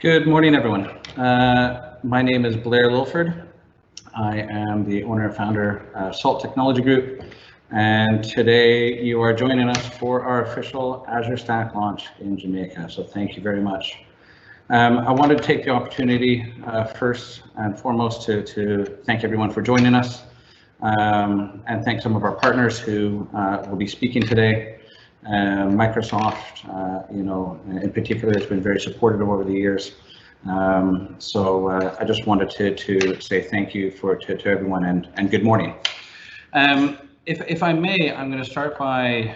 Good morning, everyone. My name is Blair Lilford. I am the owner and founder of SALT Technology Group, and today you are joining us for our official Azure Stack launch in Jamaica, so thank you very much. I wanted to take the opportunity first and foremost to thank everyone for joining us, and thank some of our partners who will be speaking today. Microsoft, in particular, has been very supportive over the years. I just wanted to say thank you to everyone and good morning. If I may, I'm going to start by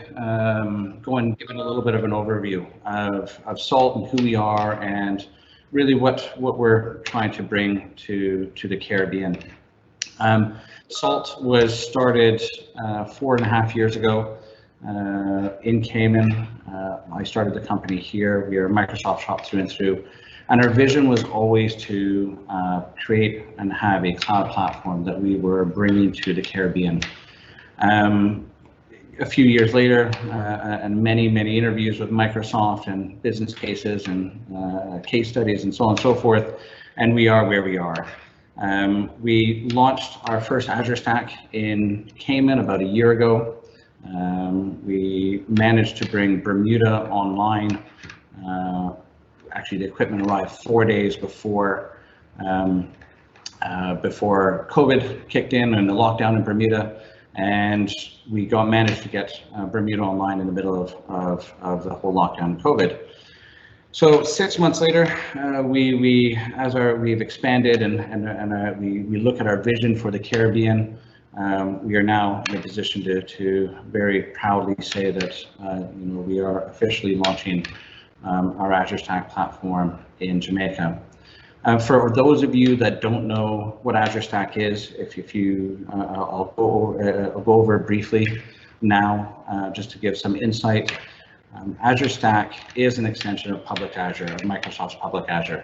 giving a little bit of an overview of SALT and who we are and really what we're trying to bring to the Caribbean. SALT was started 4.5 years ago. In Cayman. I started the company here. We are a Microsoft shop through and through, and our vision was always to create and have a cloud platform that we were bringing to the Caribbean. A few years later, and many interviews with Microsoft and business cases and case studies and so on and so forth, and we are where we are. We launched our first Azure Stack in Cayman about a year ago. We managed to bring Bermuda online. Actually, the equipment arrived 4 days before COVID kicked in and the lockdown in Bermuda, and we managed to get Bermuda online in the middle of the whole lockdown and COVID. So 6 months later, we've expanded and we look at our vision for the Caribbean. We are now in a position to very proudly say that we are officially launching our Azure Stack platform in Jamaica. For those of you that don't know what Azure Stack is, I'll go over briefly now just to give some insight. Azure Stack is an extension of public Azure, of Microsoft's public Azure.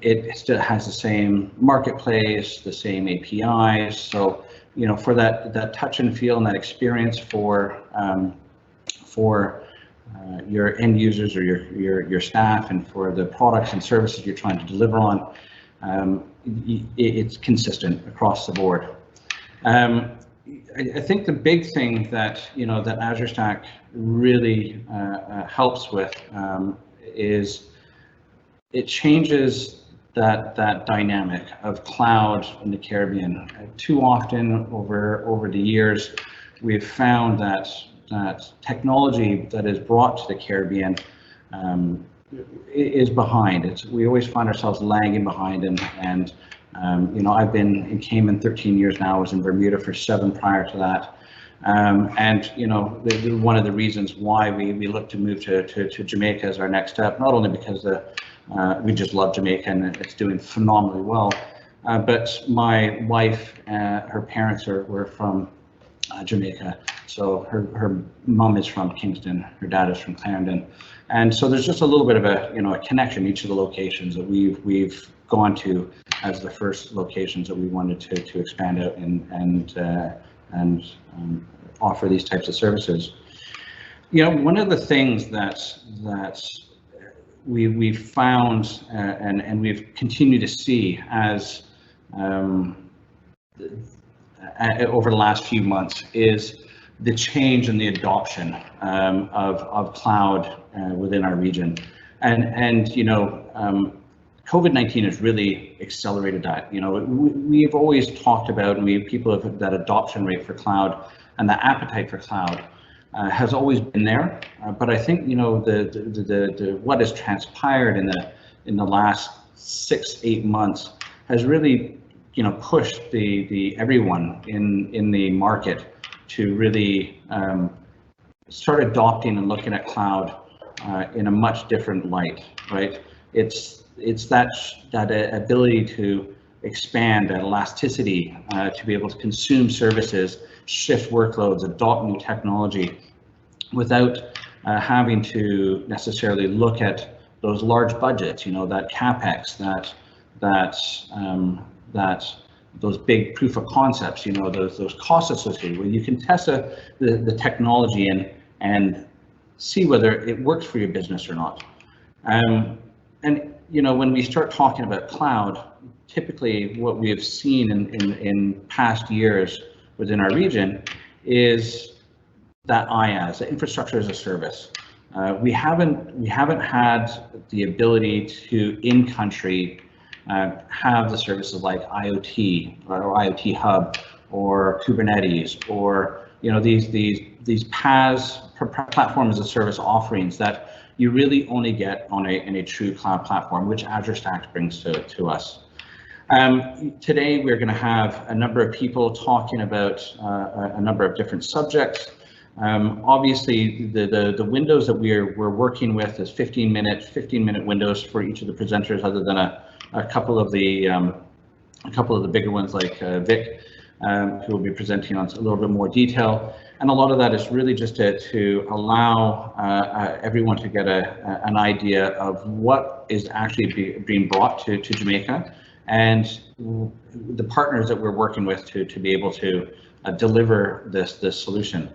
It still has the same marketplace, the same APIs. So, for that touch and feel and that experience for your end users or your staff and for the products and services you're trying to deliver on, it's consistent across the board. I think the big thing that that Azure Stack really helps with is it changes that dynamic of cloud in the Caribbean. Too often over the years, we've found that technology that is brought to the Caribbean is behind. We always find ourselves lagging behind, and I've been in Cayman 13 years now. I was in Bermuda for 7 prior to that. One of the reasons why we look to move to Jamaica as our next step, not only because we just love Jamaica and it's doing phenomenally well, but my wife, her parents were from Jamaica. So her mom is from Kingston, her dad is from Clarendon, and so there's just a little bit of a connection. Each of the locations that we've gone to as the first locations that we wanted to expand out and offer these types of services. One of the things that we've found and we've continued to see as over the last few months is the change in the adoption of cloud within our region, and COVID-19 has really accelerated that. We've always talked about, and people have that adoption rate for cloud and the appetite for cloud has always been there, but I think the what has transpired in the last 6-8 months has really pushed everyone in the market to really start adopting and looking at cloud in a much different light, right? It's that ability to expand, that elasticity to be able to consume services, shift workloads, adopt new technology without having to necessarily look at those large budgets, that CapEx, those big proof of concepts, those costs associated where you can test the technology and see whether it works for your business or not. And when we start talking about cloud, typically what we have seen in past years within our region is that IaaS, the infrastructure as a service. We haven't had the ability to in country have the services like IoT or IoT Hub or Kubernetes or these PaaS, platform as a service offerings that you really only get on in a true cloud platform, which Azure Stack brings to us. Today we're going to have a number of people talking about a number of different subjects. Obviously, the windows that we're working with is 15-minute windows for each of the presenters, other than a couple of the bigger ones like Vic, who will be presenting on a little bit more detail. And a lot of that is really just to allow everyone to get an idea of what is actually being brought to Jamaica, and the partners that we're working with to be able to deliver this solution.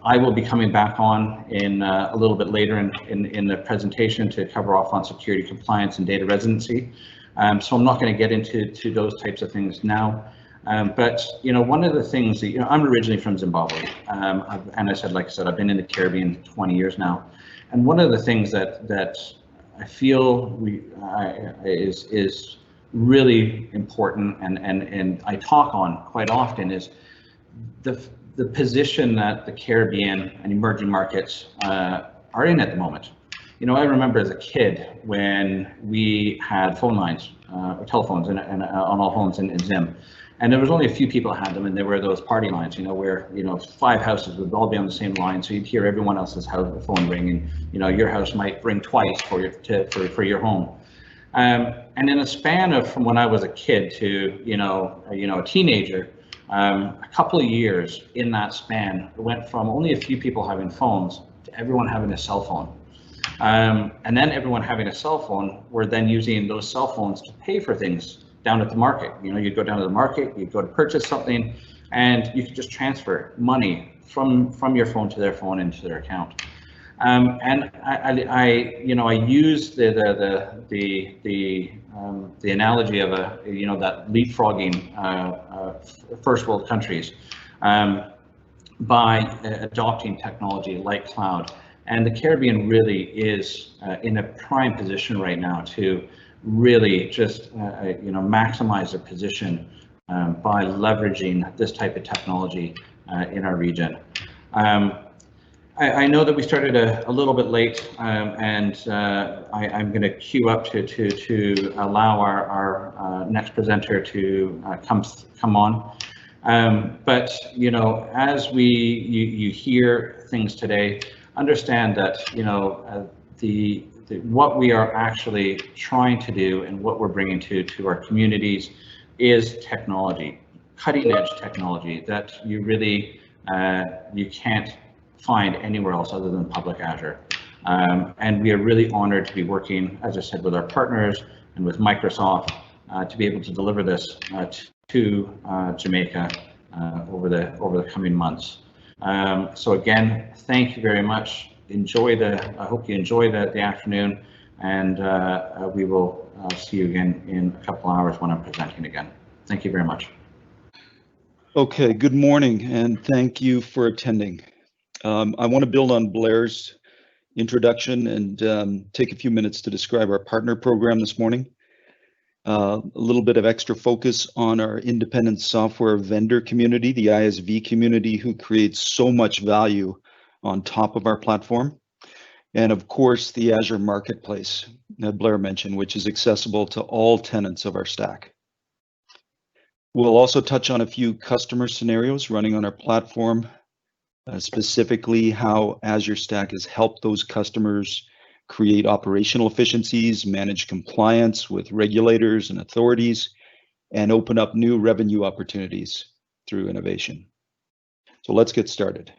I will be coming back on in a little bit later in the presentation to cover off on security compliance and data residency. So I'm not going to get into those types of things now. But one of the things that I'm originally from Zimbabwe, and like I said, I've been in the Caribbean 20 years now. And one of the things that I feel is really important and I talk on quite often is the position that the Caribbean and emerging markets are in at the moment. I remember as a kid when we had phone lines, or telephones on all homes in Zim. And there was only a few people that had them, and there were those party lines, where 5 houses would all be on the same line, so you'd hear everyone else's phone ring, and your house might ring twice for your home. And in a span of from when I was a kid to a teenager, a couple of years in that span, it went from only a few people having phones to everyone having a cell phone. And then everyone having a cell phone were then using those cell phones to pay for things down at the market. You'd go down to the market, you'd go to purchase something, and you could just transfer money from your phone to their phone into their account. And I use the analogy of that leapfrogging first world countries by adopting technology like cloud. And the Caribbean really is in a prime position right now to really just maximize their position by leveraging this type of technology in our region. I know that we started a little bit late, and I'm going to queue up to allow our next presenter to come on. But as you hear things today, understand that what we are actually trying to do and what we're bringing to our communities is technology, cutting edge technology that you really you can't find anywhere else other than public Azure. And we are really honored to be working, as I said, with our partners and with Microsoft to be able to deliver this to Jamaica over the coming months. So again, thank you very much. I hope you enjoy the afternoon, and we will see you again in a couple hours when I'm presenting again. Thank you very much. Okay, good morning, and thank you for attending. I want to build on Blair's introduction and take a few minutes to describe our partner program this morning. A little bit of extra focus on our independent software vendor community, the ISV community, who creates so much value on top of our platform. And of course, the Azure Marketplace that Blair mentioned, which is accessible to all tenants of our stack. We'll also touch on a few customer scenarios running on our platform, specifically how Azure Stack has helped those customers create operational efficiencies, manage compliance with regulators and authorities, and open up new revenue opportunities through innovation. So let's get started.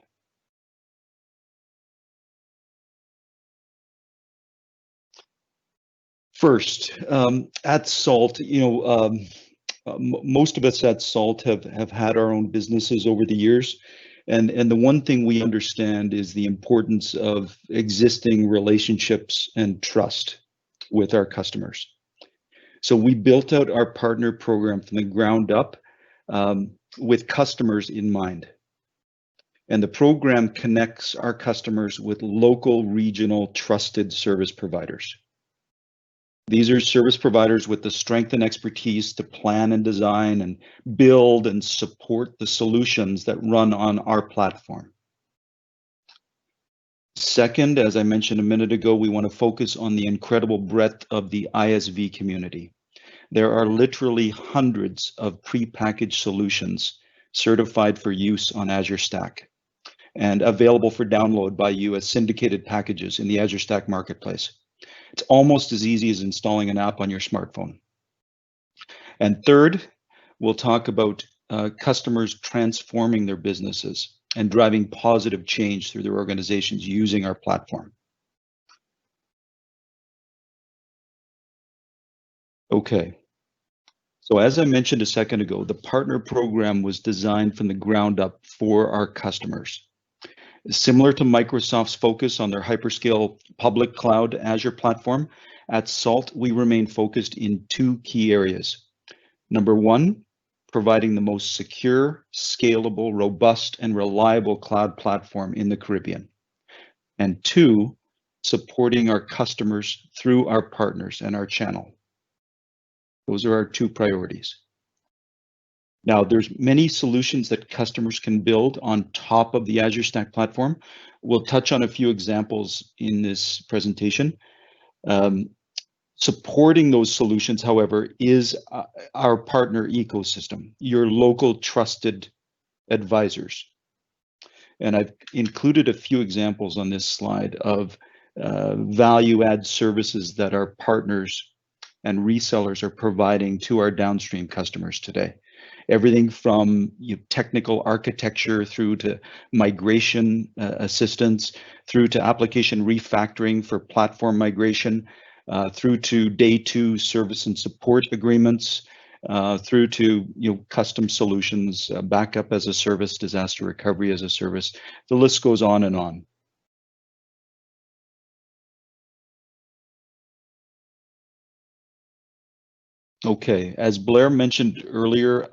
First, at SALT, most of us at SALT have had our own businesses over the years. And the one thing we understand is the importance of existing relationships and trust with our customers. So we built out our partner program from the ground up with customers in mind. And the program connects our customers with local, regional, trusted service providers. These are service providers with the strength and expertise to plan and design and build and support the solutions that run on our platform. Second, as I mentioned a minute ago, we want to focus on the incredible breadth of the ISV community. There are literally hundreds of prepackaged solutions certified for use on Azure Stack and available for download by you as syndicated packages in the Azure Stack marketplace. It's almost as easy as installing an app on your smartphone. And third, we'll talk about customers transforming their businesses and driving positive change through their organizations using our platform. Okay, so as I mentioned a second ago, the partner program was designed from the ground up for our customers. Similar to Microsoft's focus on their hyperscale public cloud Azure platform, at SALT, we remain focused in two key areas. Number one, providing the most secure, scalable, robust, and reliable cloud platform in the Caribbean. And two, supporting our customers through our partners and our channel. Those are our two priorities. Now, there's many solutions that customers can build on top of the Azure Stack platform. We'll touch on a few examples in this presentation. Supporting those solutions, however, is our partner ecosystem, your local trusted advisors. And I've included a few examples on this slide of value add services that our partners and resellers are providing to our downstream customers today. Everything from technical architecture through to migration assistance, through to application refactoring for platform migration, through to day two service and support agreements, through to custom solutions, backup as a service, disaster recovery as a service. The list goes on and on. Okay, as Blair mentioned earlier,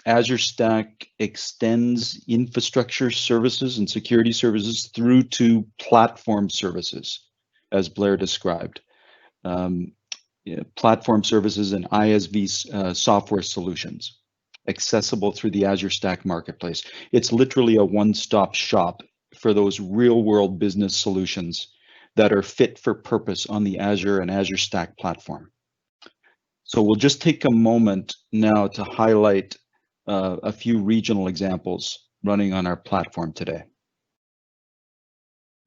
Azure Stack extends infrastructure services and security services through to platform services, as Blair described. Platform services and ISV software solutions accessible through the Azure Stack marketplace. It's literally a one-stop shop for those real-world business solutions that are fit for purpose on the Azure and Azure Stack platform. So we'll just take a moment now to highlight a few regional examples running on our platform today.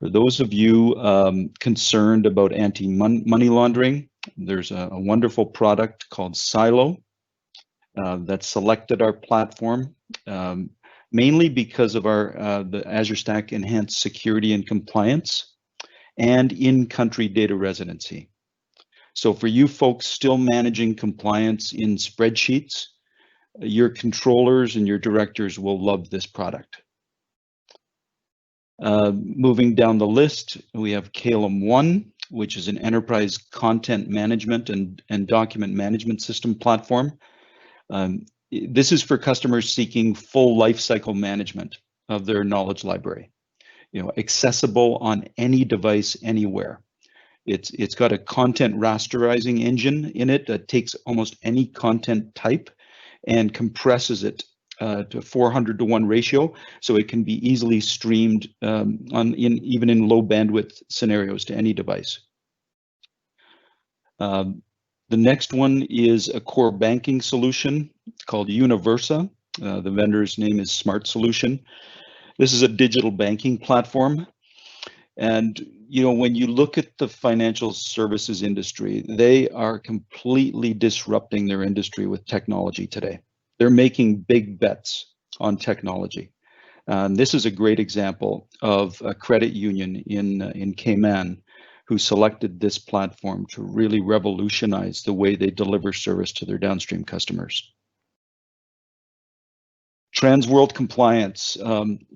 For those of you concerned about anti-money laundering, there's a wonderful product called Silo that selected our platform, mainly because of the Azure Stack enhanced security and compliance and in-country data residency. So for you folks still managing compliance in spreadsheets, your controllers and your directors will love this product. Moving down the list, we have Calum One, which is an enterprise content management and document management system platform. This is for customers seeking full lifecycle management of their knowledge library, accessible on any device, anywhere. It's got a content rasterizing engine in it that takes almost any content type and compresses it to 400-to-1 ratio, so it can be easily streamed even in low bandwidth scenarios to any device. The next one is a core banking solution called Universa. The vendor's name is Smart Solution. This is a digital banking platform. And when you look at the financial services industry, they are completely disrupting their industry with technology today. They're making big bets on technology. This is a great example of a credit union in Cayman who selected this platform to really revolutionize the way they deliver service to their downstream customers. Trans-world compliance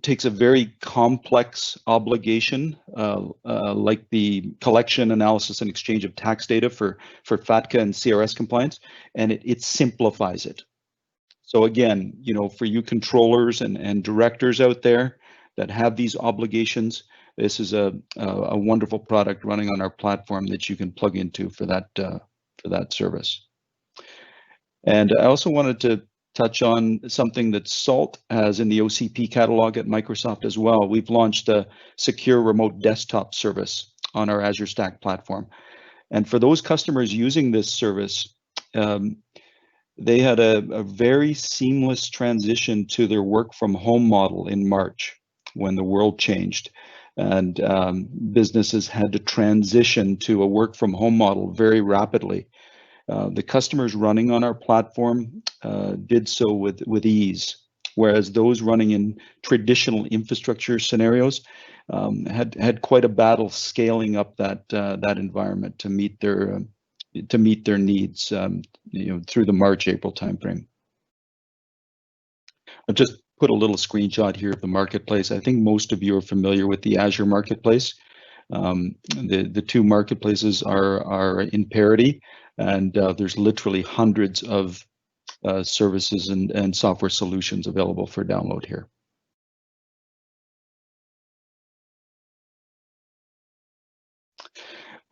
takes a very complex obligation, like the collection, analysis, and exchange of tax data for FATCA and CRS compliance, and it simplifies it. So again, you know, for you controllers and directors out there that have these obligations, this is a wonderful product running on our platform that you can plug into for that service. And I also wanted to touch on something that SALT has in the OCP catalog at Microsoft as well. We've launched a secure remote desktop service on our Azure Stack platform. And for those customers using this service, they had a very seamless transition to their work from home model in March when the world changed. And businesses had to transition to a work from home model very rapidly. The customers running on our platform did so with ease, whereas those running in traditional infrastructure scenarios had quite a battle scaling up that environment to meet their needs, you know, through the March-April timeframe. I've just put a little screenshot here of the marketplace. I think most of you are familiar with the Azure marketplace. The two marketplaces are in parity, and there's literally hundreds of services and software solutions available for download here.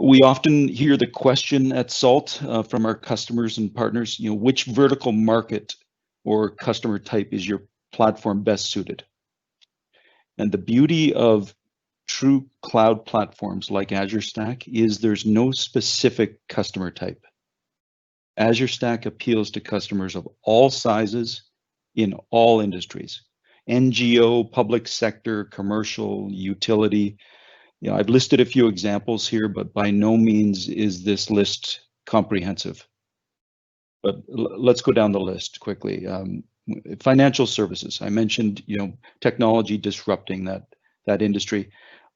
We often hear the question at SALT from our customers and partners, you know, which vertical market or customer type is your platform best suited? And the beauty of true cloud platforms like Azure Stack is there's no specific customer type. Azure Stack appeals to customers of all sizes in all industries, NGO, public sector, commercial, utility. You know, I've listed a few examples here, but by no means is this list comprehensive. But let's go down the list quickly. Financial services. I mentioned, you know, technology disrupting that industry.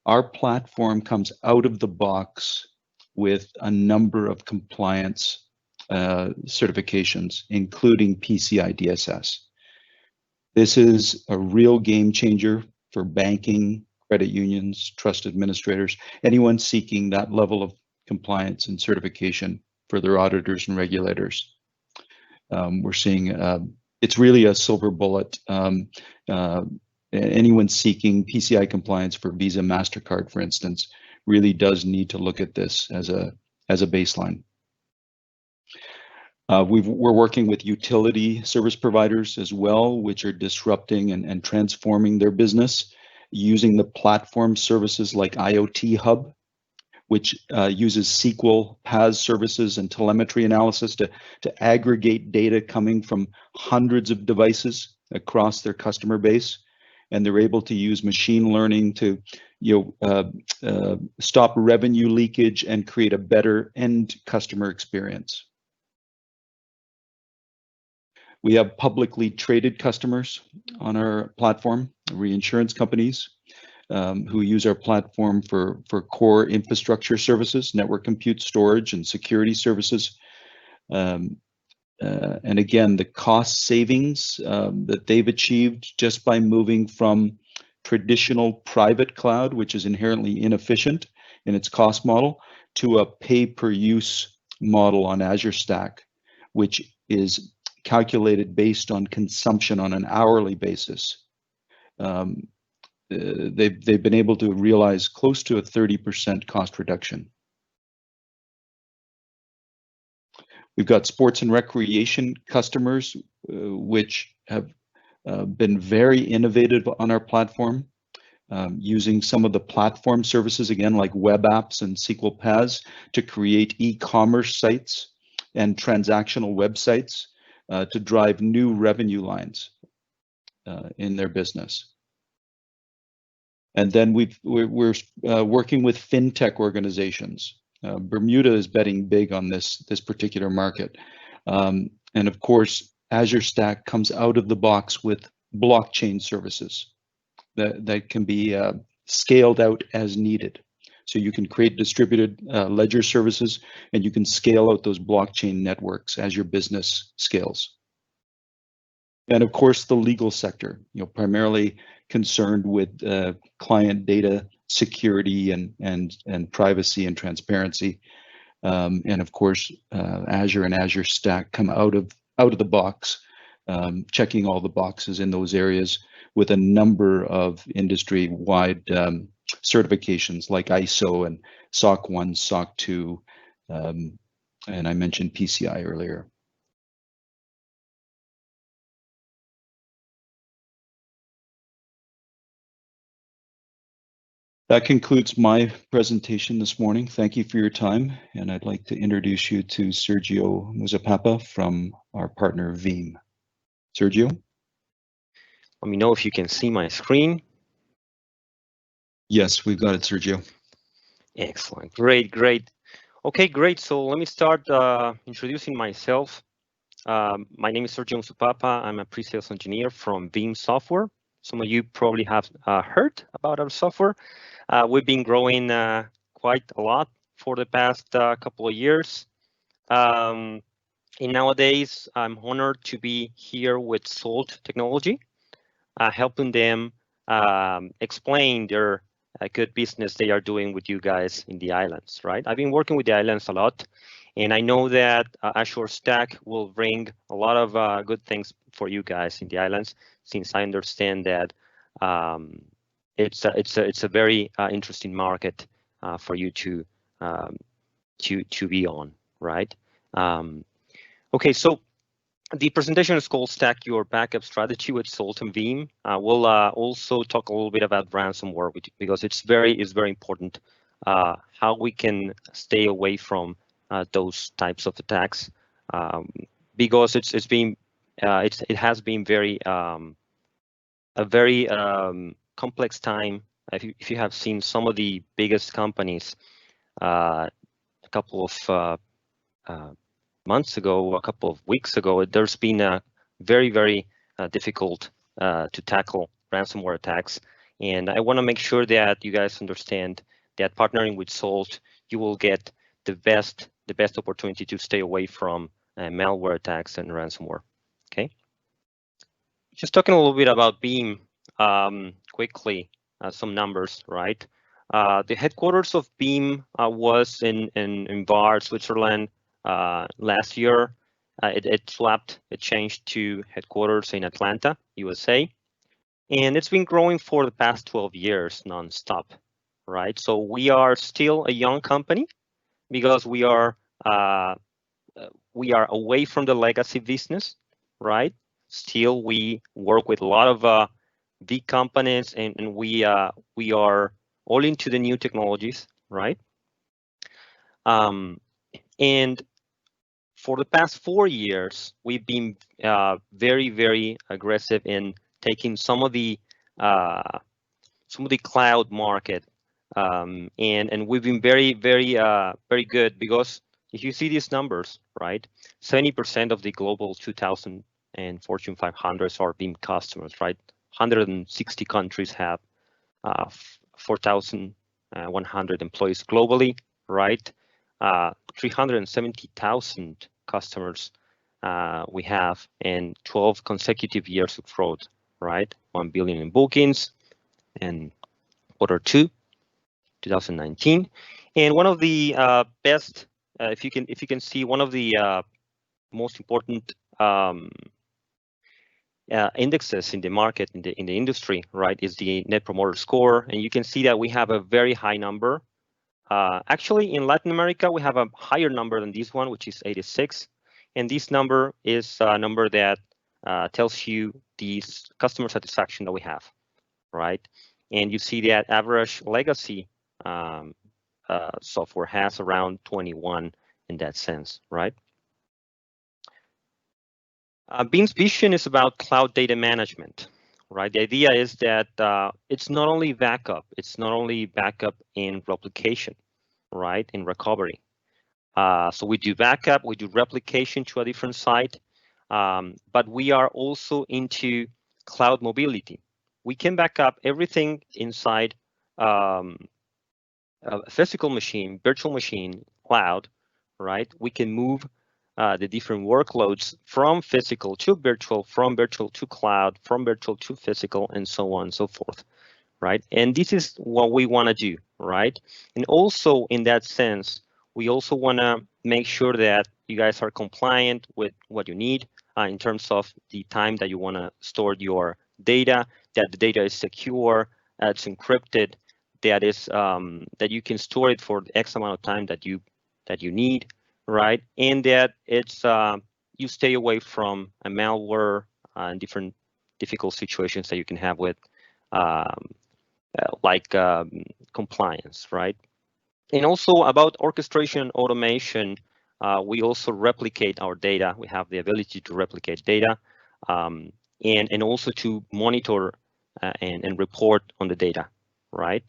Our platform comes out of the box with a number of compliance certifications, including PCI DSS. This is a real game changer for banking, credit unions, trust administrators, anyone seeking that level of compliance and certification for their auditors and regulators. We're seeing it's really a silver bullet. Anyone seeking PCI compliance for Visa, MasterCard, for instance, really does need to look at this as a baseline. We're working with utility service providers as well, which are disrupting and transforming their business using the platform services like IoT Hub, which uses SQL, PaaS services, and telemetry analysis to aggregate data coming from hundreds of devices across their customer base. And they're able to use machine learning to, you know, stop revenue leakage and create a better end customer experience. We have publicly traded customers on our platform, reinsurance companies who use our platform for core infrastructure services, network compute, storage, and security services. And again, the cost savings that they've achieved just by moving from traditional private cloud, which is inherently inefficient in its cost model, to a pay-per-use model on Azure Stack, which is calculated based on consumption on an hourly basis. They've been able to realize close to a 30% cost reduction. We've got sports and recreation customers, which have been very innovative on our platform, using some of the platform services, again, like web apps and SQL PaaS, to create e-commerce sites and transactional websites to drive new revenue lines in their business. And then we're working with fintech organizations. Bermuda is betting big on this particular market. And of course, Azure Stack comes out of the box with blockchain services that can be scaled out as needed. So you can create distributed ledger services, and you can scale out those blockchain networks as your business scales. And of course, the legal sector, primarily concerned with client data security and privacy and transparency. And of course, Azure and Azure Stack come out of the box, checking all the boxes in those areas with a number of industry-wide certifications like ISO and SOC 1, SOC 2, and I mentioned PCI earlier. That concludes my presentation this morning. Thank you for your time, and I'd like to introduce you to Sergio Muzzupappa from our partner Veeam. Sergio? Let me know if you can see my screen. Yes, we've got it, Sergio. Excellent, great. Okay, great. So let me start introducing myself. My name is Sergio Muzzupappa. I'm a pre-sales engineer from Veeam Software. Some of you probably have heard about our software. We've been growing quite a lot for the past couple of years. And nowadays, I'm honored to be here with SALT Technology, helping them explain their good business they are doing with you guys in the islands, right? I've been working with the islands a lot, and I know that Azure Stack will bring a lot of good things for you guys in the islands, since I understand that it's a very interesting market for you to be on, right? Okay, so the presentation is called Stack Your Backup Strategy with SALT and Veeam. We'll also talk a little bit about ransomware because it's very important how we can stay away from those types of attacks, because it has been a very complex time. If you have seen some of the biggest companies a couple of months ago, a couple of weeks ago, there's been a very difficult to tackle ransomware attacks. And I want to make sure that you guys understand that partnering with SALT, you will get the best opportunity to stay away from malware attacks and ransomware. Okay. Just talking a little bit about Veeam quickly, some numbers, right? The headquarters of Veeam was in Var, Switzerland. Last year, it changed to headquarters in Atlanta, USA, and it's been growing for the past 12 years nonstop, right? So we are still a young company because we are away from the legacy business, right? Still, we work with a lot of big companies, and we are all into the new technologies, right? And for the past 4 years, we've been very aggressive in taking some of the cloud market, and we've been very good, because if you see these numbers, right, 70% of the global 2000 and Fortune 500s are Veeam customers, right? 160 countries have 4,100 employees globally, right? 370,000 customers we have, and 12 consecutive years of growth, right? 1 billion in bookings in Q2 2019, and one of the best, if you can see, one of the most important indexes in the market, in the industry, right, is the Net Promoter Score, and you can see that we have a very high number. Actually, in Latin America, we have a higher number than this one, which is 86. And this number is a number that tells you the customer satisfaction that we have, right? And you see that average legacy software has around 21 in that sense, right? Veeam's vision is about cloud data management, right? The idea is that it's not only backup in replication, right, in recovery. So we do backup, we do replication to a different site, but we are also into cloud mobility. We can back up everything inside a physical machine, virtual machine, cloud, right? We can move the different workloads from physical to virtual, from virtual to cloud, from virtual to physical, and so on and so forth, right? And this is what we want to do, right? And also in that sense, we also want to make sure that you guys are compliant with what you need in terms of the time that you want to store your data, that the data is secure, it's encrypted, that is that you can store it for the X amount of time that you need, right? And that it's you stay away from a malware and different difficult situations that you can have with compliance, right? And also about orchestration automation, we also replicate our data. We have the ability to replicate data and also to monitor and report on the data, right?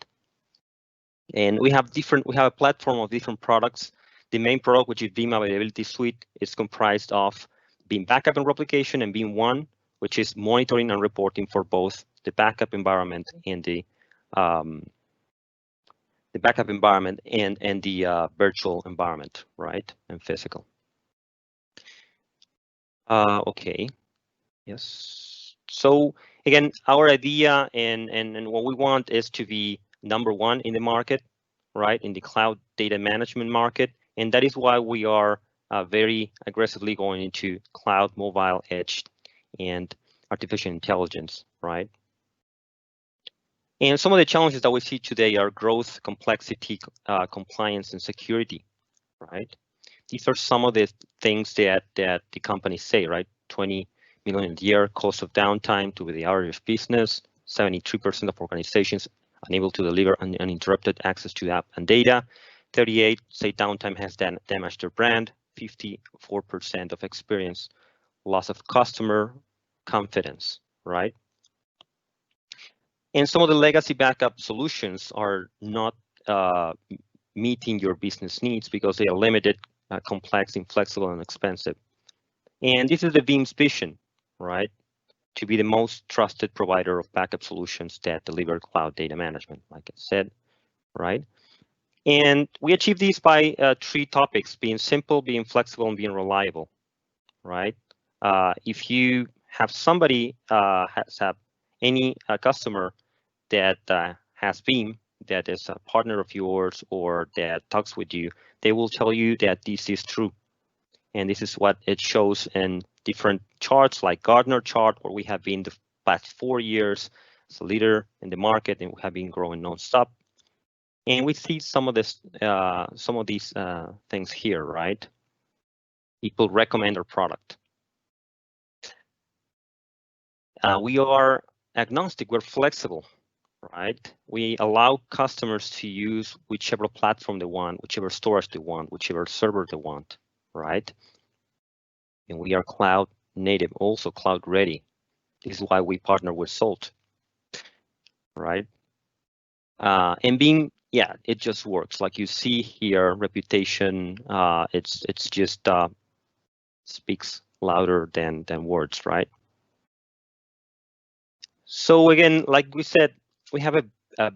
And we have a platform of different products. The main product, which is Veeam Availability Suite, is comprised of Veeam Backup and Replication and Veeam One, which is monitoring and reporting for both the backup environment and the backup environment and the virtual environment, right, and physical. Okay, yes. So again, our idea and what we want is to be #1 in the market, right, in the cloud data management market, and that is why we are very aggressively going into cloud, mobile, edge, and artificial intelligence, right? And some of the challenges that we see today are growth, complexity, compliance, and security, right? These are some of the things that the companies say, right? 20 million a year cost of downtime to the average business, 73% of organizations unable to deliver uninterrupted access to app and data, 38 say downtime has damaged their brand, 54% of experience loss of customer confidence, right? And some of the legacy backup solutions are not meeting your business needs because they are limited, complex, inflexible, and expensive. And this is the Veeam's vision, right? To be the most trusted provider of backup solutions that deliver cloud data management, like I said, right? And we achieve these by 3 topics: being simple, being flexible, and being reliable, right? If you have somebody, have any customer that has Veeam, that is a partner of yours or that talks with you, they will tell you that this is true. And this is what it shows in different charts like Gartner chart, where we have been the past 4 years as a leader in the market and we have been growing nonstop. And we see some of this, some of these things here, right? People recommend our product. We are agnostic, we're flexible, right? We allow customers to use whichever platform they want, whichever storage they want, whichever server they want, right? And we are cloud native, also cloud ready. This is why we partner with SALT, right? And being, yeah, it just works. Like you see here, reputation, it's just speaks louder than words, right? So again, like we said, we have a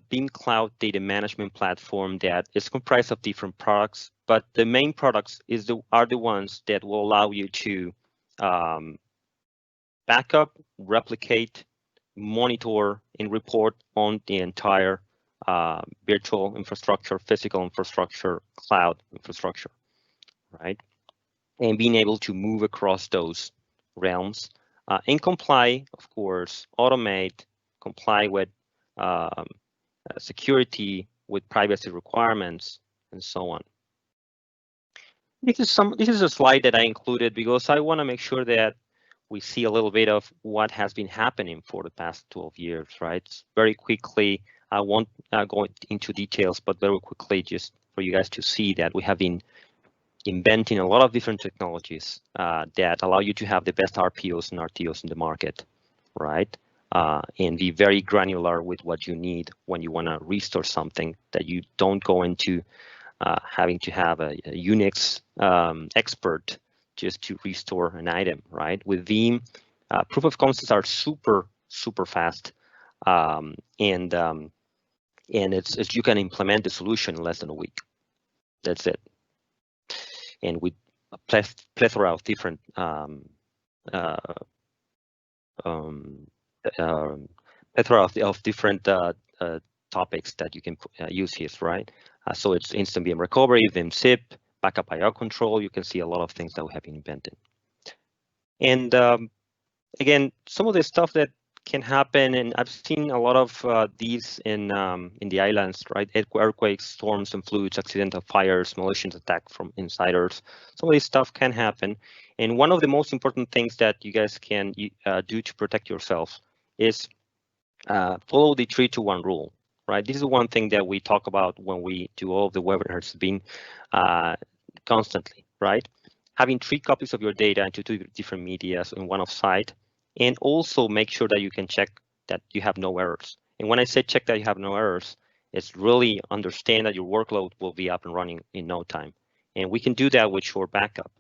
Veeam Cloud Data Management Platform that is comprised of different products, but the main products are the ones that will allow you to backup, replicate, monitor, and report on the entire virtual infrastructure, physical infrastructure, cloud infrastructure, right? And being able to move across those realms and comply, of course, automate, comply with security, with privacy requirements, and so on. This is a slide that I included because I want to make sure that we see a little bit of what has been happening for the past 12 years, right? Very quickly, I won't go into details, but very quickly, just for you guys to see that we have been inventing a lot of different technologies that allow you to have the best RPOs and RTOs in the market, right? And be very granular with what you need when you want to restore something, that you don't go into having to have a Unix expert just to restore an item, right? With Veeam, proof of concepts are super fast, and it's you can implement the solution in less than a week. That's it. And with plethora of different plethora of different topics that you can use here, right? So it's instant Veeam recovery, Veeam zip, backup IO control. You can see a lot of things that we have been invented. And again, some of the stuff that can happen, and I've seen a lot of these in the islands, right? Earthquakes, storms and floods, accidental fires, malicious attack from insiders. Some of this stuff can happen. And one of the most important things that you guys can do to protect yourself is follow the 3-2-1 rule, right? This is one thing that we talk about when we do all of the webinars, being constantly, right? Having 3 copies of your data into 2 different medias in one offsite, and also make sure that you can check that you have no errors. And when I say check that you have no errors, it's really understand that your workload will be up and running in no time. And we can do that with short backup.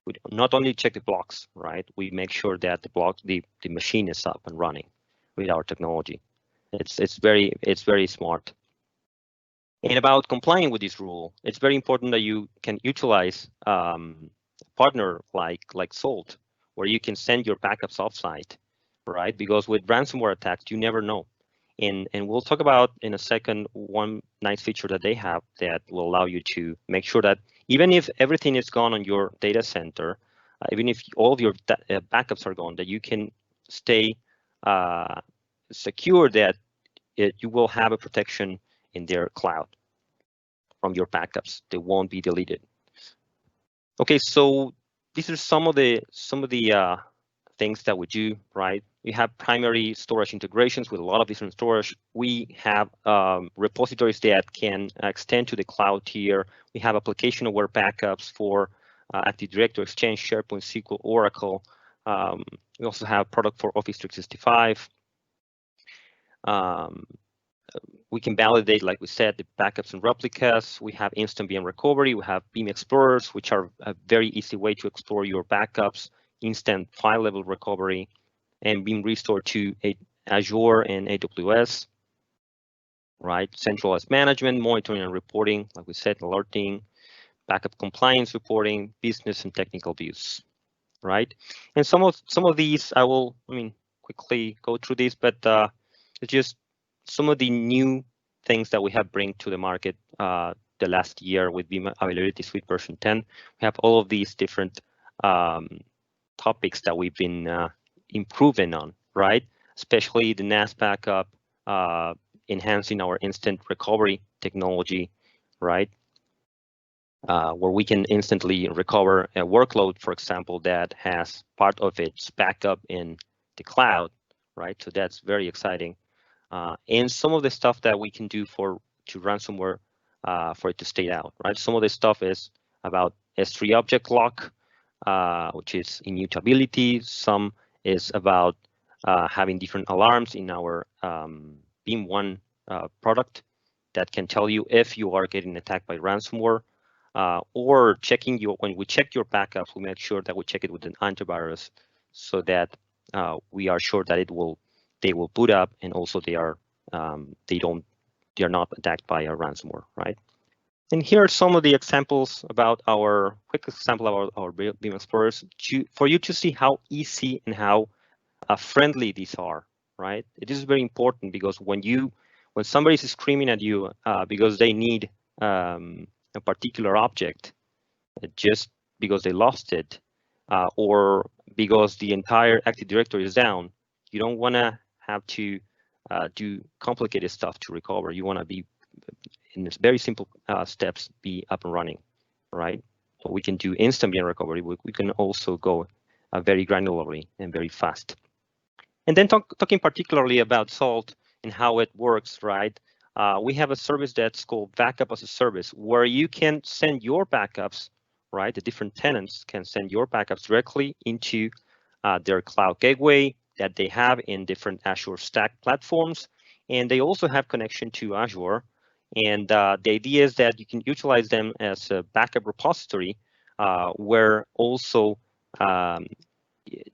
We not only check the blocks, right? We make sure that the machine is up and running with our technology. It's very smart. And about complying with this rule, it's very important that you can utilize partner like SALT, where you can send your backups offsite, right? Because with ransomware attacks, you never know. And we'll talk about in a second one nice feature that they have that will allow you to make sure that even if everything is gone on your data center, even if all of your backups are gone, that you can stay secure that you will have a protection in their cloud from your backups. They won't be deleted. Okay, so these are some of the things that we do, right? We have primary storage integrations with a lot of different storage. We have repositories that can extend to the cloud tier. We have application-aware backups for Active Directory, Exchange, SharePoint, SQL, Oracle. We also have product for Office 365. We can validate, like we said, the backups and replicas. We have instant Veeam recovery. We have Veeam Explorers, which are a very easy way to explore your backups, instant file level recovery, and Veeam Restore to Azure and AWS, right? Centralized management, monitoring and reporting, like we said, alerting, backup compliance reporting, business and technical views, right? And some of these, I will, quickly go through this, but it's just some of the new things that we have bring to the market the last year with Veeam Availability Suite version 10. We have all of these different topics that we've been improving on, right? Especially the NAS backup, enhancing our instant recovery technology, right? Where we can instantly recover a workload, for example, that has part of its backup in the cloud, right? So that's very exciting. And some of the stuff that we can do to ransomware for it to stay out, right? Some of the stuff is about S3 object lock, which is immutability. Some is about having different alarms in our Veeam One product that can tell you if you are getting attacked by ransomware, or checking when we check your backups, we make sure that we check it with an antivirus so that we are sure that they will boot up, and also they are not attacked by a ransomware, right? And here are some of the examples about quick example of our Veeam Explorers for you to see how easy and how friendly these are, right? It is very important because when somebody is screaming at you because they need a particular object, just because they lost it, or because the entire Active Directory is down, you don't want to have to do complicated stuff to recover. You want to be in this very simple steps, be up and running, right? So we can do instant Veeam recovery. We can also go very granularly and very fast. And then talking particularly about SALT and how it works, right? We have a service that's called Backup as a Service, where you can send your backups, right? The different tenants can send your backups directly into their cloud gateway that they have in different Azure Stack platforms. And they also have connection to Azure. And the idea is that you can utilize them as a backup repository, where also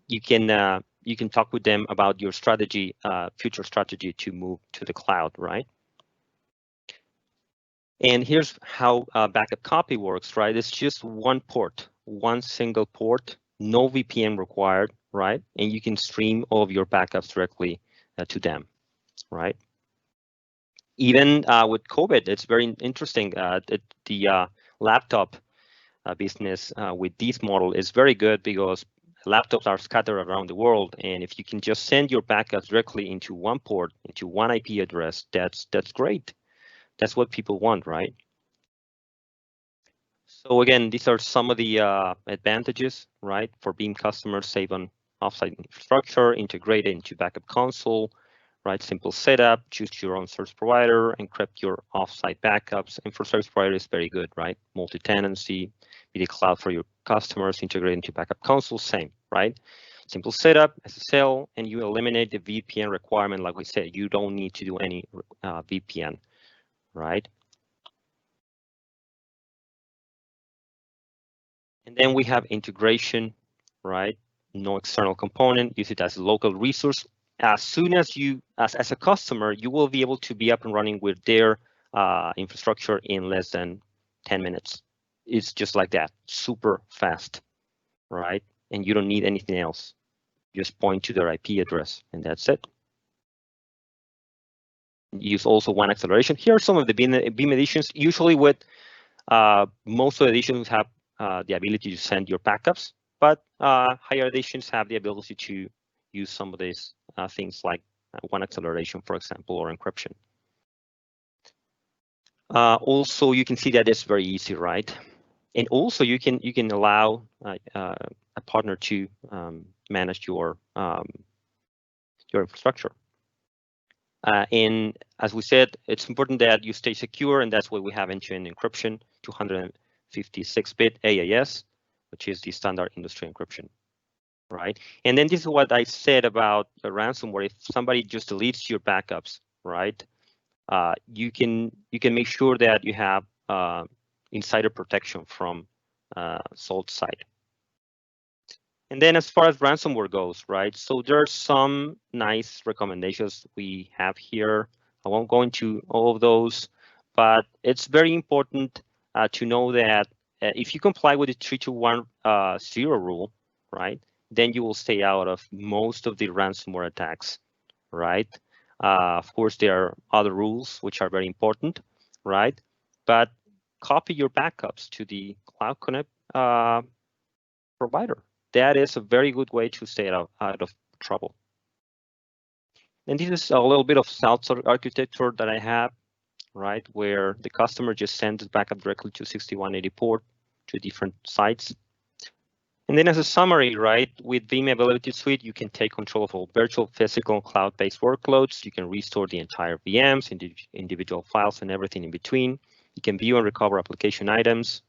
you can talk with them about your strategy, future strategy to move to the cloud, right? And here's how backup copy works, right? It's just one port one single port, no VPN required, right? And you can stream all of your backups directly to them, right? Even with COVID, it's very interesting. The laptop business with this model is very good because laptops are scattered around the world, and if you can just send your backups directly into one port, into one IP address, that's great. That's what people want, right? So again, these are some of the advantages, right? For Veeam customers, save on offsite infrastructure, integrate into backup console, right? Simple setup, choose your own service provider, encrypt your offsite backups. And for service provider is very good, right? Multi-tenancy, be the cloud for your customers, integrate into backup console, same, right? Simple setup, SSL, and you eliminate the VPN requirement. Like we said, you don't need to do any VPN, right? And then we have integration, right? No external component, use it as a local resource. As soon as you, as a customer, you will be able to be up and running with their infrastructure in less than 10 minutes. It's just like that, super fast, right? And you don't need anything else. Just point to their IP address and that's it. Use also one acceleration. Here are some of the Veeam editions. Usually with most of the editions have the ability to send your backups, but higher editions have the ability to use some of these things like one acceleration, for example, or encryption. Also, you can see that it's very easy, right? And also, you can allow a partner to manage your infrastructure. And as we said, it's important that you stay secure, and that's why we have end-to-end encryption, 256-bit AES, which is the standard industry encryption, right? And then this is what I said about the ransomware. If somebody just deletes your backups, right, you can make sure that you have insider protection from SALT side. And then as far as ransomware goes, right, so there's some nice recommendations we have here. I won't go into all of those, but it's very important to know that if you comply with the 3210 rule, right, then you will stay out of most of the ransomware attacks, right? Of course, there are other rules which are very important, right? But copy your backups to the Cloud Connect provider. That is a very good way to stay out of trouble. And this is a little bit of SALT architecture that I have, right, where the customer just sends backup directly to 6180 port to different sites. And then as a summary, right, with Veeam Availability Suite, you can take control of all virtual, physical, cloud-based workloads. You can restore the entire VMs, individual files, and everything in between. You can view and recover application items,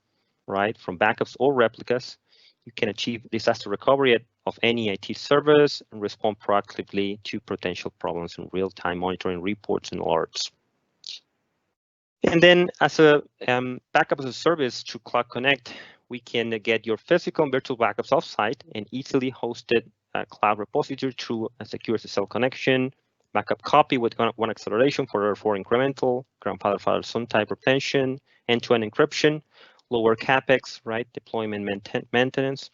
right, from backups or replicas. You can achieve disaster recovery of any IT service and respond proactively to potential problems in real-time monitoring reports and alerts. And then as a backup as a service through Cloud Connect, we can get your physical and virtual backups offsite and easily hosted cloud repository through a secure SSL connection, backup copy with one acceleration for incremental, grandfather file son type retention, end-to-end encryption, lower capex, right, deployment maintenance,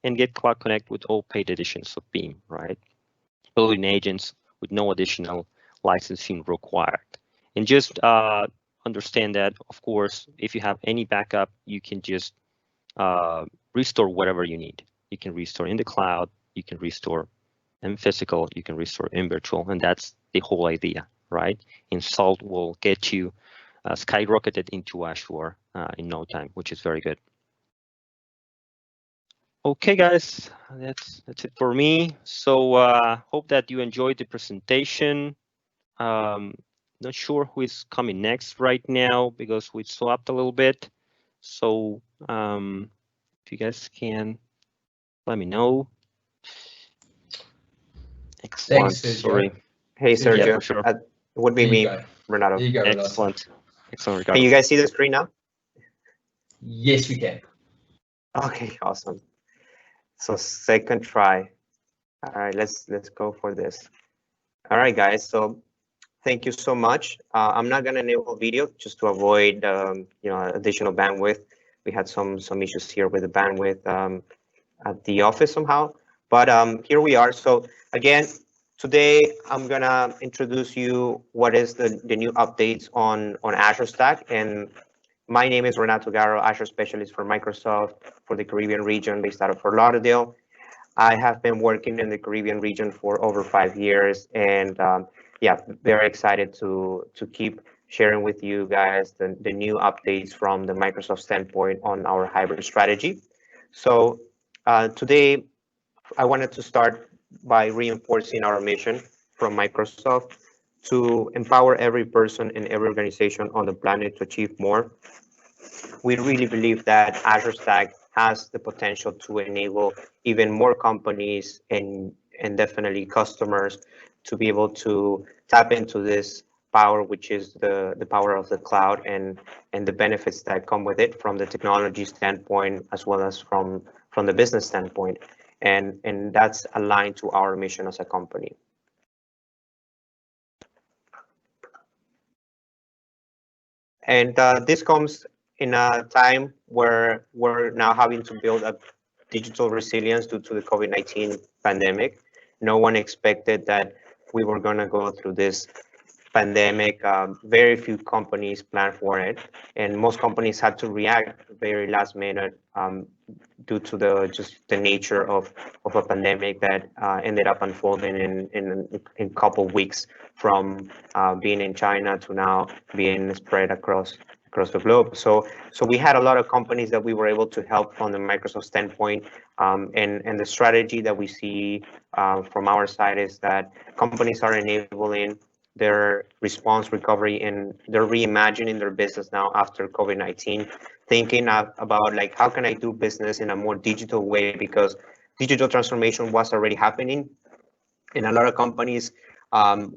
and get Cloud Connect with all paid editions of Veeam, right? Building agents with no additional licensing required. And just understand that, of course, if you have any backup, you can just restore whatever you need. You can restore in the cloud, you can restore in physical, you can restore in virtual, and that's the whole idea, right? And SALT will get you skyrocketed into Azure in no time, which is very good. Okay, guys, that's it for me. So hope that you enjoyed the presentation. Not sure who is coming next right now because we swapped a little bit. So if you guys can let me know. Excellent. Thanks, Sergio. Sorry. Hey, Sergio. Yeah, for sure. It would be me, Renatto. There you go, Renatto. Excellent. Excellent, Ricardo. Can you guys see the screen now? Yes, we can. Okay, awesome. So second try. All right, let's go for this. All right, guys. So thank you so much. I'm not gonna enable video just to avoid additional bandwidth. we had some issues here with the bandwidth at the office somehow. But here we are. So again, today I'm gonna introduce you what is the new updates on Azure Stack. And my name is Renatto Garro, Azure specialist for Microsoft for the Caribbean region, based out of Fort Lauderdale. I have been working in the Caribbean region for over 5 years, and yeah, very excited to keep sharing with you guys the new updates from the Microsoft standpoint on our hybrid strategy. So today, I wanted to start by reinforcing our mission from Microsoft to empower every person in every organization on the planet to achieve more. We really believe that Azure Stack has the potential to enable even more companies and definitely customers to be able to tap into this power, which is the power of the cloud and the benefits that come with it from the technology standpoint as well as from the business standpoint. And that's aligned to our mission as a company. And this comes in a time where we're now having to build a digital resilience due to the COVID-19 pandemic. No one expected that we were going to go through this pandemic. Very few companies planned for it, and most companies had to react very last minute due to the nature of a pandemic that ended up unfolding in a couple of weeks from being in China to now being spread across the globe. So we had a lot of companies that we were able to help from the Microsoft standpoint, and the strategy that we see from our side is that companies are enabling their response recovery, and they're reimagining their business now after COVID-19, thinking about like, how can I do business in a more digital way, because digital transformation was already happening. And a lot of companies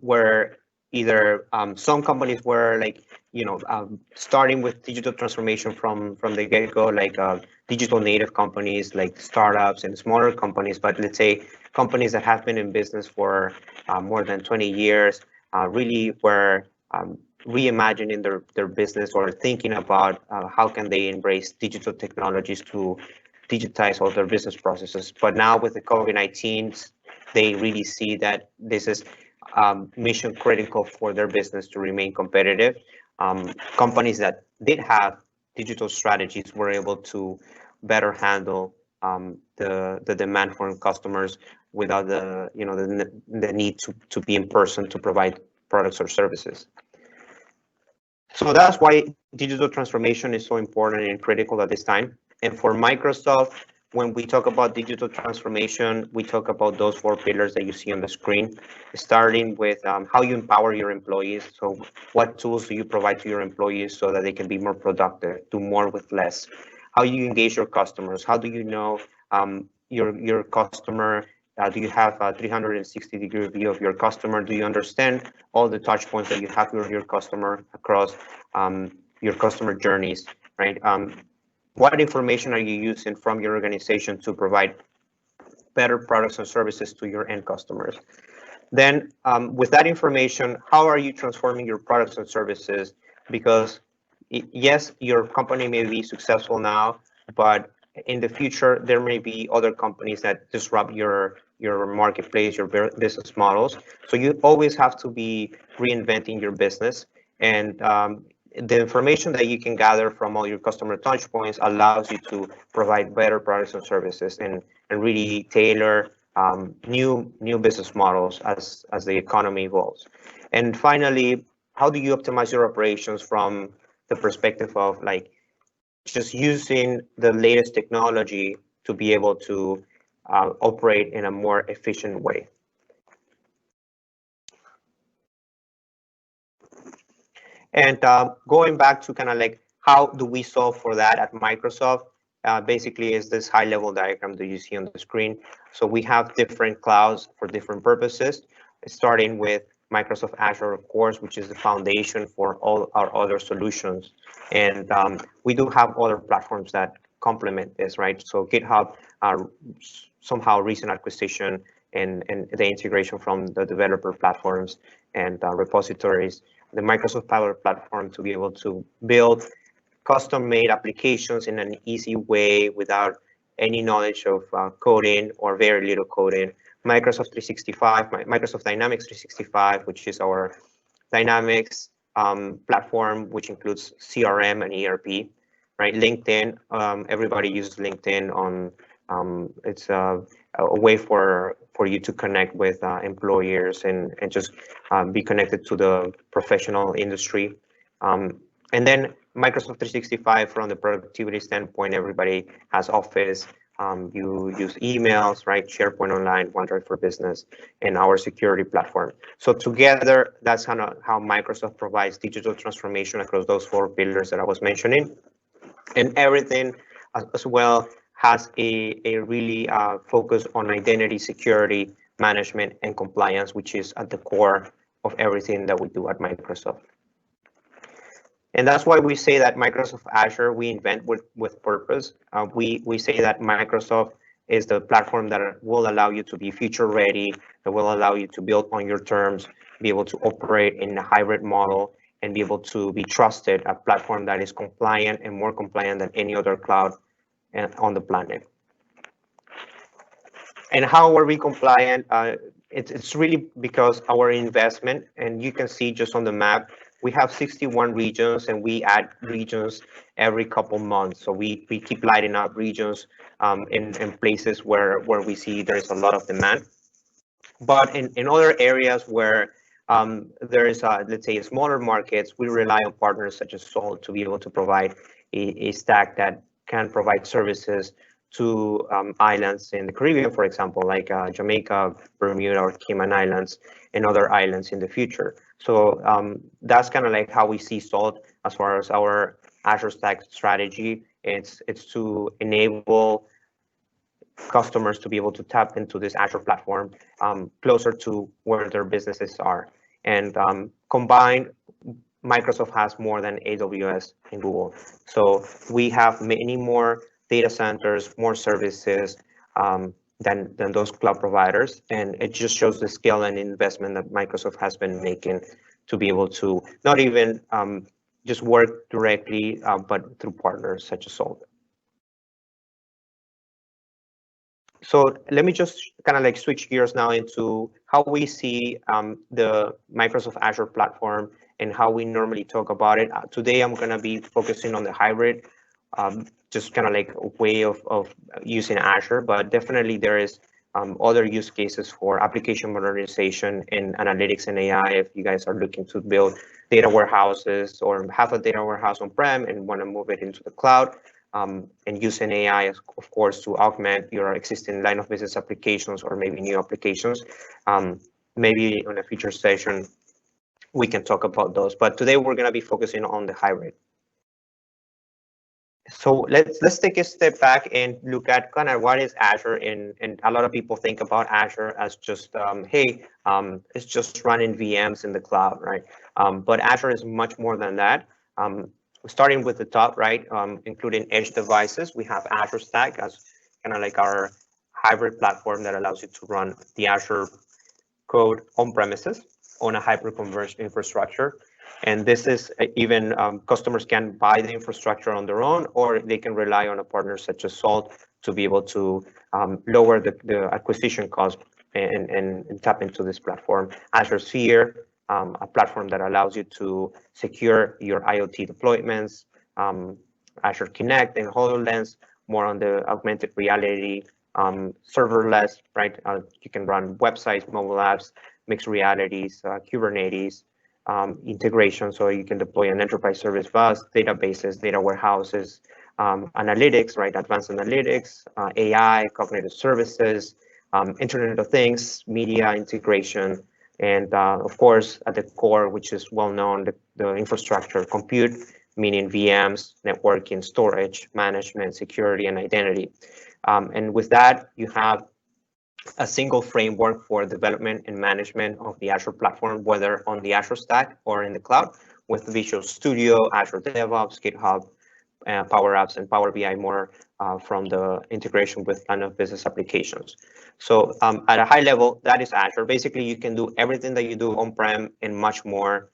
were either, some companies were like, starting with digital transformation from the get-go, like digital native companies, like startups and smaller companies. But let's say companies that have been in business for more than 20 years, really were reimagining their business or thinking about how can they embrace digital technologies to digitize all their business processes. But now with the COVID-19, they really see that this is mission critical for their business to remain competitive. Companies that did have digital strategies were able to better handle the demand from customers without the need to be in person to provide products or services. So that's why digital transformation is so important and critical at this time. And for Microsoft, when we talk about digital transformation, we talk about those 4 pillars that you see on the screen, starting with how you empower your employees. So what tools do you provide to your employees so that they can be more productive, do more with less? How you engage your customers? How do you know your customer? Do you have a 360-degree view of your customer? Do you understand all the touch points that you have with your customer across your customer journeys, right? What information are you using from your organization to provide better products and services to your end customers? Then with that information, how are you transforming your products and services? Because yes, your company may be successful now, but in the future, there may be other companies that disrupt your marketplace, your business models. So you always have to be reinventing your business. And the information that you can gather from all your customer touch points allows you to provide better products and services and really tailor new business models as the economy evolves. And finally, how do you optimize your operations from the perspective of like just using the latest technology to be able to operate in a more efficient way? And going back to kind of like, how do we solve for that at Microsoft? Basically is this high level diagram that you see on the screen. So we have different clouds for different purposes, starting with Microsoft Azure, of course, which is the foundation for all our other solutions. And we do have other platforms that complement this, right? So GitHub, somehow recent acquisition and the integration from the developer platforms and repositories, the Microsoft Power Platform to be able to build custom-made applications in an easy way without any knowledge of coding or very little coding. Microsoft 365, Microsoft Dynamics 365, which is our Dynamics platform, which includes CRM and ERP, right? LinkedIn, everybody uses LinkedIn on, it's a way for you to connect with employers and just be connected to the professional industry. And then Microsoft 365, from the productivity standpoint, everybody has Office. You use emails, right? SharePoint Online, OneDrive for Business, and our security platform. So together, that's kind of how Microsoft provides digital transformation across those 4 pillars that I was mentioning. And everything as well has a really focus on identity, security, management, and compliance, which is at the core of everything that we do at Microsoft. And that's why we say that Microsoft Azure, we invent with purpose. We say that Microsoft is the platform that will allow you to be future ready, that will allow you to build on your terms, be able to operate in a hybrid model, and be able to be trusted, a platform that is compliant and more compliant than any other cloud on the planet. And how are we compliant? It's really because our investment, and you can see just on the map, we have 61 regions and we add regions every couple months. So we keep lighting up regions in places where we see there's a lot of demand. But in other areas where there is, let's say, smaller markets, we rely on partners such as SALT to be able to provide a stack that can provide services to islands in the Caribbean, for example, like Jamaica, Bermuda, or Cayman Islands, and other islands in the future. So that's kind of like how we see SALT as far as our Azure Stack strategy. It's to enable customers to be able to tap into this Azure platform closer to where their businesses are. And combined, Microsoft has more than AWS and Google. So we have many more data centers, more services than those cloud providers. And it just shows the scale and investment that Microsoft has been making to be able to not even just work directly, but through partners such as SALT. So let me just kind of like switch gears now into how we see the Microsoft Azure platform and how we normally talk about it. Today, I'm going to be focusing on the hybrid, just kind of like a way of using Azure, but definitely there is other use cases for application modernization and analytics and AI if you guys are looking to build data warehouses or have a data warehouse on-prem and want to move it into the cloud. And using AI, of course, to augment your existing line of business applications or maybe new applications. Maybe on a future session, we can talk about those. But today we're going to be focusing on the hybrid. So let's take a step back and look at kind of what is Azure. And a lot of people think about Azure as just, hey, it's just running VMs in the cloud, right? But Azure is much more than that. Starting with the top, right, including edge devices, we have Azure Stack as kind of like our hybrid platform that allows you to run the Azure code on premises on a hyper-converged infrastructure. And this is even customers can buy the infrastructure on their own, or they can rely on a partner such as SALT to be able to lower the acquisition cost and tap into this platform. Azure Sphere, a platform that allows you to secure your IoT deployments, Azure Connect and HoloLens, more on the augmented reality, serverless, right? You can run websites, mobile apps, mixed realities, Kubernetes, integration, so you can deploy an enterprise service bus, databases, data warehouses, analytics, right? Advanced analytics, AI, cognitive services, Internet of Things, media integration, and of course, at the core, which is well known, the infrastructure, compute, meaning VMs, networking, storage, management, security, and identity. And with that, you have a single framework for development and management of the Azure platform, whether on the Azure Stack or in the cloud, with Visual Studio, Azure DevOps, GitHub, Power Apps, and Power BI more from the integration with line of business applications. So at a high level, that is Azure. Basically, you can do everything that you do on-prem and much more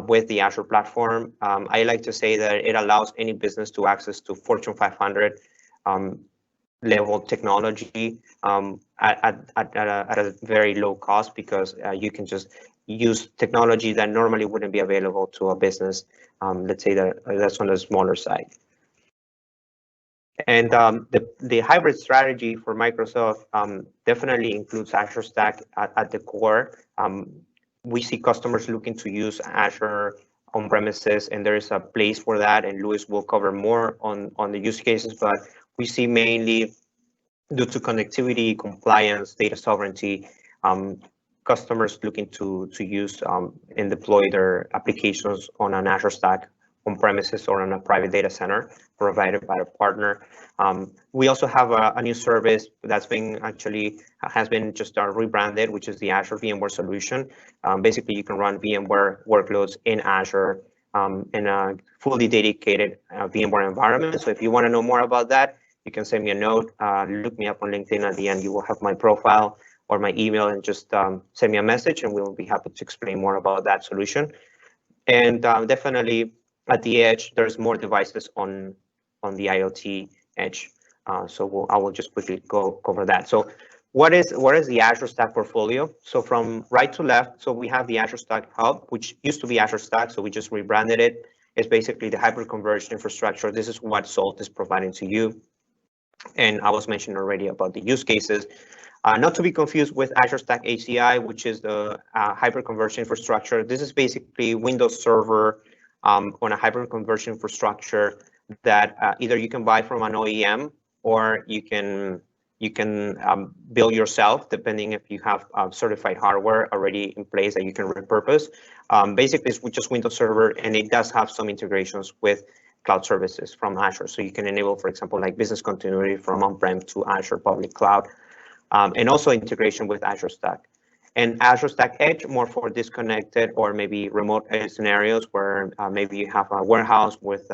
with the Azure platform. I like to say that it allows any business to access to Fortune 500 level technology at a very low cost, because you can just use technology that normally wouldn't be available to a business, let's say that's on the smaller side. And the hybrid strategy for Microsoft definitely includes Azure Stack at the core. We see customers looking to use Azure on premises, and there is a place for that, and Luis will cover more on the use cases, but we see mainly due to connectivity, compliance, data sovereignty, customers looking to use and deploy their applications on an Azure Stack on premises or on a private data center provided by a partner. We also have a new service that's been has been just rebranded, which is the Azure VMware solution. Basically, you can run VMware workloads in Azure in a fully dedicated VMware environment. So if you want to know more about that, you can send me a note, look me up on LinkedIn. At the end, you will have my profile or my email, and just send me a message, and we'll be happy to explain more about that solution. And definitely at the edge, there's more devices on the IoT edge. So I will just quickly cover that. So what is the Azure Stack portfolio? So from right to left, so we have the Azure Stack Hub, which used to be Azure Stack, so we just rebranded it. It's basically the hyper-converged infrastructure. This is what SALT is providing to you. And I was mentioning already about the use cases. Not to be confused with Azure Stack HCI, which is the hyper-converged infrastructure. This is basically Windows Server on a hyper-converged infrastructure that either you can buy from an OEM, or you can build yourself, depending if you have certified hardware already in place that you can repurpose. Basically, it's just Windows Server, and it does have some integrations with cloud services from Azure. So you can enable, for example, like business continuity from on-prem to Azure public cloud, and also integration with Azure Stack. And Azure Stack Edge, more for disconnected or maybe remote scenarios where maybe you have a warehouse with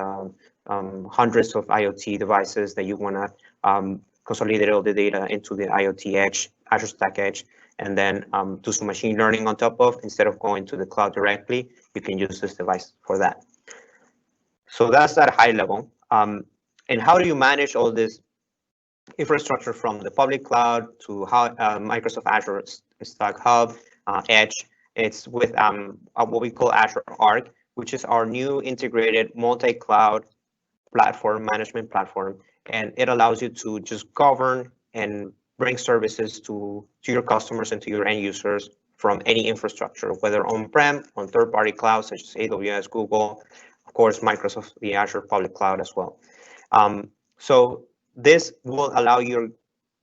hundreds of IoT devices that you want to consolidate all the data into the IoT Edge, Azure Stack Edge, and then do some machine learning on top of. Instead of going to the cloud directly, you can use this device for that. So that's at a high level. And how do you manage all this infrastructure from the public cloud to how Microsoft Azure Stack Hub, Edge? It's with what we call Azure Arc, which is our new integrated multi-cloud platform, management platform. And it allows you to just govern and bring services to your customers and to your end users from any infrastructure, whether on-prem, on third-party clouds such as AWS, Google, of course, Microsoft, the Azure public cloud as well. So this will allow your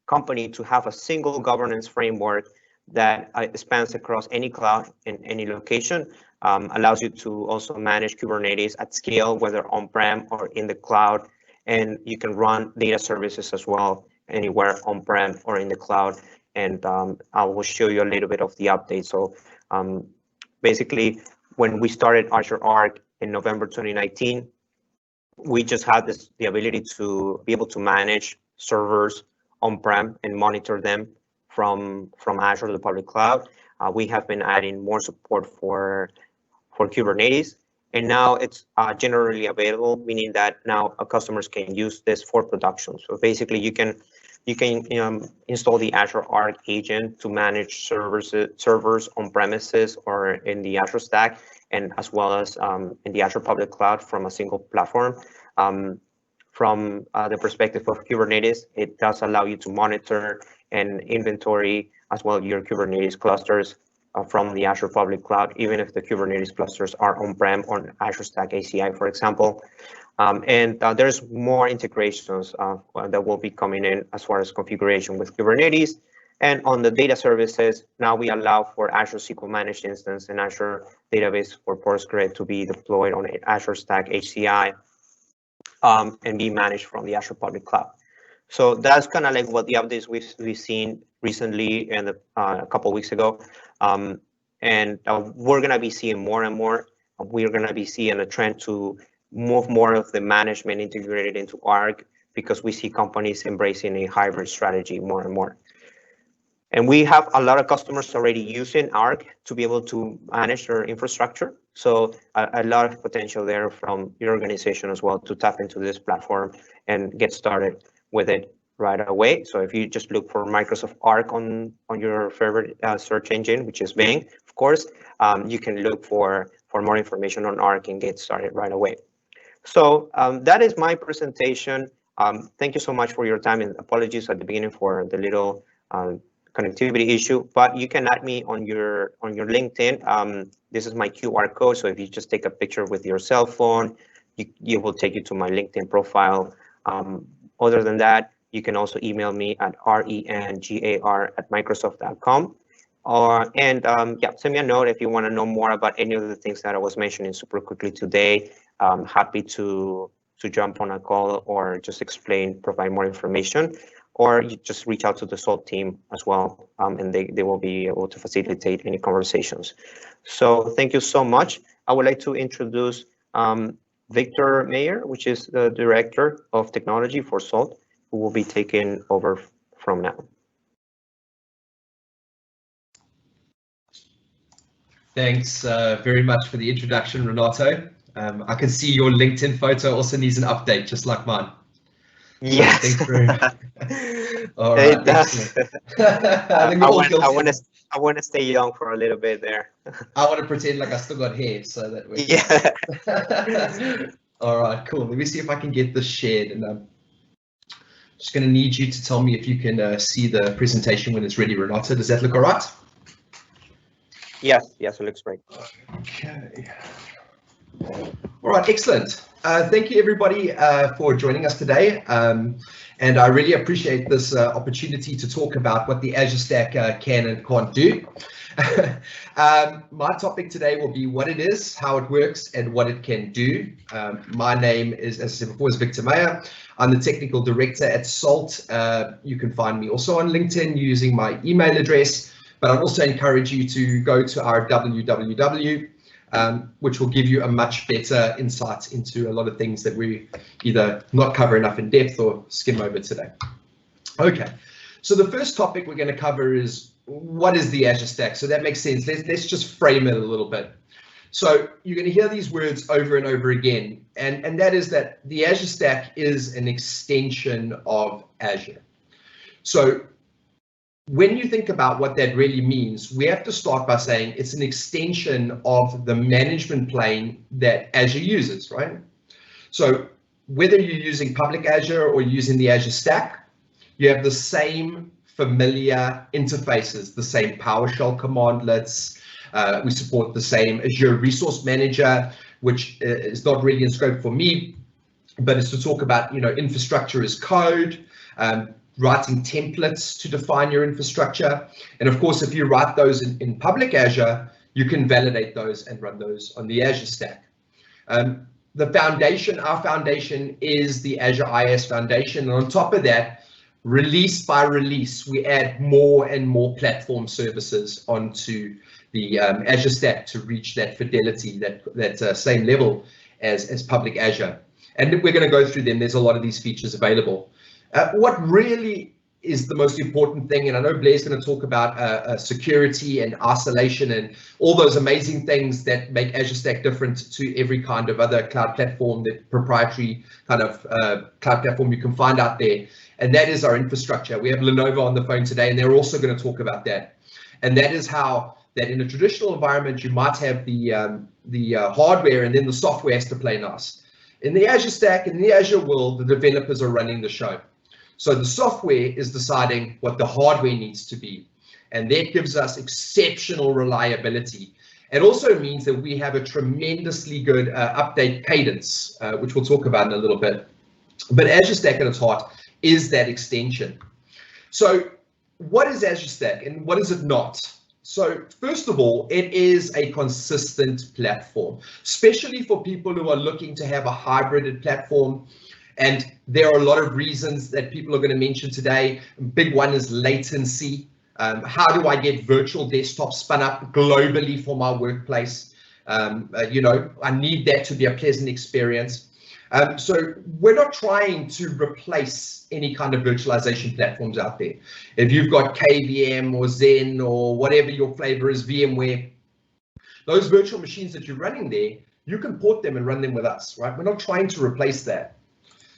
company to have a single governance framework that spans across any cloud in any location, allows you to also manage Kubernetes at scale, whether on-prem or in the cloud, and you can run data services as well, anywhere on-prem or in the cloud. And I will show you a little bit of the update. So basically, when we started Azure Arc in November 2019, we just had the ability to be able to manage servers on-prem and monitor them from Azure to the public cloud. We have been adding more support for Kubernetes, and now it's generally available, meaning that now customers can use this for production. So basically, you can install the Azure Arc agent to manage servers on premises or in the Azure Stack, and as well as in the Azure public cloud from a single platform. From the perspective of Kubernetes, it does allow you to monitor and inventory as well your Kubernetes clusters from the Azure public cloud, even if the Kubernetes clusters are on-prem on Azure Stack ACI, for example. And there's more integrations that will be coming in as far as configuration with Kubernetes. And on the data services, now we allow for Azure SQL Managed Instance and Azure Database for Postgres to be deployed on Azure Stack HCI and be managed from the Azure public cloud. So that's kind of like what the updates we've seen recently and a couple of weeks ago. And we're going to be seeing more and more. We're going to be seeing a trend to move more of the management integrated into Arc, because we see companies embracing a hybrid strategy more and more. And we have a lot of customers already using Arc to be able to manage their infrastructure. So a lot of potential there from your organization as well to tap into this platform and get started with it right away. So if you just look for Microsoft Arc on your favorite search engine, which is Bing, of course, you can look for more information on Arc and get started right away. So that is my presentation. Thank you so much for your time, and apologies at the beginning for the little connectivity issue, but you can add me on your LinkedIn. This is my QR code, so if you just take a picture with your cell phone, you will take you to my LinkedIn profile. Other than that, you can also email me at rengar@microsoft.com. Yeah, send me a note if you want to know more about any of the things that I was mentioning super quickly today. I'm happy to jump on a call or just provide more information, or you just reach out to the SALT team as well, and they will be able to facilitate any conversations. So thank you so much. I would like to introduce Victor Meyer, which is the Director of Technology for SALT, who will be taking over from now. Thanks very much for the introduction, Renatto. I can see your LinkedIn photo also needs an update, just like mine. Yes. Thanks very much. All right. It does. I want to stay young for a little bit there. I want to pretend like I still got hair, so that way. Yeah. All right, cool. Let me see if I can get this shared, and I'm just going to need you to tell me if you can see the presentation when it's ready, Renatto. Does that look all right? Yes, it looks great. Okay. All right, excellent. Thank you, everybody, for joining us today. And I really appreciate this opportunity to talk about what the Azure Stack can and can't do. My topic today will be what it is, how it works, and what it can do. My name is, as I said before, is Victor Meyer. I'm the technical director at SALT. You can find me also on LinkedIn using my email address, but I'd also encourage you to go to our www, which will give you a much better insight into a lot of things that we either not cover enough in depth or skim over today. Okay, so the first topic we're going to cover is what is the Azure Stack? So that makes sense. Let's just frame it a little bit. So you're going to hear these words over and over again, and that is that the Azure Stack is an extension of Azure. So when you think about what that really means, we have to start by saying it's an extension of the management plane that Azure uses, right? So whether you're using public Azure or using the Azure Stack, you have the same familiar interfaces, the same PowerShell commandlets. We support the same Azure Resource Manager, which is not really in scope for me, but it's to talk about, infrastructure as code, writing templates to define your infrastructure. And of course, if you write those in public Azure, you can validate those and run those on the Azure Stack. The foundation, our foundation, is the Azure IaaS Foundation. And on top of that, release by release, we add more and more platform services onto the Azure Stack to reach that fidelity, that same level as public Azure. And we're going to go through them. There's a lot of these features available. What really is the most important thing, and I know Blair's going to talk about security and isolation and all those amazing things that make Azure Stack different to every kind of other cloud platform, that proprietary kind of cloud platform you can find out there, and that is our infrastructure. We have Lenovo on the phone today, and they're also going to talk about that. And that is how that in a traditional environment, you might have the hardware and then the software has to play nice. In the Azure Stack, in the Azure world, the developers are running the show. So the software is deciding what the hardware needs to be, and that gives us exceptional reliability. It also means that we have a tremendously good update cadence, which we'll talk about in a little bit. But Azure Stack at its heart is that extension. So what is Azure Stack and what is it not? So first of all, it is a consistent platform, especially for people who are looking to have a hybrid platform. And there are a lot of reasons that people are going to mention today. Big one is latency. How do I get virtual desktops spun up globally for my workplace? I need that to be a pleasant experience. So we're not trying to replace any kind of virtualization platforms out there. If you've got KVM or Zen or whatever your flavor is, VMware, Those virtual machines that you're running there, you can port them and run them with us, right? We're not trying to replace that.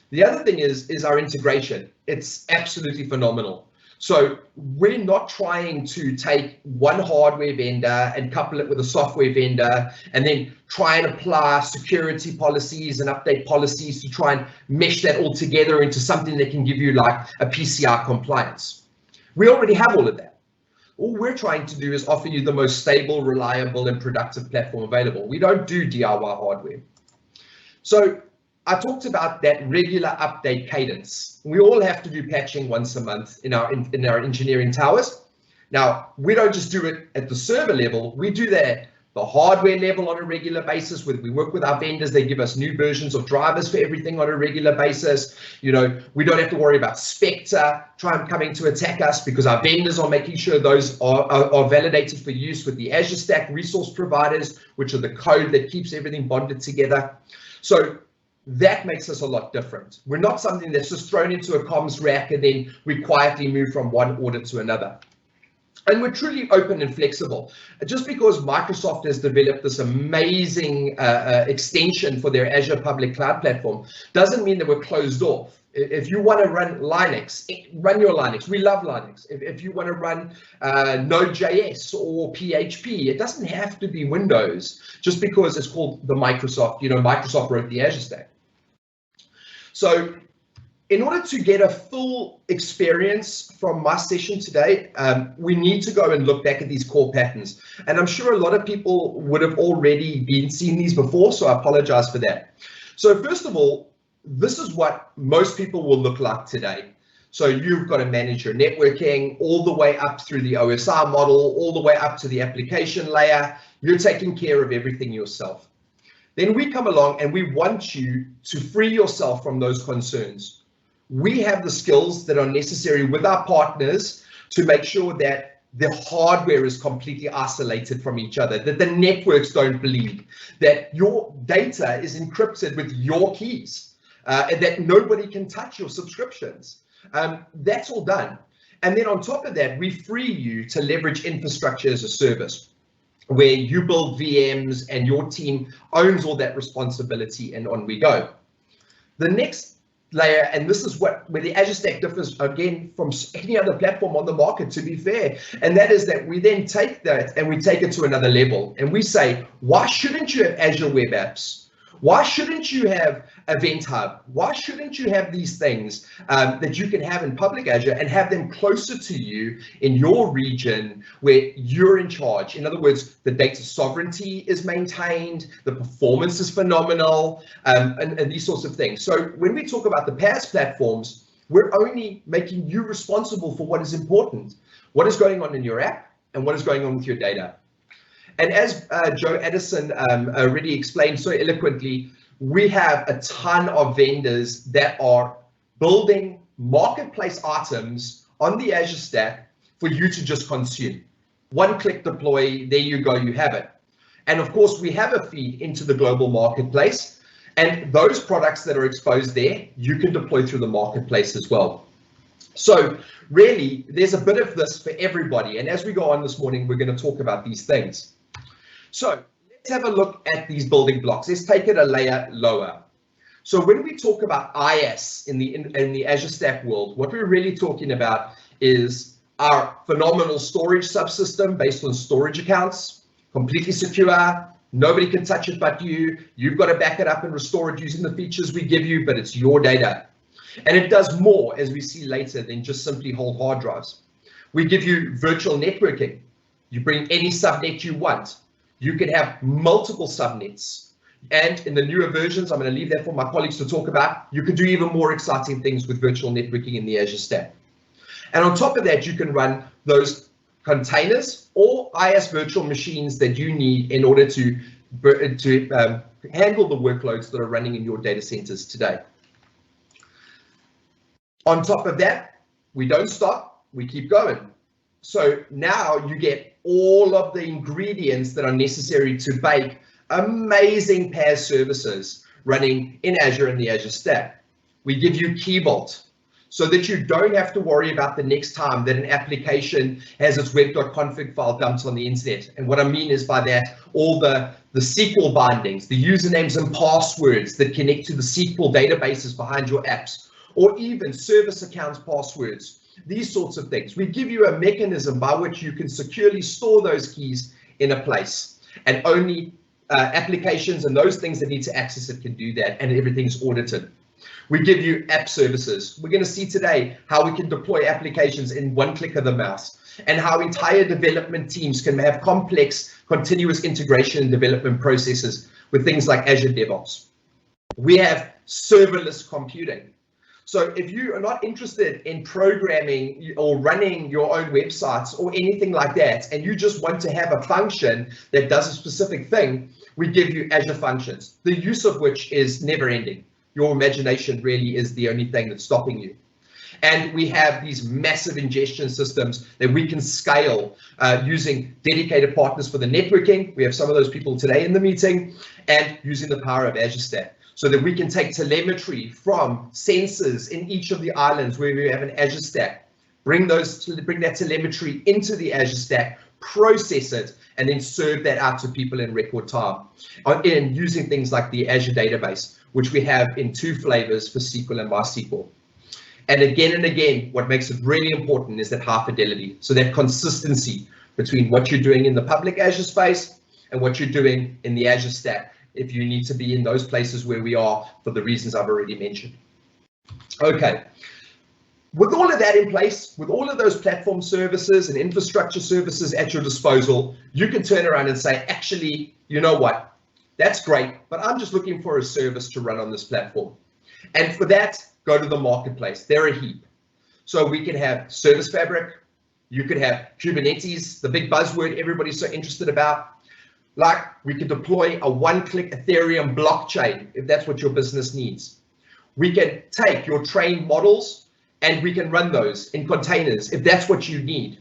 The other thing is our integration. It's absolutely phenomenal. So we're not trying to take one hardware vendor and couple it with a software vendor and then try and apply security policies and update policies to try and mesh that all together into something that can give you like a PCI compliance. We already have all of that. All we're trying to do is offer you the most stable, reliable, and productive platform available. We don't do DIY hardware. So I talked about that regular update cadence. We all have to do patching once a month in our engineering towers. Now, we don't just do it at the server level, we do that at the hardware level on a regular basis. We work with our vendors, they give us new versions of drivers for everything on a regular basis. You know, we don't have to worry about Spectre coming to attack us because our vendors are making sure those are validated for use with the Azure Stack resource providers, which are the code that keeps everything bonded together. So that makes us a lot different. We're not something that's just thrown into a comms rack and then we quietly move from one audit to another. And we're truly open and flexible. Just because Microsoft has developed this amazing extension for their Azure public cloud platform doesn't mean that we're closed off. If you want to run Linux, run your Linux. We love Linux. If you want to run Node.js or PHP, it doesn't have to be Windows just because it's called the Microsoft, you know, Microsoft wrote the Azure Stack. So in order to get a full experience from my session today, we need to go and look back at these core patterns. And I'm sure a lot of people would have already seen these before, so I apologize for that. So first of all, this is what most people will look like today. So you've got to manage your networking all the way up through the OSR model, all the way up to the application layer. You're taking care of everything yourself. Then we come along and we want you to free yourself from those concerns. We have the skills that are necessary with our partners to make sure that the hardware is completely isolated from each other, that the networks don't bleed, that your data is encrypted with your keys, and that nobody can touch your subscriptions. That's all done. And then on top of that, we free you to leverage infrastructure as a service, where you build VMs and your team owns all that responsibility, and on we go. The next layer, and this is where the Azure Stack differs again from any other platform on the market, to be fair, and that is that we then take that and we take it to another level and we say, why shouldn't you have Azure Web Apps? Why shouldn't you have Event Hub? Why shouldn't you have these things that you can have in public Azure and have them closer to you in your region where you're in charge? In other words, the data sovereignty is maintained, the performance is phenomenal, and these sorts of things. So when we talk about the PaaS platforms, we're only making you responsible for what is important, what is going on in your app and what is going on with your data. And as Joe Addison already explained so eloquently, we have a ton of vendors that are building marketplace items on the Azure Stack for you to just consume. One-click deploy, there you go, you have it. And of course, we have a feed into the global marketplace, and those products that are exposed there, you can deploy through the marketplace as well. So really, there's a bit of this for everybody. And as we go on this morning, we're going to talk about these things. So let's have a look at these building blocks. Let's take it a layer lower. So when we talk about IaaS in the Azure Stack world, what we're really talking about is our phenomenal storage subsystem based on storage accounts, completely secure. Nobody can touch it but you. You've got to back it up and restore it using the features we give you, but it's your data. And it does more, as we see later, than just simply hold hard drives. We give you virtual networking. You bring any subnet you want. You can have multiple subnets. And in the newer versions, I'm going to leave that for my colleagues to talk about, you can do even more exciting things with virtual networking in the Azure Stack. And on top of that, you can run those containers or IaaS virtual machines that you need in order to handle the workloads that are running in your data centers today. On top of that, we don't stop, we keep going. So now you get all of the ingredients that are necessary to bake amazing PaaS services running in Azure and the Azure Stack. We give you Key Vault. so that you don't have to worry about the next time that an application has its web.config file dumped on the internet. And what I mean is by that, all the SQL bindings, the usernames and passwords that connect to the SQL databases behind your apps, or even service accounts passwords, these sorts of things. We give you a mechanism by which you can securely store those keys in a place, and only applications and those things that need to access it can do that, and everything's audited. We give you app services. We're going to see today how we can deploy applications in one click of the mouse, and how entire development teams can have complex continuous integration and development processes with things like Azure DevOps. We have serverless computing. So if you are not interested in programming or running your own websites or anything like that, and you just want to have a function that does a specific thing, we give you Azure Functions, the use of which is never ending. Your imagination really is the only thing that's stopping you. And we have these massive ingestion systems that we can scale using dedicated partners for the networking. We have some of those people today in the meeting, and using the power of Azure Stack, so that we can take telemetry from sensors in each of the islands where we have an Azure Stack, bring that telemetry into the Azure Stack, process it, and then serve that out to people in record time, and using things like the Azure database, which we have in 2 flavors for SQL and MySQL. And again, what makes it really important is that high fidelity, so that consistency between what you're doing in the public Azure space and what you're doing in the Azure Stack, if you need to be in those places where we are for the reasons I've already mentioned. Okay, with all of that in place, with all of those platform services and infrastructure services at your disposal, you can turn around and say, actually, you know what, that's great, but I'm just looking for a service to run on this platform. And for that, go to the marketplace. They're a heap. So we can have Service Fabric, you could have Kubernetes, the big buzzword everybody's so interested about. Like, we could deploy a one-click Ethereum blockchain if that's what your business needs. We can take your trained models and we can run those in containers if that's what you need.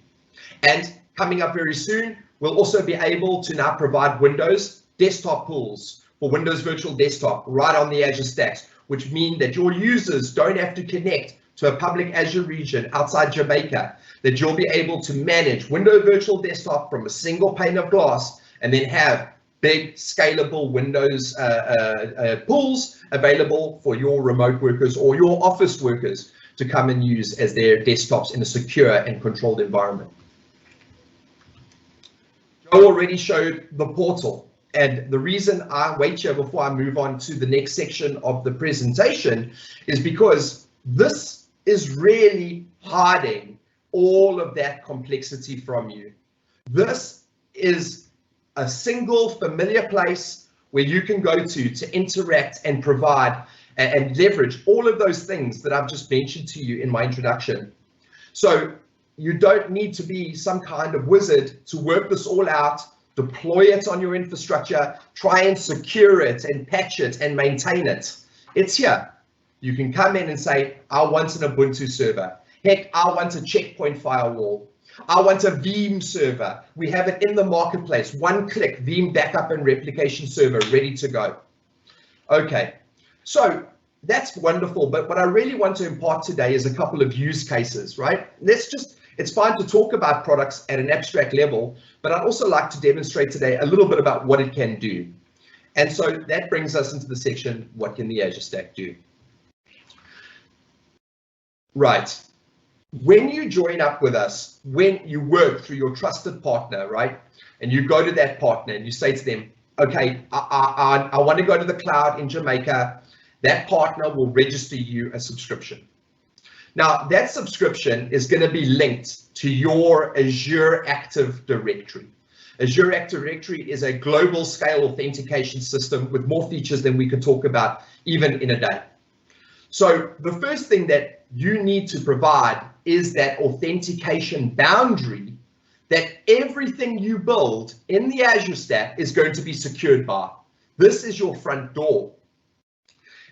And coming up very soon, we'll also be able to now provide Windows desktop pools for Windows Virtual Desktop right on the Azure Stacks, which mean that your users don't have to connect to a public Azure region outside Jamaica, that you'll be able to manage Windows Virtual Desktop from a single pane of glass, and then have big scalable Windows pools available for your remote workers or your office workers to come and use as their desktops in a secure and controlled environment. Joe already showed the portal, and the reason I wait here before I move on to the next section of the presentation is because this is really hiding all of that complexity from you. This is a single familiar place where you can go to interact and provide and leverage all of those things that I've just mentioned to you in my introduction. So you don't need to be some kind of wizard to work this all out, deploy it on your infrastructure, try and secure it and patch it and maintain it. It's here. You can come in and say, I want an Ubuntu server. Heck, I want a checkpoint firewall. I want a Veeam server. We have it in the marketplace. One click, Veeam backup and replication server ready to go. Okay, so that's wonderful. But what I really want to impart today is a couple of use cases, right? It's fine to talk about products at an abstract level, but I'd also like to demonstrate today a little bit about what it can do. And so that brings us into the section, what can the Azure Stack do? Right. When you join up with us, when you work through your trusted partner, right, and you go to that partner and you say to them, okay, I want to go to the cloud in Jamaica, that partner will register you a subscription. Now, that subscription is going to be linked to your Azure Active Directory. Azure Active Directory is a global scale authentication system with more features than we could talk about even in a day. So the first thing that you need to provide is that authentication boundary that everything you build in the Azure Stack is going to be secured by. This is your front door.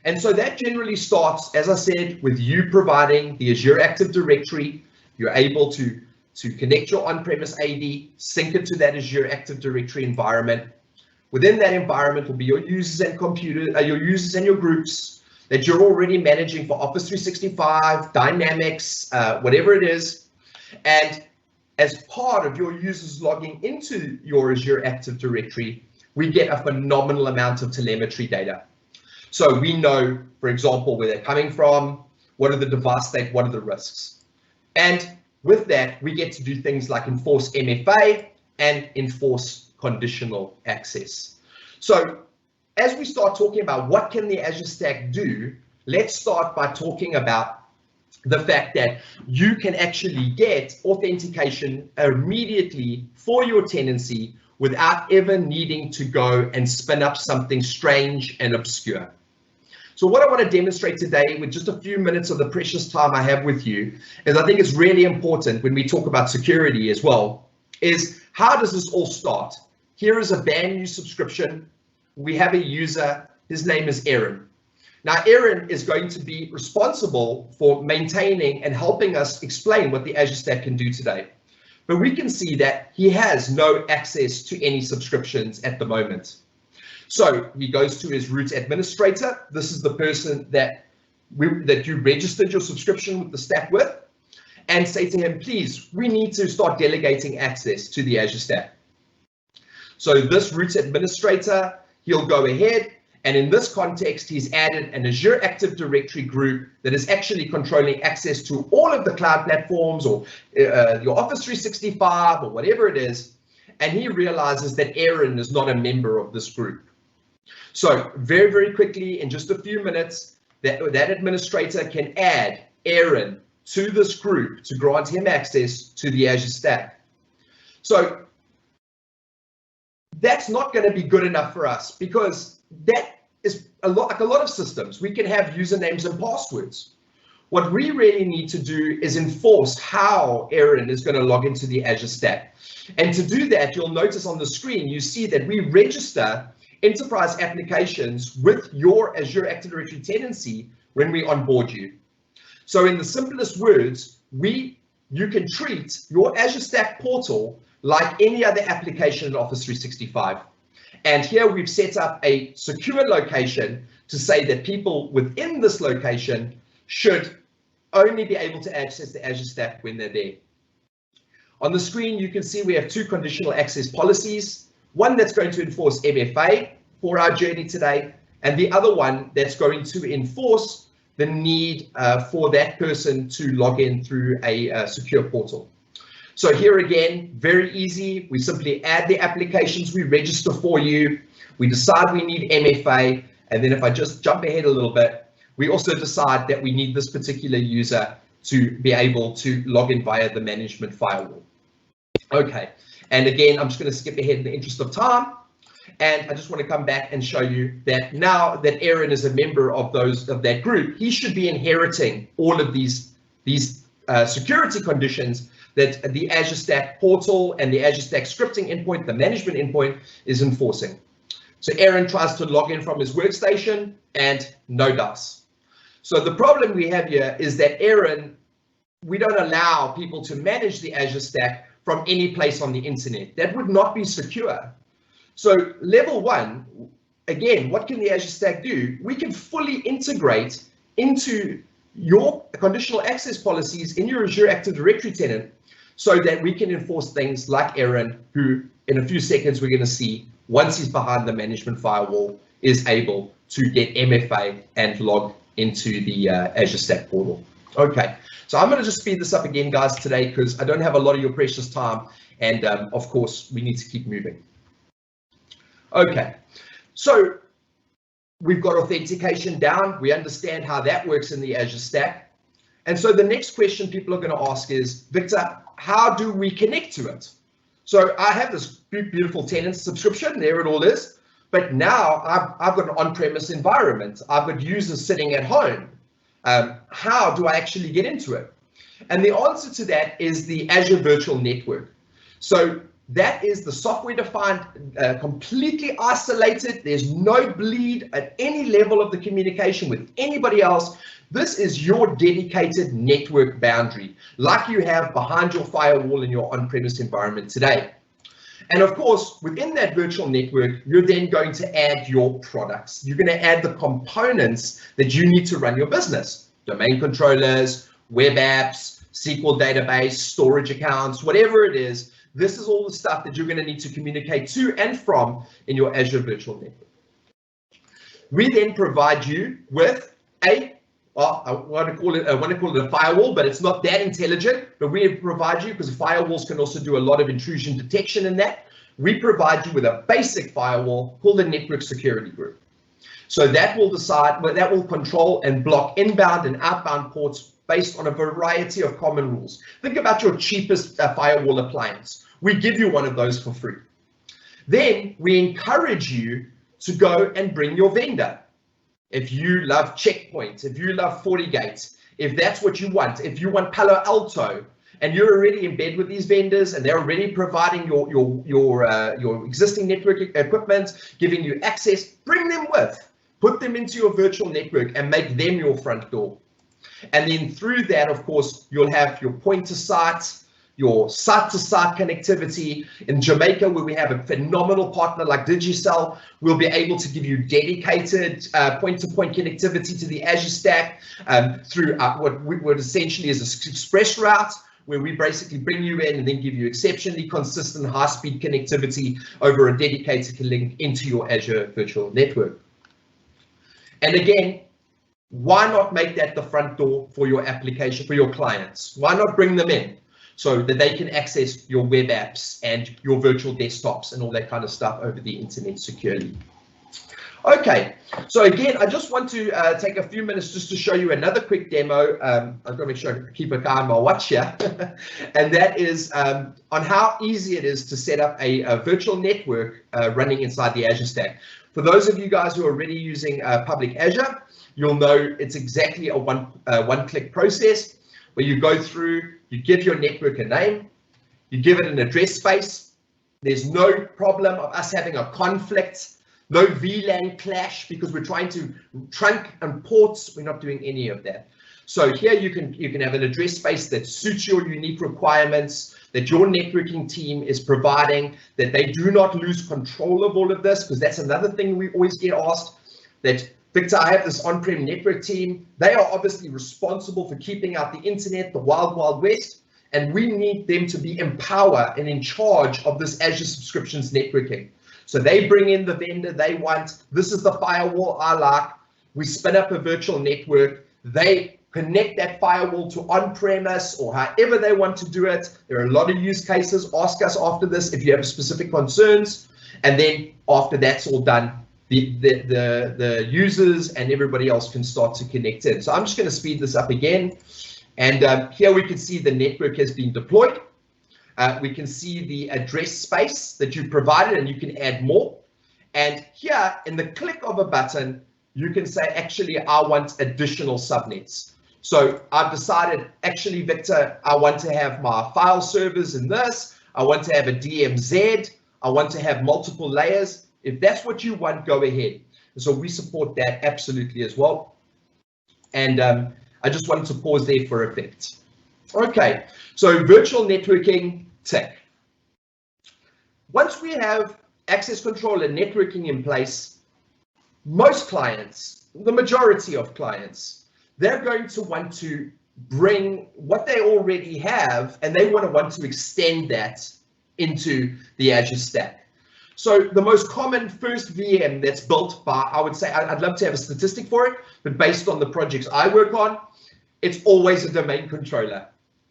And so that generally starts, as I said, with you providing the Azure Active Directory. You're able to connect your on-premise AD, sync it to that Azure Active Directory environment. Within that environment will be your users and your users and your groups. that you're already managing for Office 365, Dynamics, whatever it is. And as part of your users logging into your Azure Active Directory, we get a phenomenal amount of telemetry data. So we know, for example, where they're coming from, what are the device state, what are the risks. And with that, we get to do things like enforce MFA and enforce conditional access. So as we start talking about what can the Azure Stack do, let's start by talking about the fact that you can actually get authentication immediately for your tenancy without ever needing to go and spin up something strange and obscure. So what I want to demonstrate today with just a few minutes of the precious time I have with you is I think it's really important when we talk about security as well, is how does this all start? Here is a brand new subscription. We have a user, his name is Aaron. Now, Aaron is going to be responsible for maintaining and helping us explain what the Azure Stack can do today. But we can see that he has no access to any subscriptions at the moment. So he goes to his root administrator. This is the person that you registered your subscription with the Stack with, and say to him, please, we need to start delegating access to the Azure Stack. So this root administrator, he'll go ahead, and in this context, he's added an Azure Active Directory group that is actually controlling access to all of the cloud platforms or your Office 365 or whatever it is. And he realizes that Aaron is not a member of this group. So very, very quickly, in just a few minutes, that administrator can add Aaron to this group to grant him access to the Azure Stack. So that's not going to be good enough for us, because that is like a lot of systems. We can have usernames and passwords. What we really need to do is enforce how Aaron is going to log into the Azure Stack. And to do that, you'll notice on the screen, you see that we register enterprise applications with your Azure Active Directory tenancy when we onboard you. So in the simplest words, you can treat your Azure Stack portal like any other application in Office 365. And here we've set up a secure location to say that people within this location should only be able to access the Azure Stack when they're there. On the screen, you can see we have two conditional access policies, one that's going to enforce MFA for our journey today, and the other one that's going to enforce the need for that person to log in through a secure portal. So here again, very easy. We simply add the applications we register for you. We decide we need MFA. And then if I just jump ahead a little bit, we also decide that we need this particular user to be able to log in via the management firewall. Okay, and again, I'm just going to skip ahead in the interest of time. And I just want to come back and show you that now that Aaron is a member of that group, he should be inheriting all of these security conditions that the Azure Stack portal and the Azure Stack scripting endpoint, the management endpoint, is enforcing. So Aaron tries to log in from his workstation and no dice. So the problem we have here is that Aaron, we don't allow people to manage the Azure Stack from any place on the internet. That would not be secure. So level one, again, what can the Azure Stack do? We can fully integrate into your conditional access policies in your Azure Active Directory tenant so that we can enforce things like Aaron, who in a few seconds we're going to see, once he's behind the management firewall, is able to get MFA and log into the Azure Stack portal. Okay, so I'm going to just speed this up again, guys, today, because I don't have a lot of your precious time, and of course we need to keep moving. Okay, so we've got authentication down. We understand how that works in the Azure Stack. And so the next question people are going to ask is, Victor, how do we connect to it? So I have this beautiful tenant subscription, there it all is. But now I've got an on-premise environment. I've got users sitting at home. How do I actually get into it? And the answer to that is the Azure Virtual Network. So that is the software-defined, completely isolated. There's no bleed at any level of the communication with anybody else. This is your dedicated network boundary, like you have behind your firewall in your on-premise environment today. And of course, within that virtual network, you're then going to add your products. You're going to add the components that you need to run your business. Domain controllers, web apps, SQL database, storage accounts, whatever it is. This is all the stuff that you're going to need to communicate to and from in your Azure Virtual Network. We then provide you with I want to call it a firewall, but it's not that intelligent. But we provide you, because firewalls can also do a lot of intrusion detection in that. We provide you with a basic firewall called a network security group. So that will that will control and block inbound and outbound ports based on a variety of common rules. Think about your cheapest firewall appliance. We give you one of those for free. Then we encourage you to go and bring your vendor. If you love Checkpoint, if you love FortiGate, if that's what you want, if you want Palo Alto, and you're already in bed with these vendors and they're already providing your existing network equipment, giving you access, bring them with. Put them into your virtual network and make them your front door. And then through that, of course, you'll have your point-to-site, your site-to-site connectivity. In Jamaica, where we have a phenomenal partner like Digicel, we'll be able to give you dedicated point-to-point connectivity to the Azure Stack through what essentially is an express route, where we basically bring you in and then give you exceptionally consistent high-speed connectivity over a dedicated link into your Azure Virtual Network. And again, why not make that the front door for your application, for your clients? Why not bring them in so that they can access your web apps and your virtual desktops and all that kind of stuff over the internet securely? Okay, so again, I just want to take a few minutes just to show you another quick demo. I've got to make sure I keep an eye on my watch here. And that is on how easy it is to set up a virtual network running inside the Azure Stack. For those of you guys who are already using public Azure, you'll know it's exactly a one-click process where you go through, you give your network a name, you give it an address space. There's no problem of us having a conflict, no VLAN clash, because we're trying to trunk and ports. We're not doing any of that. So here you can have an address space that suits your unique requirements, that your networking team is providing, that they do not lose control of all of this, because that's another thing we always get asked, that Victor, I have this on-prem network team. They are obviously responsible for keeping out the internet, the wild, wild west, and we need them to be empowered and in charge of this Azure subscriptions networking. So they bring in the vendor they want. This is the firewall I like. We spin up a virtual network. They connect that firewall to on-premise or however they want to do it. There are a lot of use cases. Ask us after this if you have specific concerns. And then after that's all done, the users and everybody else can start to connect in. So I'm just going to speed this up again. And here we can see the network has been deployed. We can see the address space that you provided, and you can add more. And here, in the click of a button, you can say, actually, I want additional subnets. So I've decided, actually, Victor, I want to have my file servers in this. I want to have a DMZ. I want to have multiple layers. If that's what you want, go ahead. So we support that absolutely as well. And I just wanted to pause there for effect. Okay, so virtual networking, tick. Once we have access control and networking in place, most clients, the majority of clients, they're going to want to bring what they already have, and they want to extend that into the Azure Stack. So the most common first VM that's built by, I would say, I'd love to have a statistic for it, but based on the projects I work on, it's always a domain controller,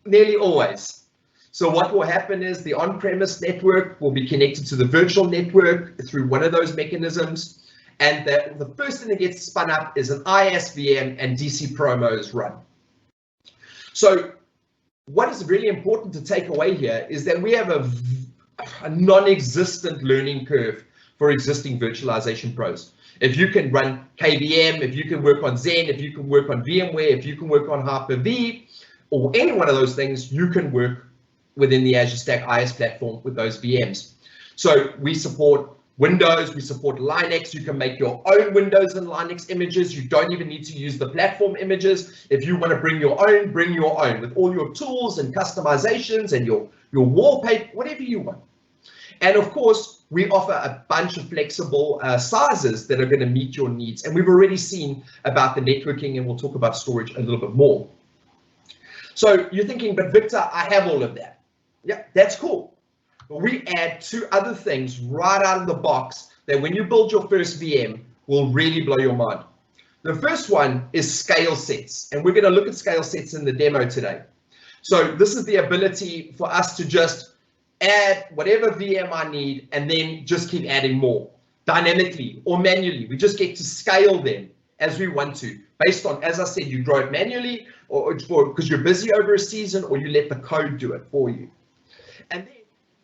nearly always. So what will happen is the on-premise network will be connected to the virtual network through one of those mechanisms. And the first thing that gets spun up is an ISVM and DC promos run. So what is really important to take away here is that we have a non-existent learning curve for existing virtualization pros. If you can run KVM, if you can work on Zen, if you can work on VMware, if you can work on Hyper-V, or any one of those things, you can work within the Azure Stack IS platform with those VMs. So we support Windows, we support Linux. You can make your own Windows and Linux images. You don't even need to use the platform images. If you want to bring your own with all your tools and customizations and your wallpaper, whatever you want. And of course, we offer a bunch of flexible sizes that are going to meet your needs. And we've already seen about the networking, and we'll talk about storage a little bit more. So you're thinking, but Victor, I have all of that. Yeah, that's cool. But we add two other things right out of the box that when you build your first VM will really blow your mind. The first one is scale sets, and we're going to look at scale sets in the demo today. So this is the ability for us to just add whatever VM I need and then just keep adding more dynamically or manually. We just get to scale them as we want to, based on, as I said, you grow it manually or because you're busy over a season, or you let the code do it for you. And then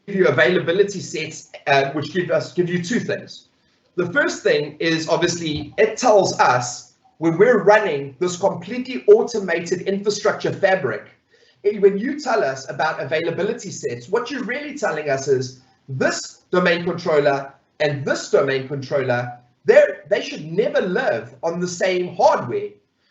give you availability sets, which give you two things. The first thing is obviously it tells us when we're running this completely automated infrastructure fabric. When you tell us about availability sets, what you're really telling us is this domain controller and this domain controller, they should never live on the same hardware,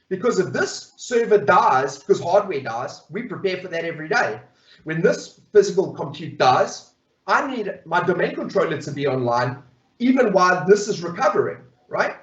because if this server dies, because hardware dies, we prepare for that every day. When this physical compute dies, I need my domain controller to be online even while this is recovering, right?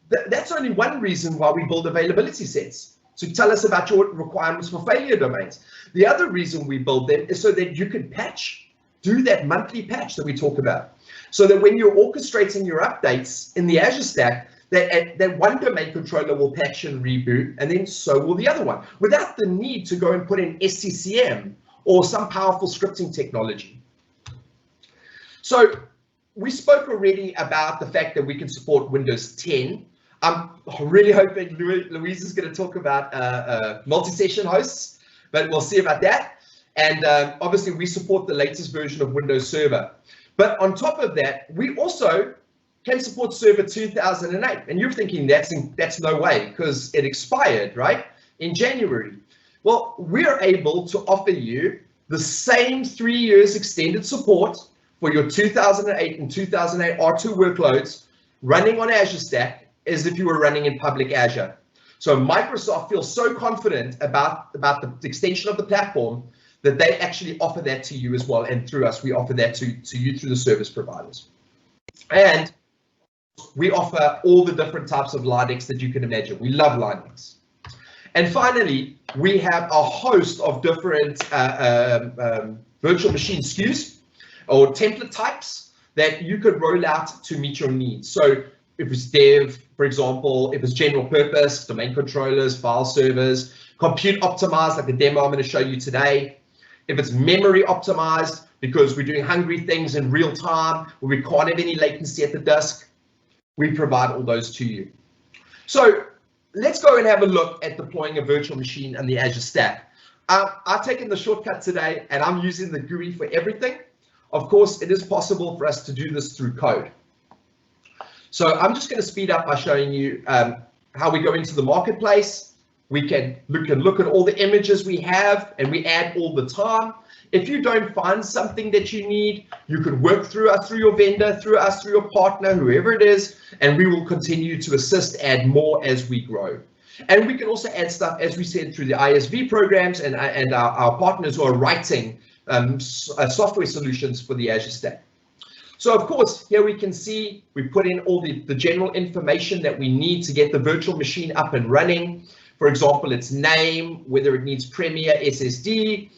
That's only one reason why we build availability sets. So tell us about your requirements for failure domains. The other reason we build them is so that you can patch, do that monthly patch that we talk about. So that when you're orchestrating your updates in the Azure Stack, that one domain controller will patch and reboot, and then so will the other one, without the need to go and put in SCCM or some powerful scripting technology. So we spoke already about the fact that we can support Windows 10. I'm really hoping Louise is going to talk about multi-session hosts, but we'll see about that. And obviously, we support the latest version of Windows Server. But on top of that, we also can support Server 2008. And you're thinking that's no way, because it expired, right, in January. Well, we're able to offer you the same 3 years extended support for your 2008 and 2008 R2 workloads running on Azure Stack as if you were running in public Azure. So Microsoft feels so confident about the extension of the platform that they actually offer that to you as well. And through us, we offer that to you through the service providers. And we offer all the different types of Linux that you can imagine. We love Linux. And finally, we have a host of different virtual machine SKUs or template types that you could roll out to meet your needs. So if it's dev, for example, if it's general purpose, domain controllers, file servers, compute optimized, like the demo I'm going to show you today. If it's memory optimized, because we're doing hungry things in real time, where we can't have any latency at the disk, we provide all those to you. So let's go and have a look at deploying a virtual machine on the Azure Stack. I've taken the shortcut today, and I'm using the GUI for everything. Of course, it is possible for us to do this through code. So I'm just going to speed up by showing you how we go into the marketplace. We can look at all the images we have, and we add all the time. If you don't find something that you need, you can work through us, through your vendor, through us, through your partner, whoever it is, and we will continue to assist, add more as we grow. And we can also add stuff, as we said, through the ISV programs and our partners who are writing software solutions for the Azure Stack. So of course, here we can see we put in all the general information that we need to get the virtual machine up and running. For example, its name, whether it needs Premier SSD.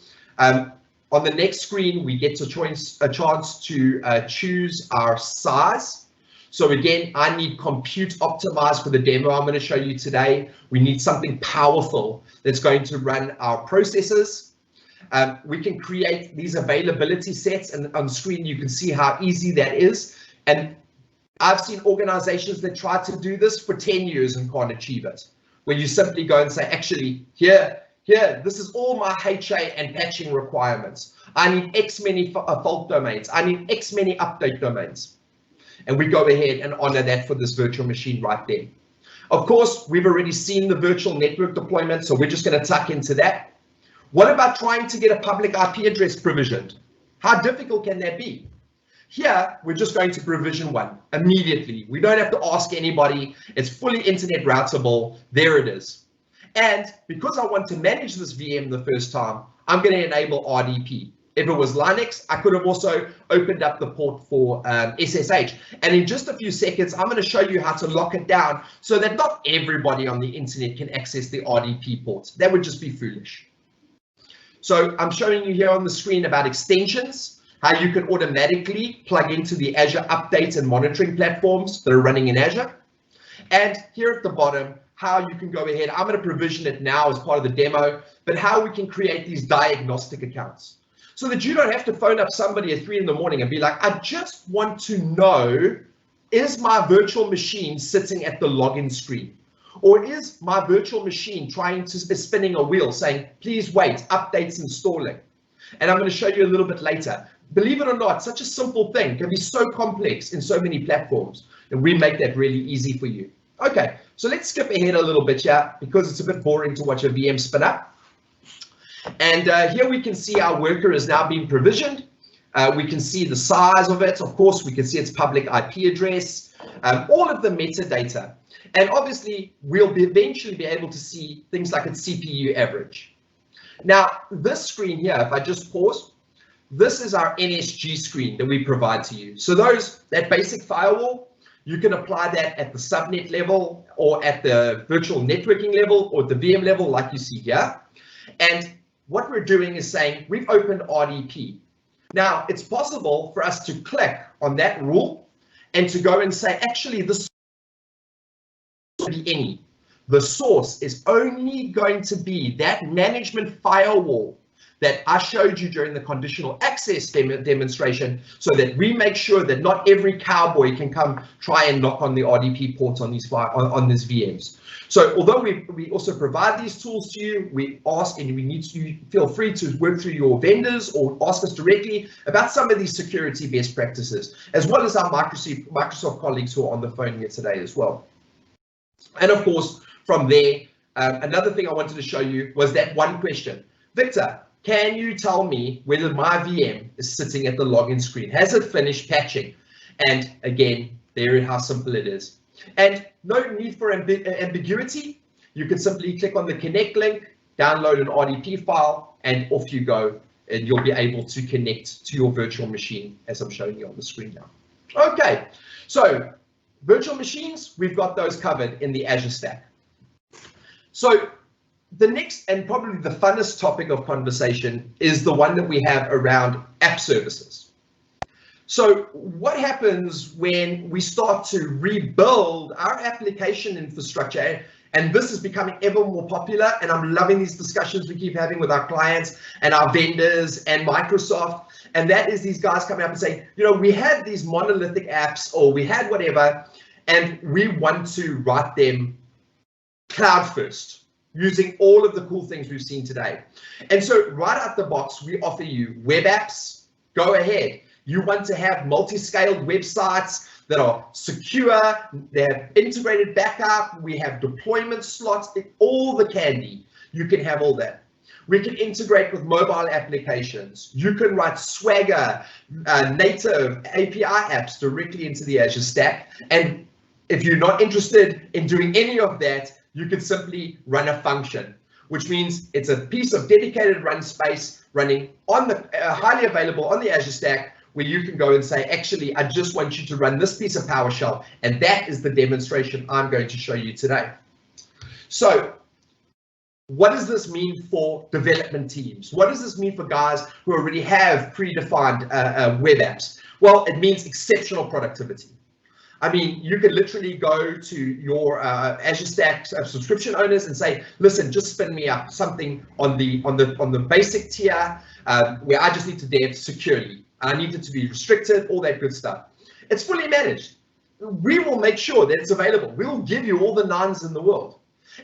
On the next screen, we get a chance to choose our size. So again, I need compute optimized for the demo I'm going to show you today. We need something powerful that's going to run our processes. We can create these availability sets, and on screen you can see how easy that is. And I've seen organizations that try to do this for 10 years and can't achieve it, where you simply go and say, actually, here, this is all my HA and patching requirements. I need X many fault domains. I need X many update domains. And we go ahead and honor that for this virtual machine right there. Of course, we've already seen the virtual network deployment, so we're just going to tuck into that. What about trying to get a public IP address provisioned? How difficult can that be? Here, we're just going to provision one immediately. We don't have to ask anybody. It's fully internet routable. There it is. And because I want to manage this VM the first time, I'm going to enable RDP. If it was Linux, I could have also opened up the port for SSH. And in just a few seconds, I'm going to show you how to lock it down so that not everybody on the internet can access the RDP ports. That would just be foolish. So I'm showing you here on the screen about extensions, how you can automatically plug into the Azure updates and monitoring platforms that are running in Azure. And here at the bottom, how you can go ahead. I'm going to provision it now as part of the demo, but how we can create these diagnostic accounts so that you don't have to phone up somebody at 3 in the morning and be like, I just want to know, is my virtual machine sitting at the login screen? Or is my virtual machine spinning a wheel saying, please wait, updates installing? And I'm going to show you a little bit later. Believe it or not, such a simple thing can be so complex in so many platforms, and we make that really easy for you. Okay, so let's skip ahead a little bit here because it's a bit boring to watch a VM spin up. And here we can see our worker is now being provisioned. We can see the size of it. Of course, we can see its public IP address, all of the metadata. And obviously, we'll eventually be able to see things like its CPU average. Now, this screen here, if I just pause, this is our NSG screen that we provide to you. So that basic firewall, you can apply that at the subnet level or at the virtual networking level or the VM level like you see here. And what we're doing is saying we've opened RDP. Now, it's possible for us to click on that rule and to go and say, actually, this be any. The source is only going to be that management firewall that I showed you during the conditional access demonstration, so that we make sure that not every cowboy can come try and knock on the RDP ports on these VMs. So although we also provide these tools to you, we ask, and we need to feel free to work through your vendors or ask us directly about some of these security best practices, as well as our Microsoft colleagues who are on the phone here today as well. And of course, from there, another thing I wanted to show you was that one question. Victor, can you tell me whether my VM is sitting at the login screen? Has it finished patching? And again, there is how simple it is. And no need for ambiguity. You can simply click on the connect link, download an RDP file, and off you go. And you'll be able to connect to your virtual machine as I'm showing you on the screen now. Okay, so virtual machines, we've got those covered in the Azure Stack. So the next and probably the funnest topic of conversation is the one that we have around app services. So what happens when we start to rebuild our application infrastructure? And this is becoming ever more popular, and I'm loving these discussions we keep having with our clients and our vendors and Microsoft. And that is these guys coming up and saying, you know, we had these monolithic apps, or we had whatever, and we want to write them cloud first, using all of the cool things we've seen today. And so right out the box, we offer you web apps. Go ahead. You want to have multi-scaled websites that are secure, they have integrated backup, we have deployment slots, all the candy. You can have all that. We can integrate with mobile applications. You can write Swagger, native API apps directly into the Azure Stack. And if you're not interested in doing any of that, you can simply run a function, which means it's a piece of dedicated run space running on the highly available on the Azure Stack, where you can go and say, actually, I just want you to run this piece of PowerShell. And that is the demonstration I'm going to show you today. So what does this mean for development teams? What does this mean for guys who already have predefined web apps? Well, it means exceptional productivity. I mean, you can literally go to your Azure Stack subscription owners and say, listen, just spin me up something on the basic tier where I just need to dev securely. I need it to be restricted, all that good stuff. It's fully managed. We will make sure that it's available. We will give you all the nines in the world.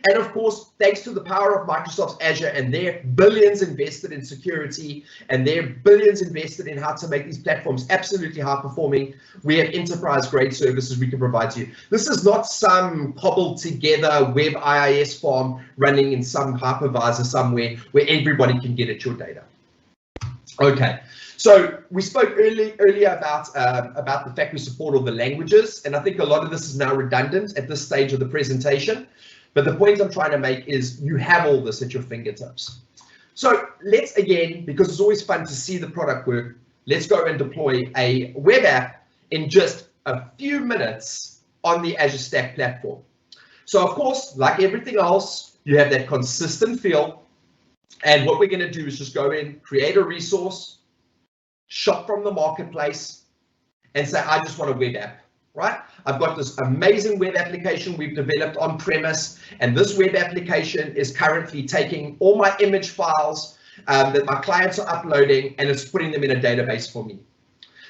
And of course, thanks to the power of Microsoft's Azure and their billions invested in security and their billions invested in how to make these platforms absolutely high performing, we have enterprise grade services we can provide to you. This is not some cobbled together web IIS farm running in some hypervisor somewhere where everybody can get at your data. Okay. So we spoke earlier about the fact we support all the languages, and I think a lot of this is now redundant at this stage of the presentation. But the point I'm trying to make is you have all this at your fingertips. So let's, again, because it's always fun to see the product work, let's go and deploy a web app in just a few minutes on the Azure Stack platform. So of course, like everything else, you have that consistent feel. And what we're going to do is just go in, create a resource, shop from the marketplace, and say, I just want a web app, right? I've got this amazing web application we've developed on premise, and this web application is currently taking all my image files that my clients are uploading, and it's putting them in a database for me.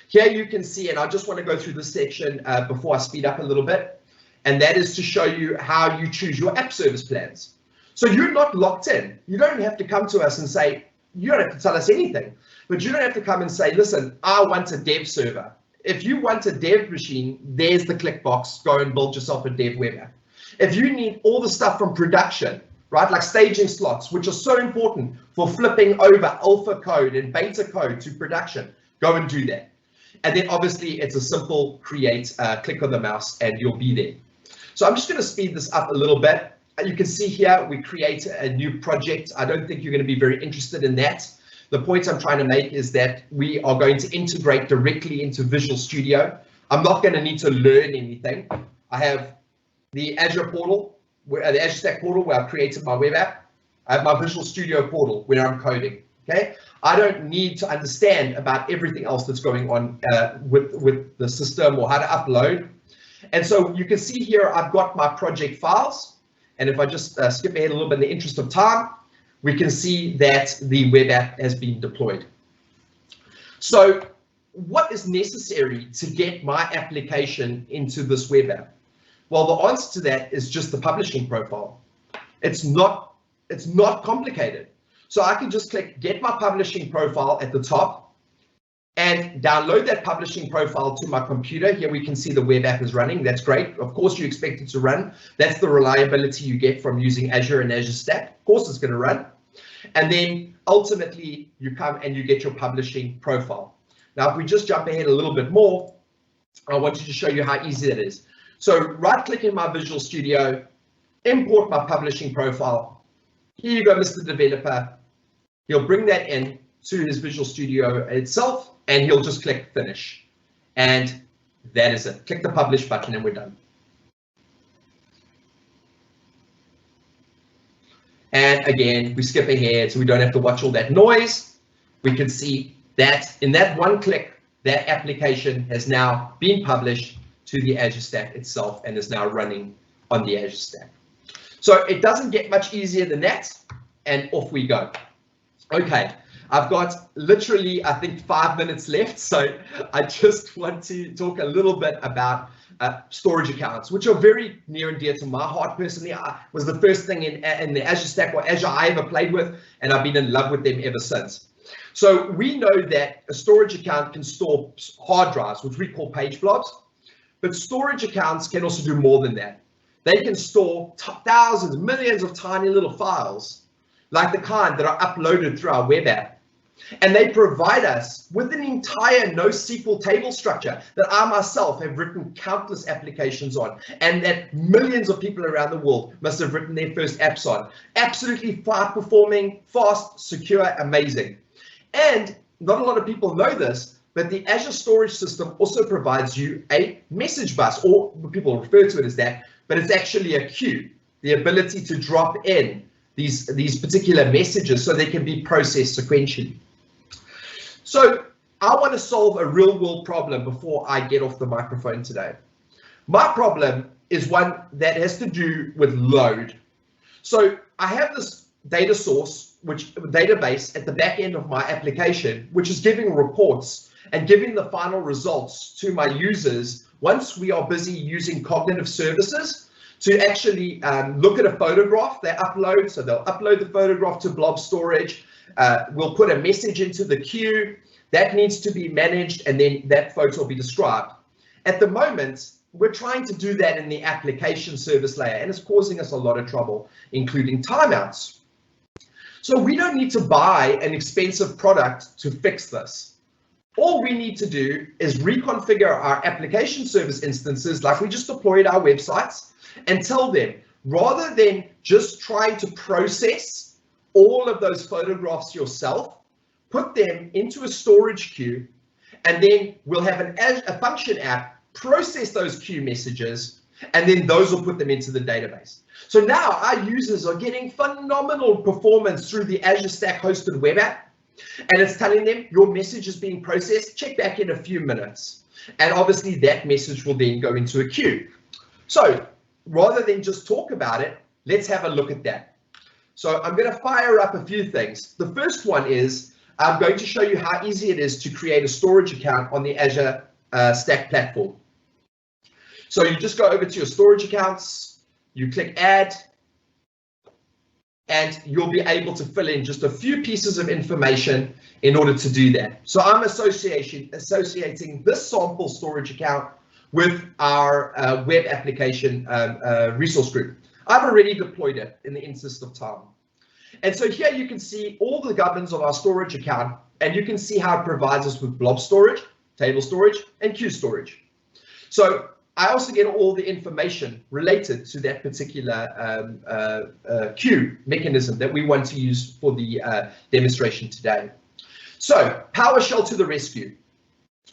Here you can see, and I just want to go through this section before I speed up a little bit, and that is to show you how you choose your app service plans. So you're not locked in. You don't have to come to us and say, you don't have to tell us anything, but you don't have to come and say, listen, I want a dev server. If you want a dev machine, there's the click box, go and build yourself a dev web app. If you need all the stuff from production, right, like staging slots, which are so important for flipping over alpha code and beta code to production, go and do that. And then obviously it's a simple create, click of the mouse, and you'll be there. So I'm just going to speed this up a little bit. You can see here we create a new project. I don't think you're going to be very interested in that. The point I'm trying to make is that we are going to integrate directly into Visual Studio. I'm not going to need to learn anything. I have the Azure portal, the Azure Stack portal where I've created my web app. I have my Visual Studio portal where I'm coding. Okay, I don't need to understand about everything else that's going on with the system or how to upload. And so you can see here I've got my project files. And if I just skip ahead a little bit in the interest of time, we can see that the web app has been deployed. So what is necessary to get my application into this web app? Well, the answer to that is just the publishing profile. It's not complicated. So I can just click get my publishing profile at the top and download that publishing profile to my computer. Here we can see the web app is running. That's great. Of course you expect it to run. That's the reliability you get from using Azure and Azure Stack. Of course it's going to run. And then ultimately you come and you get your publishing profile. Now if we just jump ahead a little bit more, I want to show you how easy that is. So right click in my Visual Studio, import my publishing profile. Here you go, Mr. Developer. He'll bring that in to his Visual Studio itself, and he'll just click finish. And that is it. Click the publish button and we're done. And again, we skip ahead so we don't have to watch all that noise. We can see that in that one click, that application has now been published to the Azure Stack itself and is now running on the Azure Stack. So it doesn't get much easier than that, and off we go. Okay. I've got literally, I think, 5 minutes left, so I just want to talk a little bit about storage accounts, which are very near and dear to my heart personally. I was the first thing in the Azure Stack or Azure I ever played with, and I've been in love with them ever since. So we know that a storage account can store hard drives, which we call page blobs, but storage accounts can also do more than that. They can store thousands, millions of tiny little files, like the kind that are uploaded through our web app. And they provide us with an entire NoSQL table structure that I myself have written countless applications on, and that millions of people around the world must have written their first apps on. Absolutely fast performing, fast, secure, amazing. And not a lot of people know this, but the Azure storage system also provides you a message bus, or people refer to it as that, but it's actually a queue, the ability to drop in these particular messages so they can be processed sequentially. So I want to solve a real world problem before I get off the microphone today. My problem is one that has to do with load. So I have this data source, database at the back end of my application, which is giving reports and giving the final results to my users once we are busy using cognitive services to actually look at a photograph they upload. So they'll upload the photograph to blob storage. We'll put a message into the queue that needs to be managed, and then that photo will be described. At the moment, we're trying to do that in the application service layer, and it's causing us a lot of trouble, including timeouts. So we don't need to buy an expensive product to fix this. All we need to do is reconfigure our application service instances like we just deployed our websites, and tell them, rather than just trying to process all of those photographs yourself, put them into a storage queue, and then we'll have a function app process those queue messages, and then those will put them into the database. So now our users are getting phenomenal performance through the Azure Stack hosted web app, and it's telling them your message is being processed, check back in a few minutes. And obviously that message will then go into a queue. So rather than just talk about it, let's have a look at that. So I'm going to fire up a few things. The first one is I'm going to show you how easy it is to create a storage account on the Azure Stack platform. So you just go over to your storage accounts, you click add, and you'll be able to fill in just a few pieces of information in order to do that. So I'm associating this sample storage account with our web application resource group. I've already deployed it in the interest of time. And so here you can see all the governance of our storage account, and you can see how it provides us with blob storage, table storage, and queue storage. So I also get all the information related to that particular queue mechanism that we want to use for the demonstration today. So PowerShell to the rescue.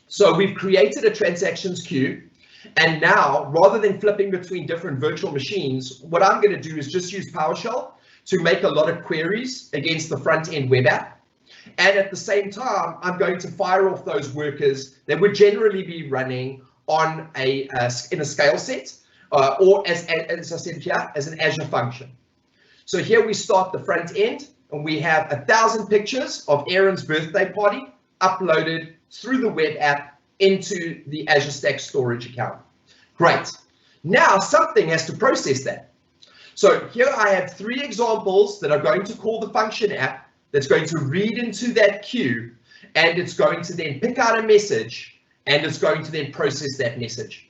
So we've created a transactions queue, and now rather than flipping between different virtual machines, what I'm going to do is just use PowerShell to make a lot of queries against the front end web app. And at the same time, I'm going to fire off those workers that would generally be running on in a scale set or as I said here, as an Azure function. So here we start the front end, and we have 1,000 pictures of Aaron's birthday party uploaded through the web app into the Azure Stack storage account. Great. Now something has to process that. So here I have 3 examples that are going to call the function app that's going to read into that queue, and it's going to then pick out a message, and it's going to then process that message.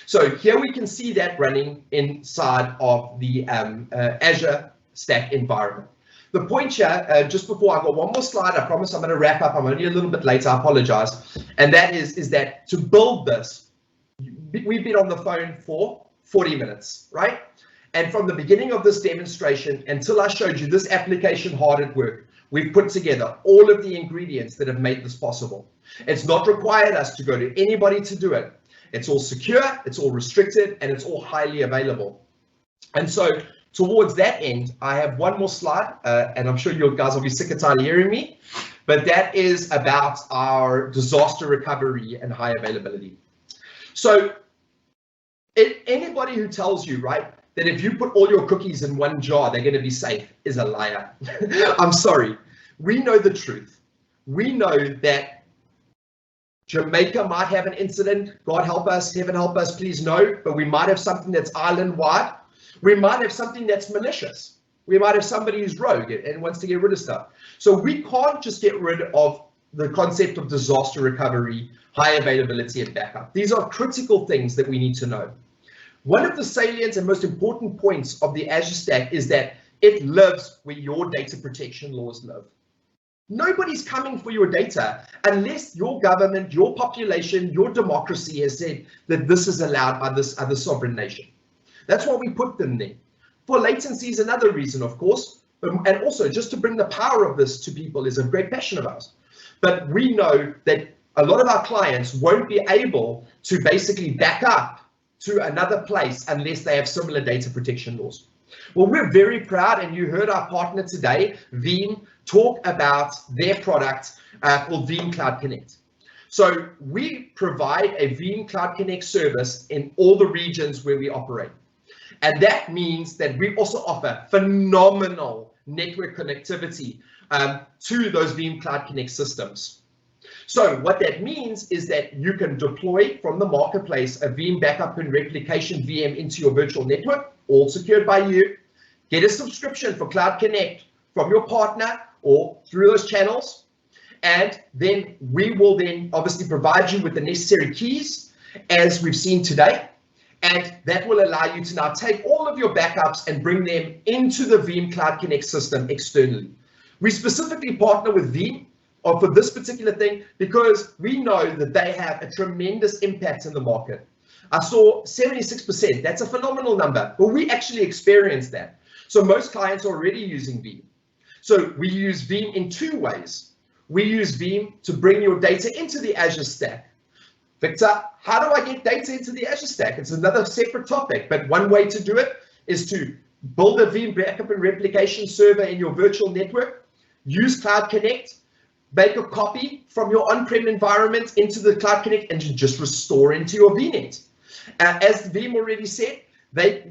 So here we can see that running inside of the Azure Stack environment. The point here, just before I go, one more slide, I promise I'm going to wrap up. I'm only a little bit late, I apologize. And that is that to build this, we've been on the phone for 40 minutes, right? And from the beginning of this demonstration until I showed you this application hard at work, we've put together all of the ingredients that have made this possible. It's not required us to go to anybody to do it. It's all secure, it's all restricted, and it's all highly available. And so towards that end, I have one more slide, and I'm sure you guys will be sick and tired of hearing me, but that is about our disaster recovery and high availability. So anybody who tells you, right, that if you put all your cookies in one jar, they're going to be safe is a liar. I'm sorry. We know the truth. We know that Jamaica might have an incident. God help us, heaven help us, please no. But we might have something that's island-wide. We might have something that's malicious. We might have somebody who's rogue and wants to get rid of stuff. So we can't just get rid of the concept of disaster recovery, high availability, and backup. These are critical things that we need to know. One of the salient and most important points of the Azure Stack is that it lives where your data protection laws live. Nobody's coming for your data unless your government, your population, your democracy has said that this is allowed by this other sovereign nation. That's why we put them there. For latency is another reason, of course, and also just to bring the power of this to people is a great passion of ours. But we know that a lot of our clients won't be able to basically back up to another place unless they have similar data protection laws. Well, we're very proud, and you heard our partner today, Veeam, talk about their product called Veeam Cloud Connect. So we provide a Veeam Cloud Connect service in all the regions where we operate. And that means that we also offer phenomenal network connectivity to those Veeam Cloud Connect systems. So what that means is that you can deploy from the marketplace a Veeam backup and replication VM into your virtual network, all secured by you. Get a subscription for Cloud Connect from your partner or through those channels. And then we will then obviously provide you with the necessary keys as we've seen today. And that will allow you to now take all of your backups and bring them into the Veeam Cloud Connect system externally. We specifically partner with Veeam for this particular thing because we know that they have a tremendous impact in the market. I saw 76%, that's a phenomenal number, but we actually experienced that. So most clients are already using Veeam. So we use Veeam in two ways. We use Veeam to bring your data into the Azure Stack. Victor, how do I get data into the Azure Stack? It's another separate topic, but one way to do it is to build a Veeam backup and replication server in your virtual network, use Cloud Connect, make a copy from your on-prem environment into the Cloud Connect, and just restore into your VNet. As Veeam already said,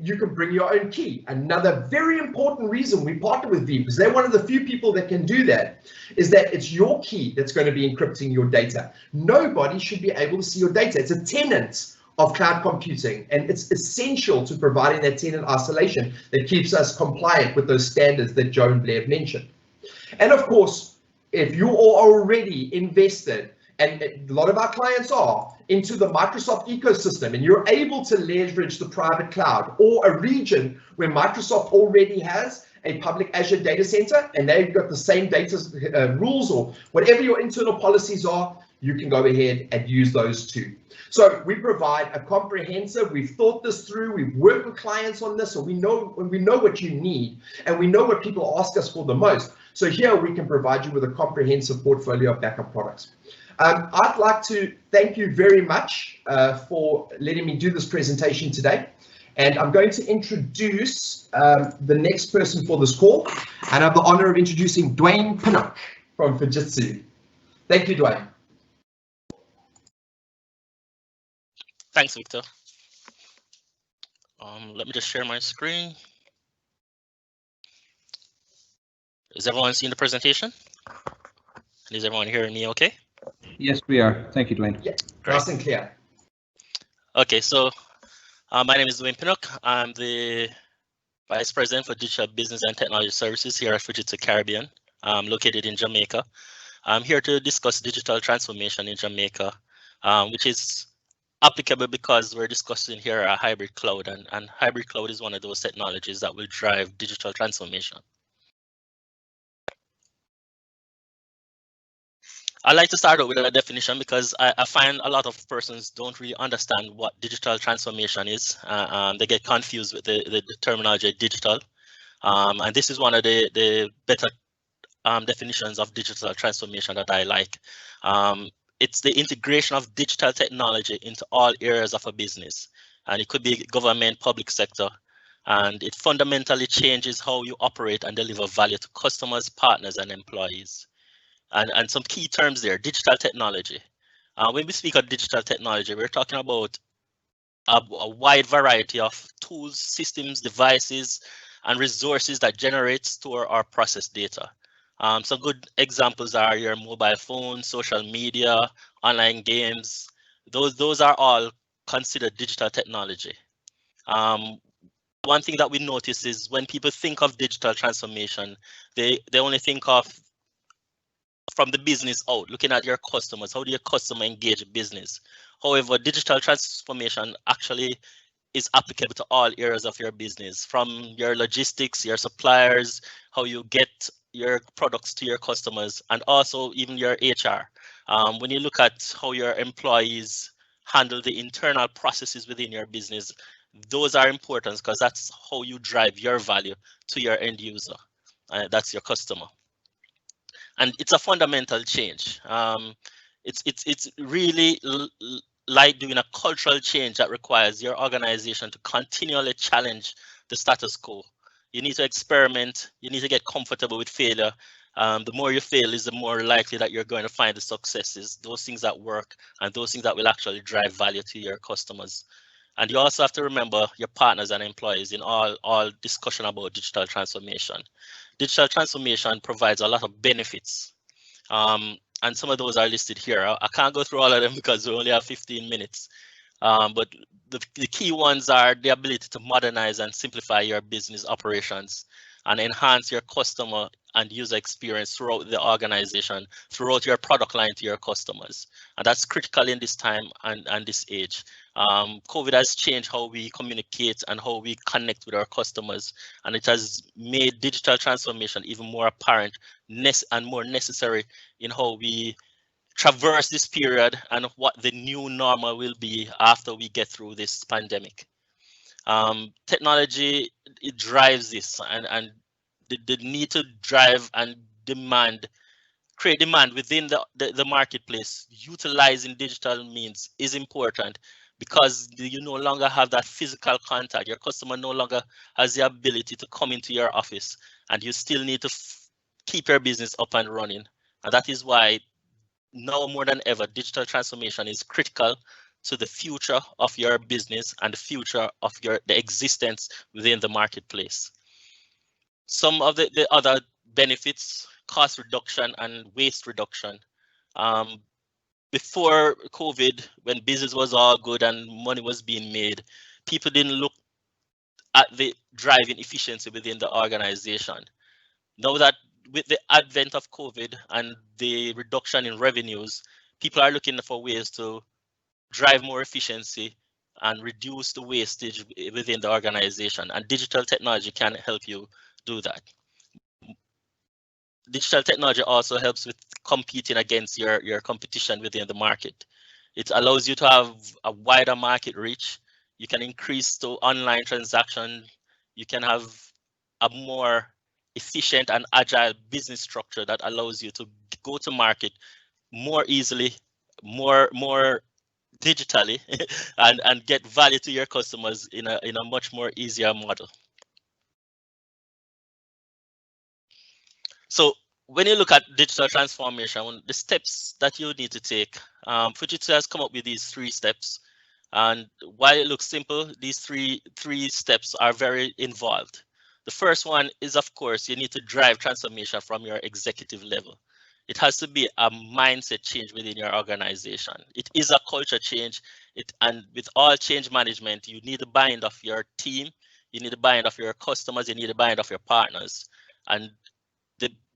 you can bring your own key. Another very important reason we partner with Veeam, because they're one of the few people that can do that, is that it's your key that's going to be encrypting your data. Nobody should be able to see your data. It's a tenant of cloud computing, and it's essential to providing that tenant isolation that keeps us compliant with those standards that Joe and Blair have mentioned. And of course, if you are already invested, and a lot of our clients are, into the Microsoft ecosystem, and you're able to leverage the private cloud or a region where Microsoft already has a public Azure data center and they've got the same data rules or whatever your internal policies are, you can go ahead and use those too. So we provide a comprehensive, we've thought this through, we've worked with clients on this, so we know what you need and we know what people ask us for the most. So here we can provide you with a comprehensive portfolio of backup products. I'd like to thank you very much for letting me do this presentation today. And I'm going to introduce the next person for this call. And I have the honor of introducing Dwaine Pinnock from Fujitsu. Thank you, Dwaine. Thanks, Victor. Let me just share my screen. Is everyone seeing the presentation? And is everyone hearing me okay? Yes, we are. Thank you, Dwaine. Yeah, nice and clear. Okay, so my name is Dwaine Pinnock. I'm the Vice President for Digital Business and Technology Services here at Fujitsu Caribbean. I'm located in Jamaica. I'm here to discuss digital transformation in Jamaica, which is applicable because we're discussing here a hybrid cloud, and hybrid cloud is one of those technologies that will drive digital transformation. I like to start out with a definition because I find a lot of persons don't really understand what digital transformation is. They get confused with the terminology digital. And this is one of the better definitions of digital transformation that I like. It's the integration of digital technology into all areas of a business. And it could be government, public sector. And it fundamentally changes how you operate and deliver value to customers, partners, and employees. And some key terms there, digital technology. When we speak of digital technology, we're talking about a wide variety of tools, systems, devices, and resources that generate, store, or process data. Some good examples are your mobile phone, social media, online games. Those are all considered digital technology. One thing that we notice is when people think of digital transformation, they only think of from the business out, looking at your customers. How do your customer engage business? However, digital transformation actually is applicable to all areas of your business, from your logistics, your suppliers, how you get your products to your customers, and also even your HR. When you look at how your employees handle the internal processes within your business, those are important because that's how you drive your value to your end user. That's your customer. And it's a fundamental change. It's really like doing a cultural change that requires your organization to continually challenge the status quo. You need to experiment. You need to get comfortable with failure. The more you fail is the more likely that you're going to find the successes, those things that work, and those things that will actually drive value to your customers. And you also have to remember your partners and employees in all discussion about digital transformation. Digital transformation provides a lot of benefits, and some of those are listed here. I can't go through all of them because we only have 15 minutes, but the key ones are the ability to modernize and simplify your business operations and enhance your customer and user experience throughout the organization, throughout your product line to your customers. And that's critical in this time and this age. COVID has changed how we communicate and how we connect with our customers, and it has made digital transformation even more apparent and more necessary in how we traverse this period and what the new normal will be after we get through this pandemic. Technology, it drives this, and the need to drive and create demand within the marketplace, utilizing digital means is important, because you no longer have that physical contact. Your customer no longer has the ability to come into your office, and you still need to keep your business up and running. And that is why now more than ever, digital transformation is critical to the future of your business and the future of the existence within the marketplace. Some of the other benefits: cost reduction and waste reduction. Before COVID, when business was all good and money was being made, people didn't look at the driving efficiency within the organization. Now that with the advent of COVID and the reduction in revenues, people are looking for ways to drive more efficiency and reduce the wastage within the organization, and digital technology can help you do that. Digital technology also helps with competing against your competition within the market. It allows you to have a wider market reach. You can increase to online transaction. You can have a more efficient and agile business structure that allows you to go to market more easily, more digitally, and get value to your customers in a much more easier model. So when you look at digital transformation, the steps that you need to take, Fujitsu has come up with these 3 steps. And while it looks simple, these three steps are very involved. The first one is, of course, you need to drive transformation from your executive level. It has to be a mindset change within your organization. It is a culture change. And with all change management, you need the buy-in of your team, you need the buy-in of your customers, you need the buy-in of your partners. And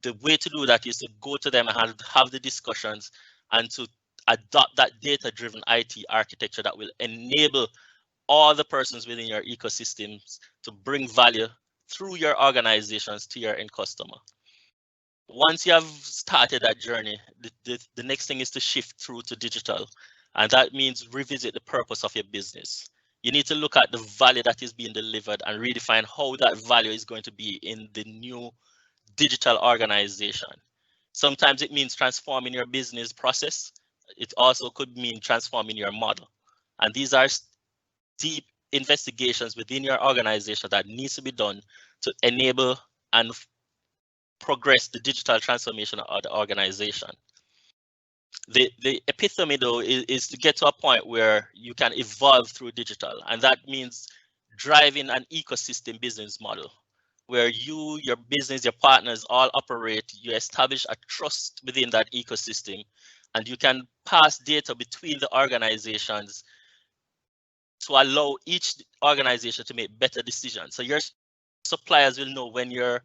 the way to do that is to go to them and have the discussions and to adopt that data-driven IT architecture that will enable all the persons within your ecosystems to bring value through your organizations to your end customer. Once you have started that journey, the next thing is to shift through to digital. And that means revisit the purpose of your business. You need to look at the value that is being delivered and redefine how that value is going to be in the new digital organization. Sometimes it means transforming your business process. It also could mean transforming your model. And these are deep investigations within your organization that needs to be done to enable and progress the digital transformation of the organization. The epitome, though, is to get to a point where you can evolve through digital. And that means driving an ecosystem business model where you, your business, your partners all operate. You establish a trust within that ecosystem, and you can pass data between the organizations to allow each organization to make better decisions. So your suppliers will know when your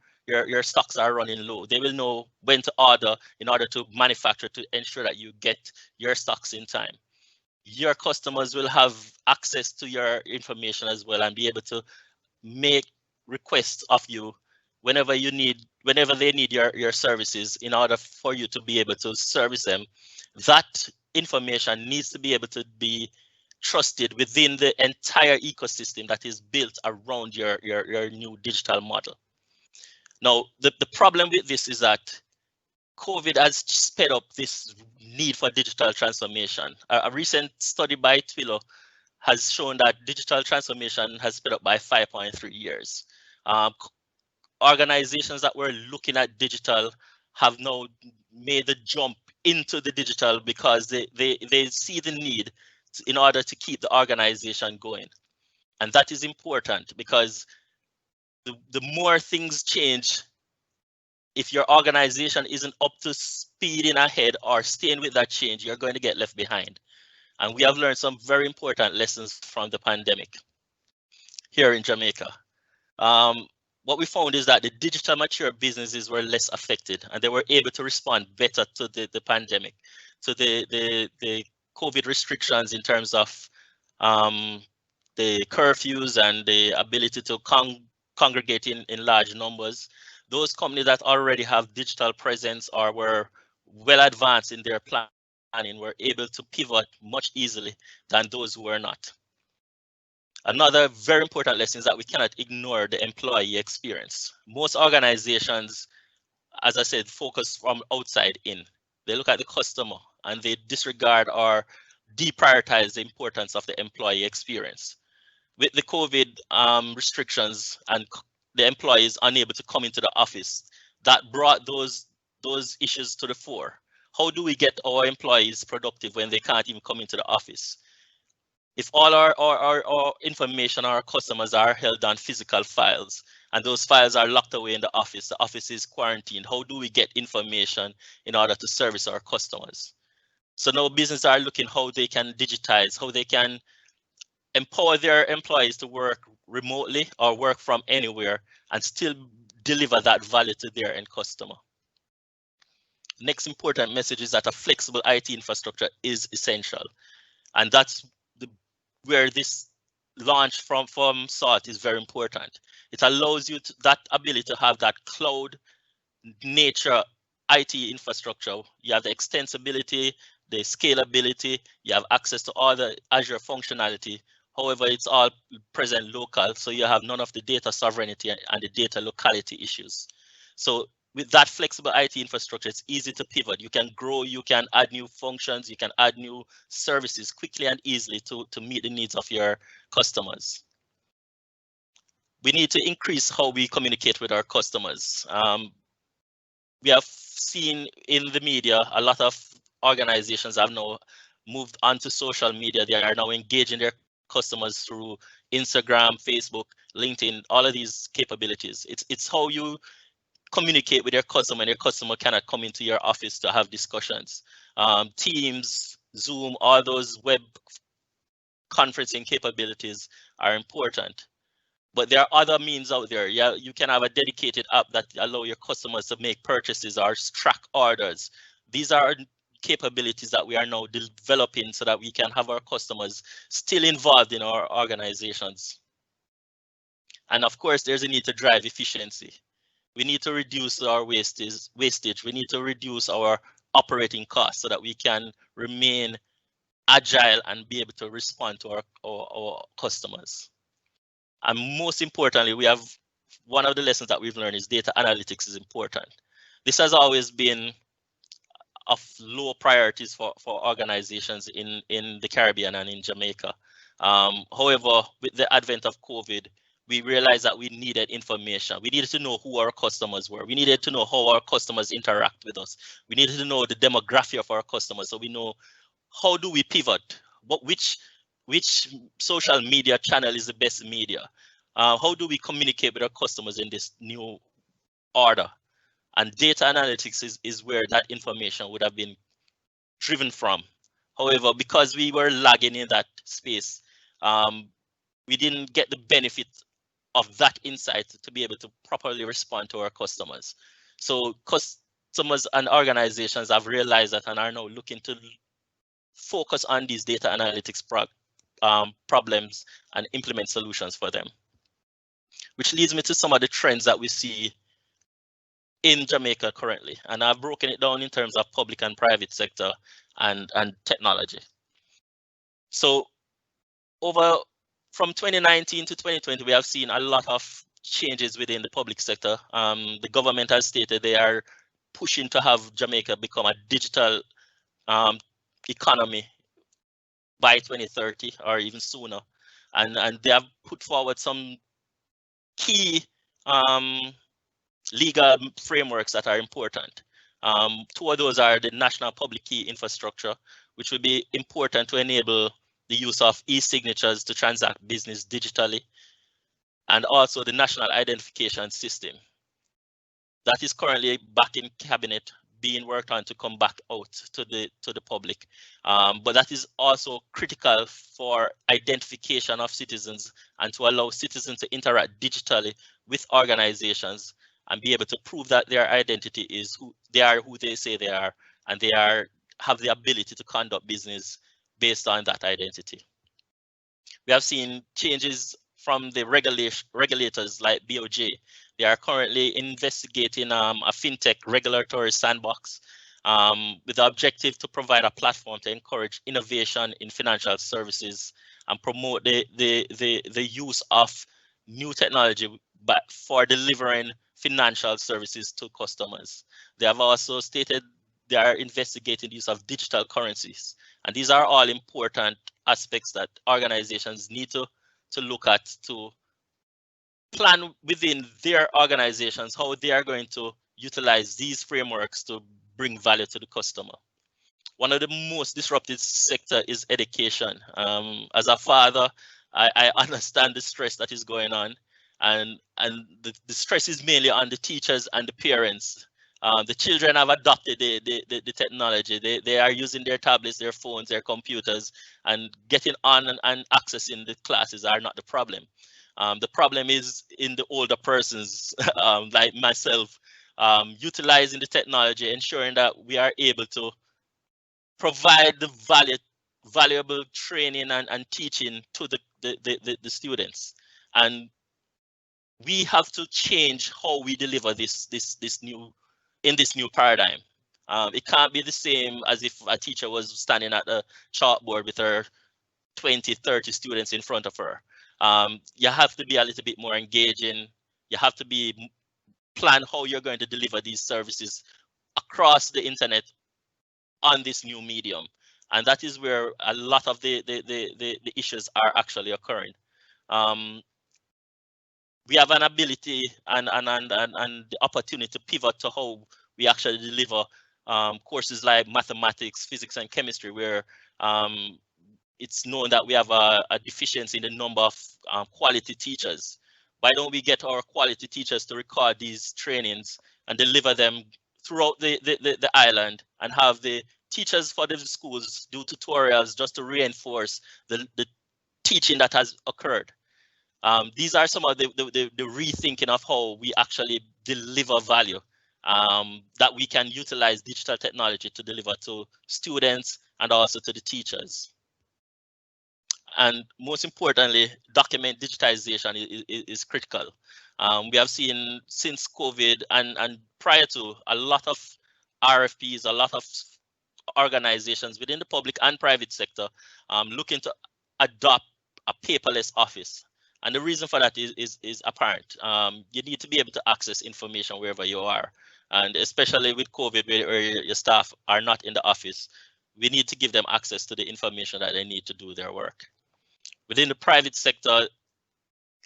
stocks are running low. They will know when to order in order to manufacture to ensure that you get your stocks in time. Your customers will have access to your information as well and be able to make requests of you whenever they need your services in order for you to be able to service them. That information needs to be able to be trusted within the entire ecosystem that is built around your new digital model. Now, the problem with this is that COVID has sped up this need for digital transformation. A recent study by Twilio has shown that digital transformation has sped up by 5.3 years. Organizations that were looking at digital have now made the jump into the digital because they see the need in order to keep the organization going. And that is important because the more things change, if your organization isn't up to speeding ahead or staying with that change, you're going to get left behind. And we have learned some very important lessons from the pandemic here in Jamaica. What we found is that the digital mature businesses were less affected and they were able to respond better to the pandemic, to the COVID restrictions in terms of the curfews and the ability to congregate in large numbers. Those companies that already have digital presence or were well advanced in their planning were able to pivot much easily than those who were not. Another very important lesson is that we cannot ignore the employee experience. Most organizations, as I said, focus from outside in. They look at the customer and they disregard or deprioritize the importance of the employee experience. With the COVID restrictions and the employees unable to come into the office, that brought those issues to the fore. How do we get our employees productive when they can't even come into the office? If all our information, our customers are held on physical files, and those files are locked away in the office is quarantined, how do we get information in order to service our customers? So now businesses are looking how they can digitize, how they can empower their employees to work remotely or work from anywhere and still deliver that value to their end customer. Next important message is that a flexible IT infrastructure is essential. And that's where this launch from SALT is very important. It allows you that ability to have that cloud nature IT infrastructure. You have the extensibility, the scalability, you have access to all the Azure functionality. However, it's all present local, so you have none of the data sovereignty and the data locality issues. So with that flexible IT infrastructure, it's easy to pivot. You can grow, you can add new functions, you can add new services quickly and easily to meet the needs of your customers. We need to increase how we communicate with our customers. We have seen in the media, a lot of organizations have now moved onto social media. They are now engaging their customers through Instagram, Facebook, LinkedIn, all of these capabilities. It's how you communicate with your customer, and your customer cannot come into your office to have discussions. Teams, Zoom, all those web conferencing capabilities are important. But there are other means out there. Yeah, you can have a dedicated app that allow your customers to make purchases or track orders. These are capabilities that we are now developing so that we can have our customers still involved in our organizations. And of course, there's a need to drive efficiency. We need to reduce our wastage. We need to reduce our operating costs so that we can remain agile and be able to respond to our customers. And most importantly, we have one of the lessons that we've learned is data analytics is important. This has always been of low priorities for organizations in the Caribbean and in Jamaica. However, with the advent of COVID, we realized that we needed information. We needed to know who our customers were. We needed to know how our customers interact with us. We needed to know the demographic of our customers, so we know how do we pivot, which social media channel is the best media. How do we communicate with our customers in this new order? And data analytics is where that information would have been driven from. However, because we were lagging in that space, we didn't get the benefit of that insight to be able to properly respond to our customers. So customers and organizations have realized that and are now looking to focus on these data analytics problems and implement solutions for them. Which leads me to some of the trends that we see in Jamaica currently. And I've broken it down in terms of public and private sector and technology. So from 2019 to 2020, we have seen a lot of changes within the public sector. The government has stated they are pushing to have Jamaica become a digital economy by 2030 or even sooner. And they have put forward some key legal frameworks that are important. Two of those are the National Public Key Infrastructure, which will be important to enable the use of e-signatures to transact business digitally, and also the National Identification System. That is currently back in cabinet being worked on to come back out to the public. But that is also critical for identification of citizens and to allow citizens to interact digitally with organizations and be able to prove that their identity is who they say they are, and they have the ability to conduct business based on that identity. We have seen changes from the regulators like BOJ. They are currently investigating a fintech regulatory sandbox with the objective to provide a platform to encourage innovation in financial services and promote the use of new technology but for delivering financial services to customers. They have also stated they are investigating the use of digital currencies. And these are all important aspects that organizations need to look at to plan within their organizations how they are going to utilize these frameworks to bring value to the customer. One of the most disrupted sector is education. As a father, I understand the stress that is going on, and the stress is mainly on the teachers and the parents. The children have adopted the technology. They are using their tablets, their phones, their computers, and getting on and accessing the classes are not the problem. The problem is in the older persons like myself, utilizing the technology, ensuring that we are able to provide the valuable training and teaching to the students. And we have to change how we deliver this new paradigm. It can't be the same as if a teacher was standing at a chalkboard with her 20, 30 students in front of her. You have to be a little bit more engaging. You have to plan how you're going to deliver these services across the internet on this new medium. And that is where a lot of the issues are actually occurring. We have an ability and the opportunity to pivot to how we actually deliver courses like mathematics, physics, and chemistry, where it's known that we have a deficiency in the number of quality teachers. Why don't we get our quality teachers to record these trainings and deliver them throughout the island, and have the teachers for the schools do tutorials just to reinforce the teaching that has occurred. These are some of the rethinking of how we actually deliver value, that we can utilize digital technology to deliver to students and also to the teachers. And most importantly, document digitization is critical. We have seen since COVID and prior to, a lot of RFPs, a lot of organizations within the public and private sector looking to adopt a paperless office. And the reason for that is apparent. You need to be able to access information wherever you are. And especially with COVID, where your staff are not in the office, we need to give them access to the information that they need to do their work. Within the private sector,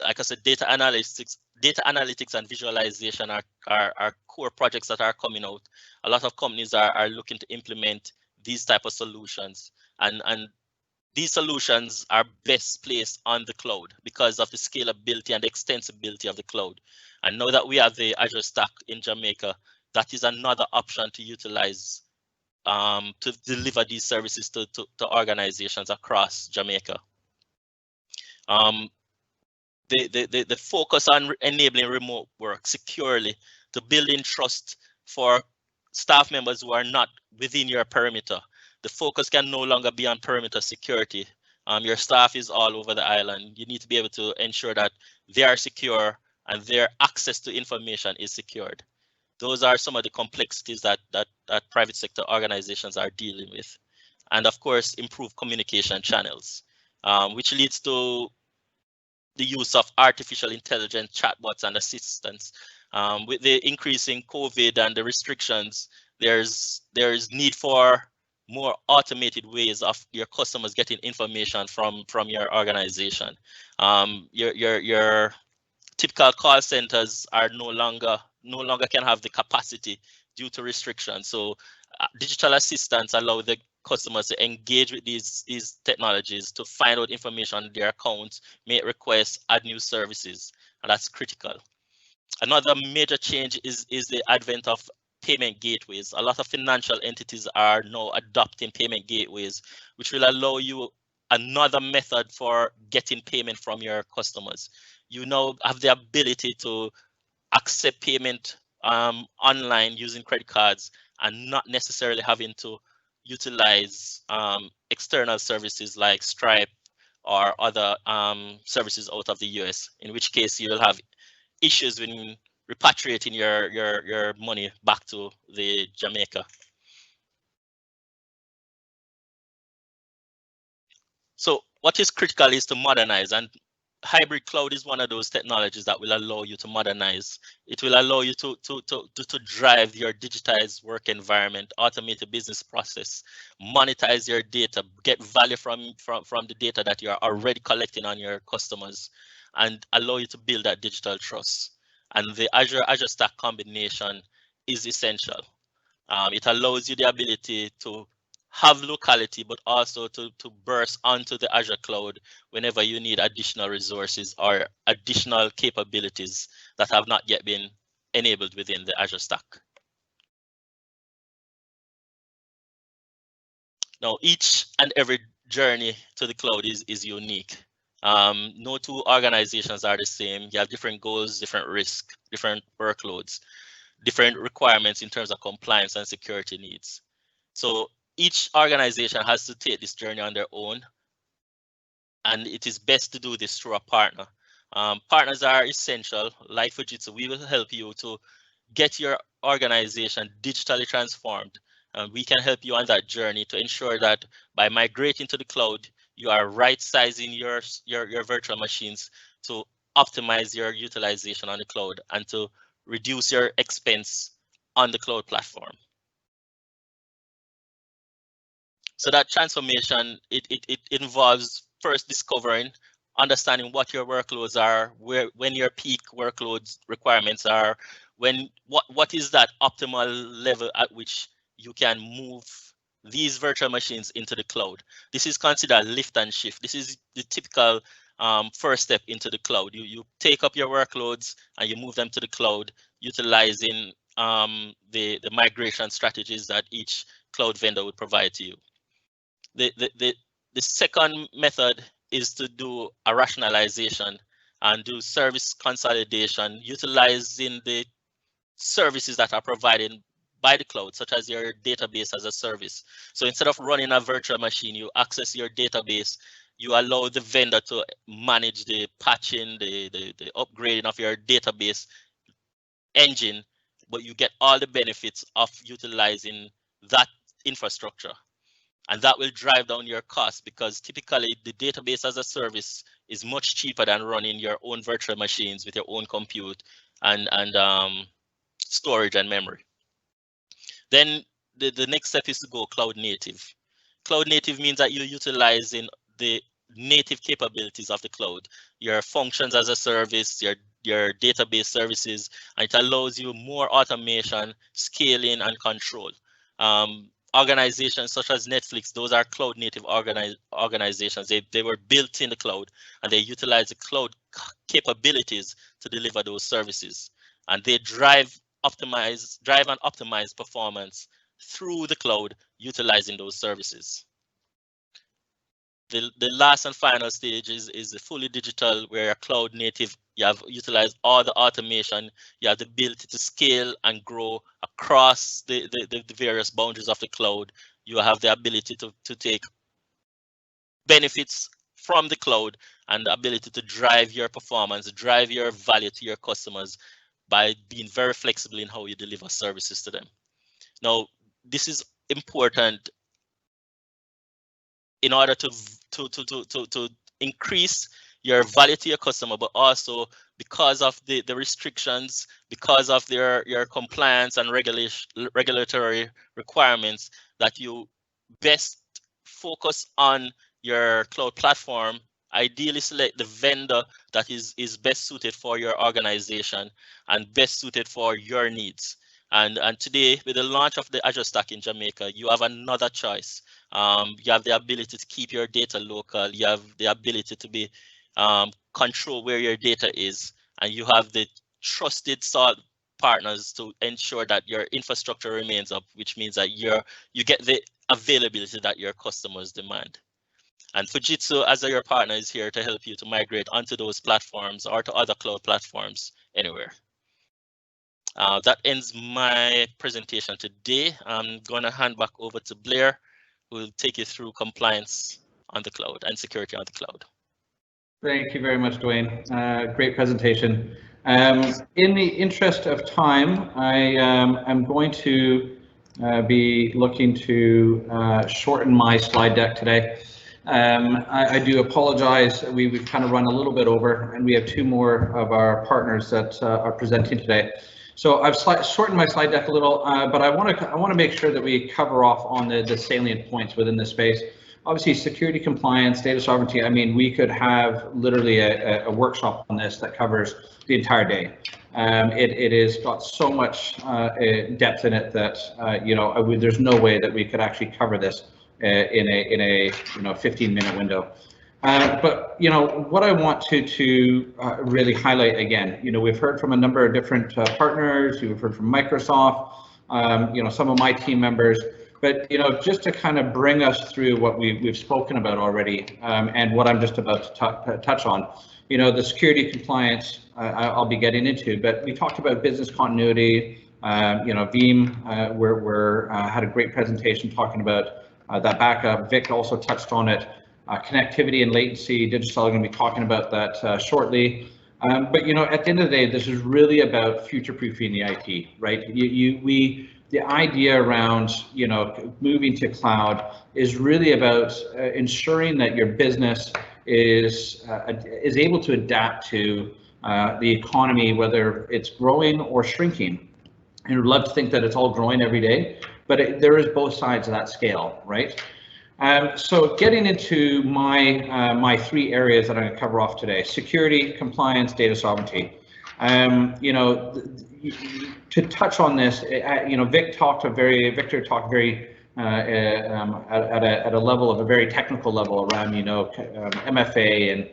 like I said, data analytics and visualization are core projects that are coming out. A lot of companies are looking to implement these type of solutions, and these solutions are best placed on the cloud because of the scalability and the extensibility of the cloud. And now that we have the Azure Stack in Jamaica, that is another option to utilize to deliver these services to organizations across Jamaica. The focus on enabling remote work securely, to building trust for staff members who are not within your perimeter. The focus can no longer be on perimeter security. Your staff is all over the island. You need to be able to ensure that they are secure and their access to information is secured. Those are some of the complexities that private sector organizations are dealing with. And of course, improve communication channels, which leads to the use of artificial intelligence chatbots and assistants. With the increasing COVID and the restrictions, there's need for more automated ways of your customers getting information from your organization. Your typical call centers are no longer can have the capacity due to restrictions. So digital assistants allow the customers to engage with these technologies to find out information on their accounts, make requests, add new services, and that's critical. Another major change is the advent of payment gateways. A lot of financial entities are now adopting payment gateways, which will allow you another method for getting payment from your customers. You now have the ability to accept payment online using credit cards and not necessarily having to utilize external services like Stripe or other services out of the US, in which case you'll have issues when repatriating your money back to the Jamaica. So what is critical is to modernize, and hybrid cloud is one of those technologies that will allow you to modernize. It will allow you to drive your digitized work environment, automate the business process, monetize your data, get value from the data that you are already collecting on your customers, and allow you to build that digital trust. And the Azure Stack combination is essential. It allows you the ability to have locality, but also to burst onto the Azure cloud whenever you need additional resources or additional capabilities that have not yet been enabled within the Azure Stack. Now, each and every journey to the cloud is unique. No two organizations are the same. You have different goals, different risks, different workloads, different requirements in terms of compliance and security needs. So each organization has to take this journey on their own, and it is best to do this through a partner. Partners are essential. Like Fujitsu, we will help you to get your organization digitally transformed, and we can help you on that journey to ensure that by migrating to the cloud, you are right-sizing your virtual machines to optimize your utilization on the cloud and to reduce your expense on the cloud platform. So that transformation, it involves first discovering, understanding what your workloads are, when your peak workloads requirements are, what is that optimal level at which you can move these virtual machines into the cloud. This is considered lift and shift. This is the typical first step into the cloud. You take up your workloads and you move them to the cloud, utilizing the migration strategies that each cloud vendor would provide to you. The second method is to do a rationalization and do service consolidation, utilizing the services that are provided by the cloud, such as your database as a service. So instead of running a virtual machine, you access your database, you allow the vendor to manage the patching, the upgrading of your database engine, but you get all the benefits of utilizing that infrastructure. And that will drive down your costs, because typically the database as a service is much cheaper than running your own virtual machines with your own compute and storage and memory. Then the next step is to go cloud native. Cloud native means that you're utilizing the native capabilities of the cloud, your functions as a service, your database services, and it allows you more automation, scaling, and control. Organizations such as Netflix, those are cloud native organizations. They were built in the cloud, and they utilize the cloud capabilities to deliver those services. And they drive and optimize performance through the cloud, utilizing those services. The last and final stage is the fully digital, where a cloud native, you have utilized all the automation, you have the ability to scale and grow across the various boundaries of the cloud. You have the ability to take benefits from the cloud and the ability to drive your performance, drive your value to your customers by being very flexible in how you deliver services to them. Now, this is important in order to increase your value to your customer, but also because of the restrictions, because of your compliance and regulatory requirements, that you best focus on your cloud platform. Ideally select the vendor that is best suited for your organization and best suited for your needs. And today, with the launch of the Azure Stack in Jamaica, you have another choice. You have the ability to keep your data local. You have the ability to be control where your data is, and you have the trusted SALT partners to ensure that your infrastructure remains up, which means that you get the availability that your customers demand. And Fujitsu, as your partner, is here to help you to migrate onto those platforms or to other cloud platforms anywhere. That ends my presentation today. I'm going to hand back over to Blair, who will take you through compliance on the cloud and security on the cloud. Thank you very much, Dwaine. Great presentation. In the interest of time, I am going to be looking to shorten my slide deck today. I do apologize. We've kind of run a little bit over, and we have two more of our partners that are presenting today. So I've shortened my slide deck a little, but I want to make sure that we cover off on the salient points within this space. Obviously, security, compliance, data sovereignty. I mean, we could have literally a workshop on this that covers the entire day. It has got so much depth in it that there's no way that we could actually cover this in a 15-minute window. But what I want to really highlight again, we've heard from a number of different partners. We've heard from Microsoft, some of my team members. But just to kind of bring us through what we've spoken about already, and what I'm just about to touch on, the security compliance I'll be getting into. But we talked about business continuity. Veeam, we're had a great presentation talking about that backup. Vic also touched on it. Connectivity and latency. Digicel are going to be talking about that shortly. But at the end of the day, this is really about future-proofing the IT, right? The idea around moving to cloud is really about ensuring that your business is able to adapt to the economy, whether it's growing or shrinking. And we'd love to think that it's all growing every day, but there is both sides of that scale, right? So getting into my three areas that I'm going to cover off today: security, compliance, data sovereignty. To touch on this, Victor talked very at a level of a very technical level around MFA and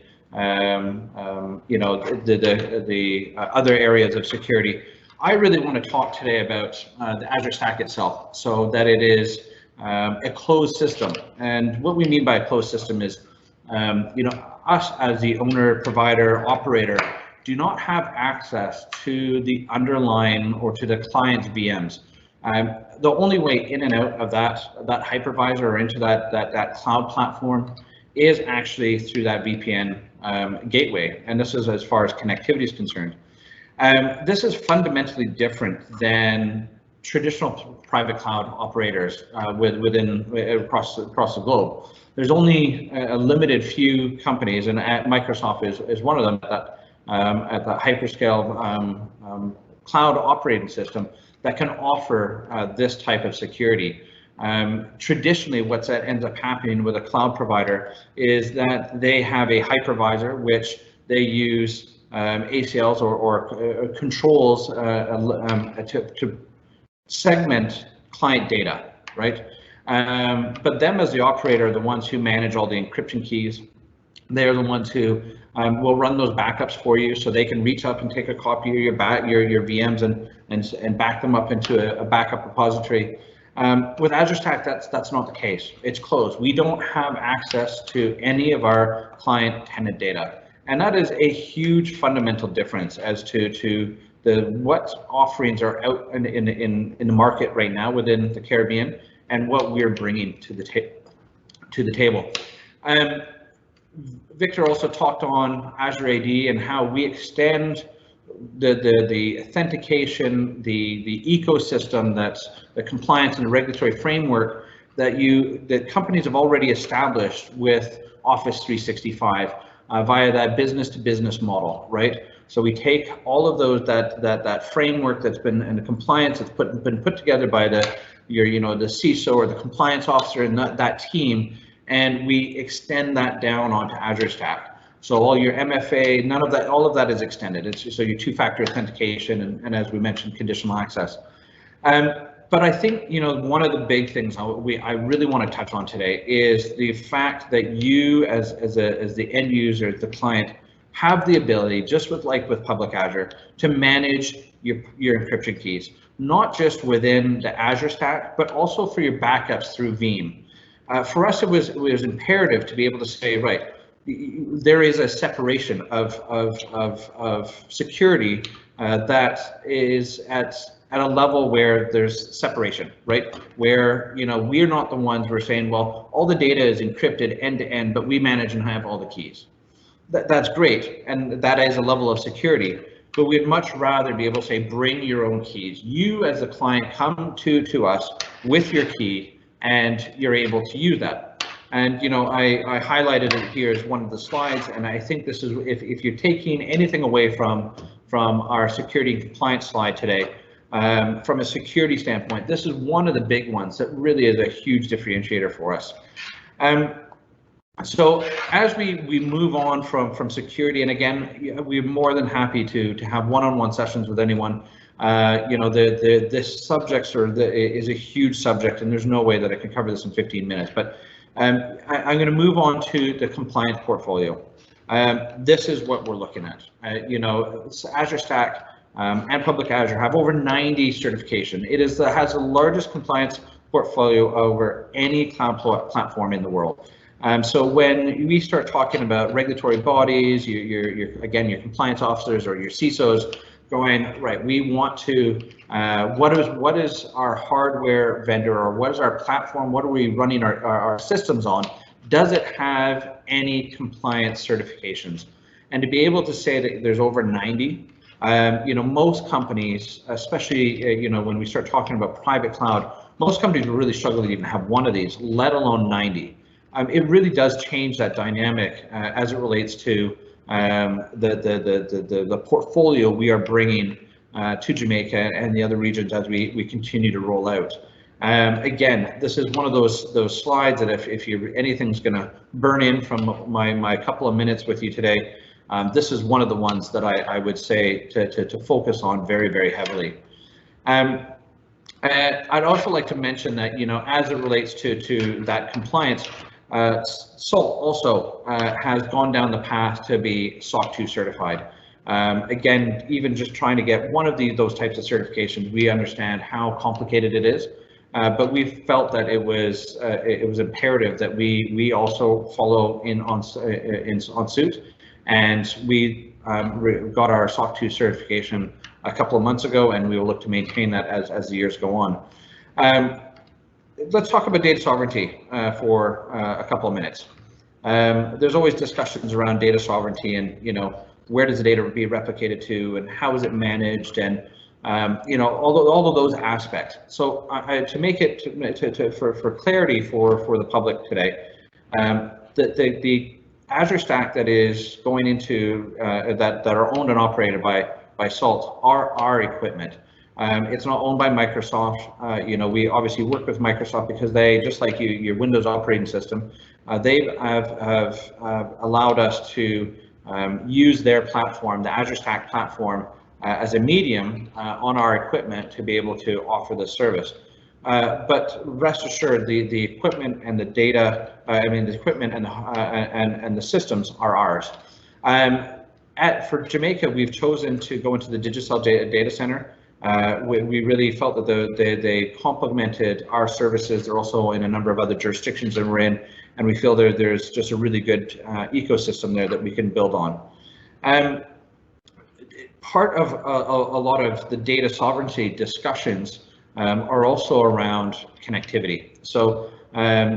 the other areas of security. I really want to talk today about the Azure Stack itself, so that it is a closed system. And what we mean by a closed system is, us as the owner, provider, operator, do not have access to the underlying or to the client's VMs. The only way in and out of that hypervisor or into that cloud platform is actually through that VPN gateway, and this is as far as connectivity is concerned. This is fundamentally different than traditional private cloud operators across the globe. There's only a limited few companies, and Microsoft is one of them, that at the hyperscale cloud operating system that can offer this type of security. Traditionally, what ends up happening with a cloud provider is that they have a hypervisor which they use ACLs or controls to segment client data, right? But them as the operator are the ones who manage all the encryption keys. They're the ones who will run those backups for you, so they can reach up and take a copy of your VMs and back them up into a backup repository. With Azure Stack, that's not the case. It's closed. We don't have access to any of our client tenant data, and that is a huge fundamental difference as to what offerings are out in the market right now within the Caribbean and what we're bringing to the table. Victor also talked on Azure AD and how we extend the authentication, the ecosystem, that's the compliance and the regulatory framework that companies have already established with Office 365 via that business-to-business model, right? So we take all of those that framework that's been, and the compliance that's been put together by the CISO or the compliance officer and that team, and we extend that down onto Azure Stack. So all your MFA, all of that is extended. So your two-factor authentication and as we mentioned, conditional access. But I think one of the big things I really want to touch on today is the fact that you as the end user, the client, have the ability, just with public Azure, to manage your encryption keys, not just within the Azure Stack, but also for your backups through Veeam. For us, it was imperative to be able to say, right, there is a separation of security that is at a level where there's separation, right? Where we're not the ones who are saying, well, all the data is encrypted end to end, but we manage and have all the keys. That's great, and that is a level of security. But we'd much rather be able to say, bring your own keys. You as a client come to us with your key, and you're able to use that. And I highlighted it here as one of the slides, and I think this is, if you're taking anything away from our security and compliance slide today, from a security standpoint, this is one of the big ones that really is a huge differentiator for us. So as we move on from security, and again, we're more than happy to have one-on-one sessions with anyone. This subject is a huge subject, and there's no way that I can cover this in 15 minutes. But I'm going to move on to the compliance portfolio. This is what we're looking at. Azure Stack and Public Azure have over 90 certification. It has the largest compliance portfolio over any cloud platform in the world. So when we start talking about regulatory bodies, your compliance officers or your CISOs going, right, we want to, what is our hardware vendor, or what is our platform, what are we running our systems on? Does it have any compliance certifications? And to be able to say that there's over 90, most companies, especially, when we start talking about private cloud, most companies will really struggle to even have one of these, let alone 90. It really does change that dynamic as it relates to the portfolio we are bringing to Jamaica and the other regions as we continue to roll out. Again, this is one of those slides that if anything's going to burn in from my couple of minutes with you today, this is one of the ones that I would say to focus on very, very heavily. I'd also like to mention that, as it relates to that compliance, SALT also has gone down the path to be SOC 2 certified. Again, even just trying to get one of those types of certifications, we understand how complicated it is, but we felt that it was imperative that we also follow on suit, and we got our SOC 2 certification a couple of months ago, and we will look to maintain that as the years go on. Let's talk about data sovereignty for a couple of minutes. There's always discussions around data sovereignty, and where does the data be replicated to, and how is it managed, and all of those aspects. So to make it for clarity for the public today, the Azure Stack that is going into that are owned and operated by SALT are our equipment. It's not owned by Microsoft. We obviously work with Microsoft because they, just like your Windows operating system, they have allowed us to use their platform, the Azure Stack platform, as a medium on our equipment to be able to offer this service. But rest assured, the equipment and the data, the equipment and the systems are ours. For Jamaica, we've chosen to go into the Digicel data center. We really felt that they complemented our services. They're also in a number of other jurisdictions that we're in, and we feel there's just a really good ecosystem there that we can build on. Part of a lot of the data sovereignty discussions are also around connectivity. So, how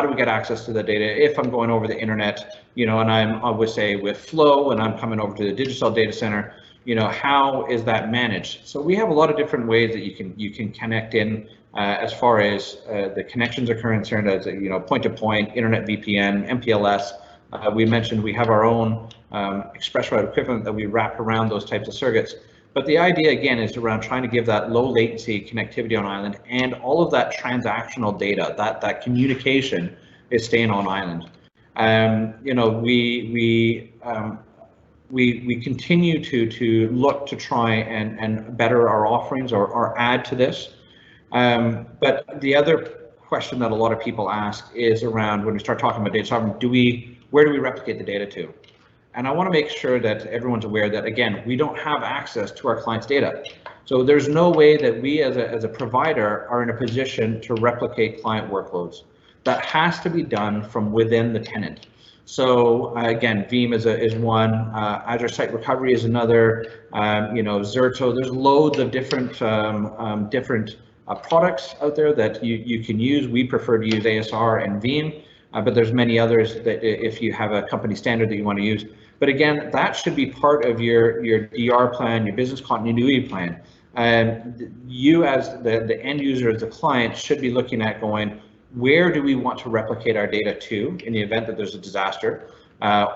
do we get access to the data? If I'm going over the internet, and I would say with Flow, and I'm coming over to the Digicel data center, how is that managed? So we have a lot of different ways that you can connect in as far as the connections are concerned, as point-to-point, internet VPN, MPLS. We mentioned we have our own express route equivalent that we wrap around those types of circuits. But the idea, again, is around trying to give that low latency connectivity on island, and all of that transactional data, that communication is staying on island. We continue to look to try and better our offerings or add to this. But the other question that a lot of people ask is around, when we start talking about data sovereignty, where do we replicate the data to? And I want to make sure that everyone's aware that, again, we don't have access to our clients' data. So there's no way that we as a provider are in a position to replicate client workloads. That has to be done from within the tenant. So again, Veeam is one, Azure Site Recovery is another, Zerto. There's loads of different products out there that you can use. We prefer to use ASR and Veeam, but there's many others that if you have a company standard that you want to use. But again, that should be part of your DR plan, your business continuity plan. And you as the end user, as the client, should be looking at going, where do we want to replicate our data to in the event that there's a disaster,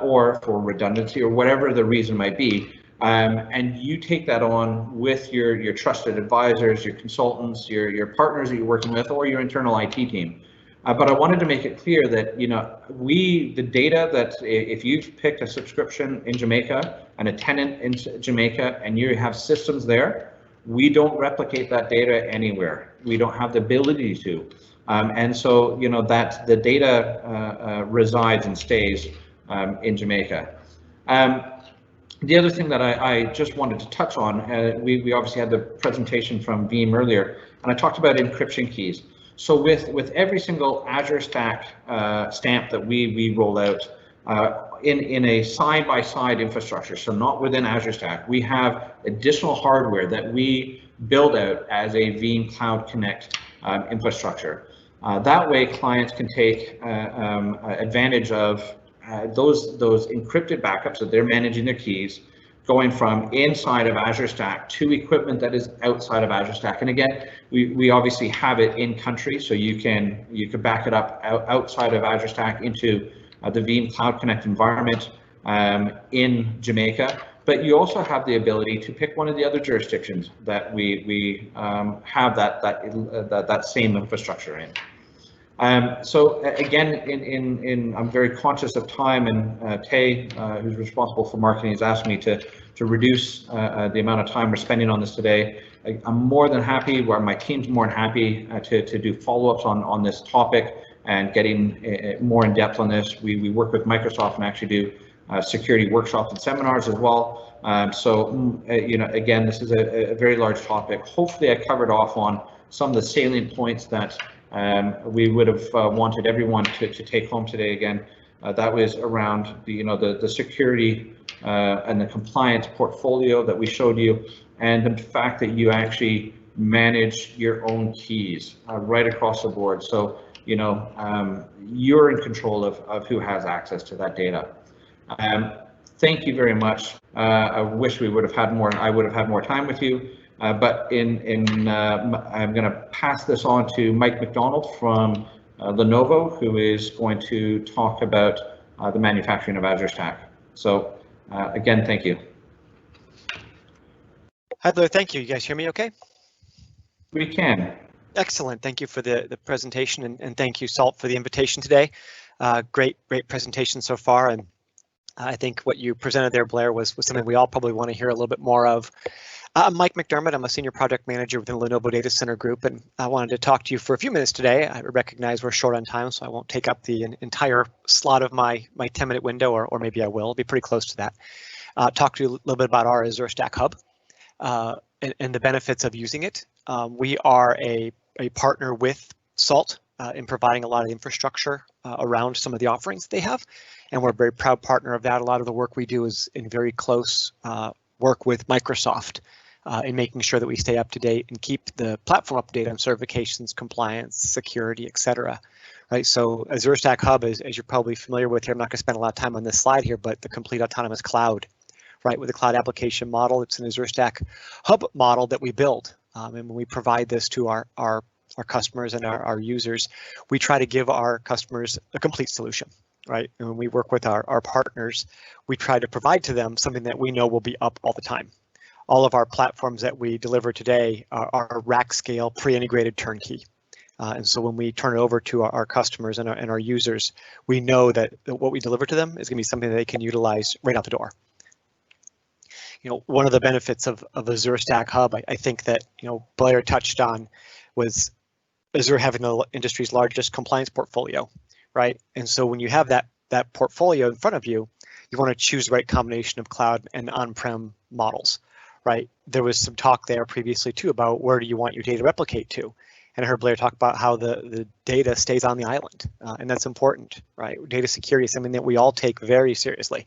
or for redundancy, or whatever the reason might be. And you take that on with your trusted advisors, your consultants, your partners that you're working with, or your internal IT team. But I wanted to make it clear that, you know, the data that if you've picked a subscription in Jamaica and a tenant in Jamaica and you have systems there, we don't replicate that data anywhere. We don't have the ability to. And so, you know, that the data resides and stays in Jamaica. The other thing that I just wanted to touch on, we obviously had the presentation from Veeam earlier, and I talked about encryption keys. So with every single Azure Stack stamp that we roll out in a side-by-side infrastructure, so not within Azure Stack, we have additional hardware that we build out as a Veeam Cloud Connect infrastructure. That way, clients can take advantage of those encrypted backups that they're managing their keys, going from inside of Azure Stack to equipment that is outside of Azure Stack. And again, we obviously have it in country, so you can back it up outside of Azure Stack into the Veeam Cloud Connect environment in Jamaica. But you also have the ability to pick one of the other jurisdictions that we have that same infrastructure in. So again, I'm very conscious of time, and Tay, who's responsible for marketing, has asked me to reduce the amount of time we're spending on this today. I'm more than happy, where my team's more than happy to do follow-ups on this topic and getting more in depth on this. We work with Microsoft and actually do security workshops and seminars as well. So you know, again, this is a very large topic. Hopefully I covered off on some of the salient points that we would have wanted everyone to take home today. Again, that was around the security and the compliance portfolio that we showed you, and the fact that you actually manage your own keys right across the board. So you're in control of who has access to that data. Thank you very much. I wish we would have had more. I would have had more time with you. But I'm going to pass this on to Mike McDonald from Lenovo, who is going to talk about the manufacturing of Azure Stack. So again, thank you. Hi, Blair. Thank you. You guys hear me okay? We can. Excellent. Thank you for the presentation, and thank you, SALT, for the invitation today. Great presentation so far, and I think what you presented there, Blair, was something we all probably want to hear a little bit more of. I'm Mike McDermott. I'm a senior project manager within the Lenovo Data Center Group, and I wanted to talk to you for a few minutes today. I recognize we're short on time, so I won't take up the entire slot of my 10-minute window, or maybe I will. I'll be pretty close to that. Talk to you a little bit about our Azure Stack Hub and the benefits of using it. We are a partner with SALT in providing a lot of infrastructure around some of the offerings they have, and we're a very proud partner of that. A lot of the work we do is in very close work with Microsoft in making sure that we stay up to date and keep the platform up to date on certifications, compliance, security, etc. Right. So Azure Stack Hub, as you're probably familiar with here, I'm not going to spend a lot of time on this slide here, but the complete autonomous cloud, right, with the cloud application model. It's an Azure Stack Hub model that we build, and when we provide this to our customers and our users, we try to give our customers a complete solution. Right, and when we work with our partners, we try to provide to them something that we know will be up all the time. All of our platforms that we deliver today are rack scale, pre-integrated turnkey. And so when we turn it over to our customers and our users, we know that what we deliver to them is going to be something that they can utilize right out the door. One of the benefits of Azure Stack Hub, I think that Blair touched on, was Azure having the industry's largest compliance portfolio. Right, and so when you have that portfolio in front of you, you want to choose the right combination of cloud and on-prem models. Right, there was some talk there previously too about where do you want your data to replicate to, and I heard Blair talk about how the data stays on the island, and that's important. Right, data security is something that we all take very seriously,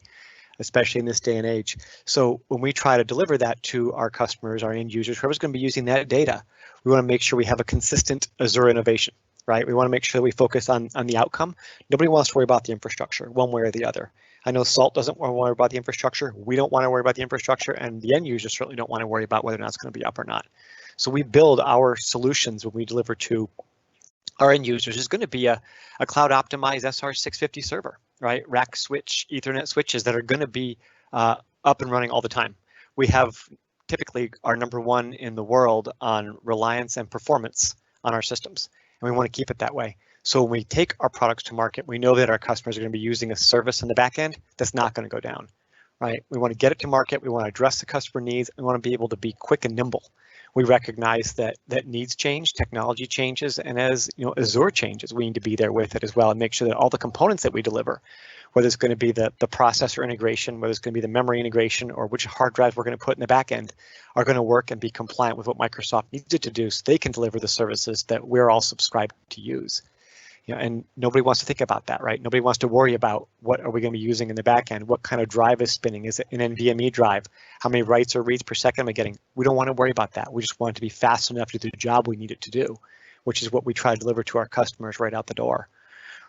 especially in this day and age. So when we try to deliver that to our customers, our end users, whoever's going to be using that data, we want to make sure we have a consistent Azure innovation. Right, we want to make sure that we focus on the outcome. Nobody wants to worry about the infrastructure one way or the other. I know SALT doesn't want to worry about the infrastructure. We don't want to worry about the infrastructure, and the end users certainly don't want to worry about whether or not it's going to be up or not. So we build our solutions when we deliver to our end users is going to be a cloud optimized SR650 server, right? Rack switch, Ethernet switches that are going to be up and running all the time. We have typically are number one in the world on reliance and performance on our systems, and we want to keep it that way. So when we take our products to market, we know that our customers are going to be using a service in the back end that's not going to go down, right? We want to get it to market. We want to address the customer needs. We want to be able to be quick and nimble. We recognize that needs change, technology changes, and as you know, Azure changes, we need to be there with it as well and make sure that all the components that we deliver, whether it's going to be the processor integration, whether it's going to be the memory integration, or which hard drives we're going to put in the back end, are going to work and be compliant with what Microsoft needs it to do so they can deliver the services that we're all subscribed to use. You know, and nobody wants to think about that, right? Nobody wants to worry about what are we going to be using in the back end, what kind of drive is spinning, is it an NVMe drive, how many writes or reads per second am I getting? We don't want to worry about that. We just want it to be fast enough to do the job we need it to do, which is what we try to deliver to our customers right out the door,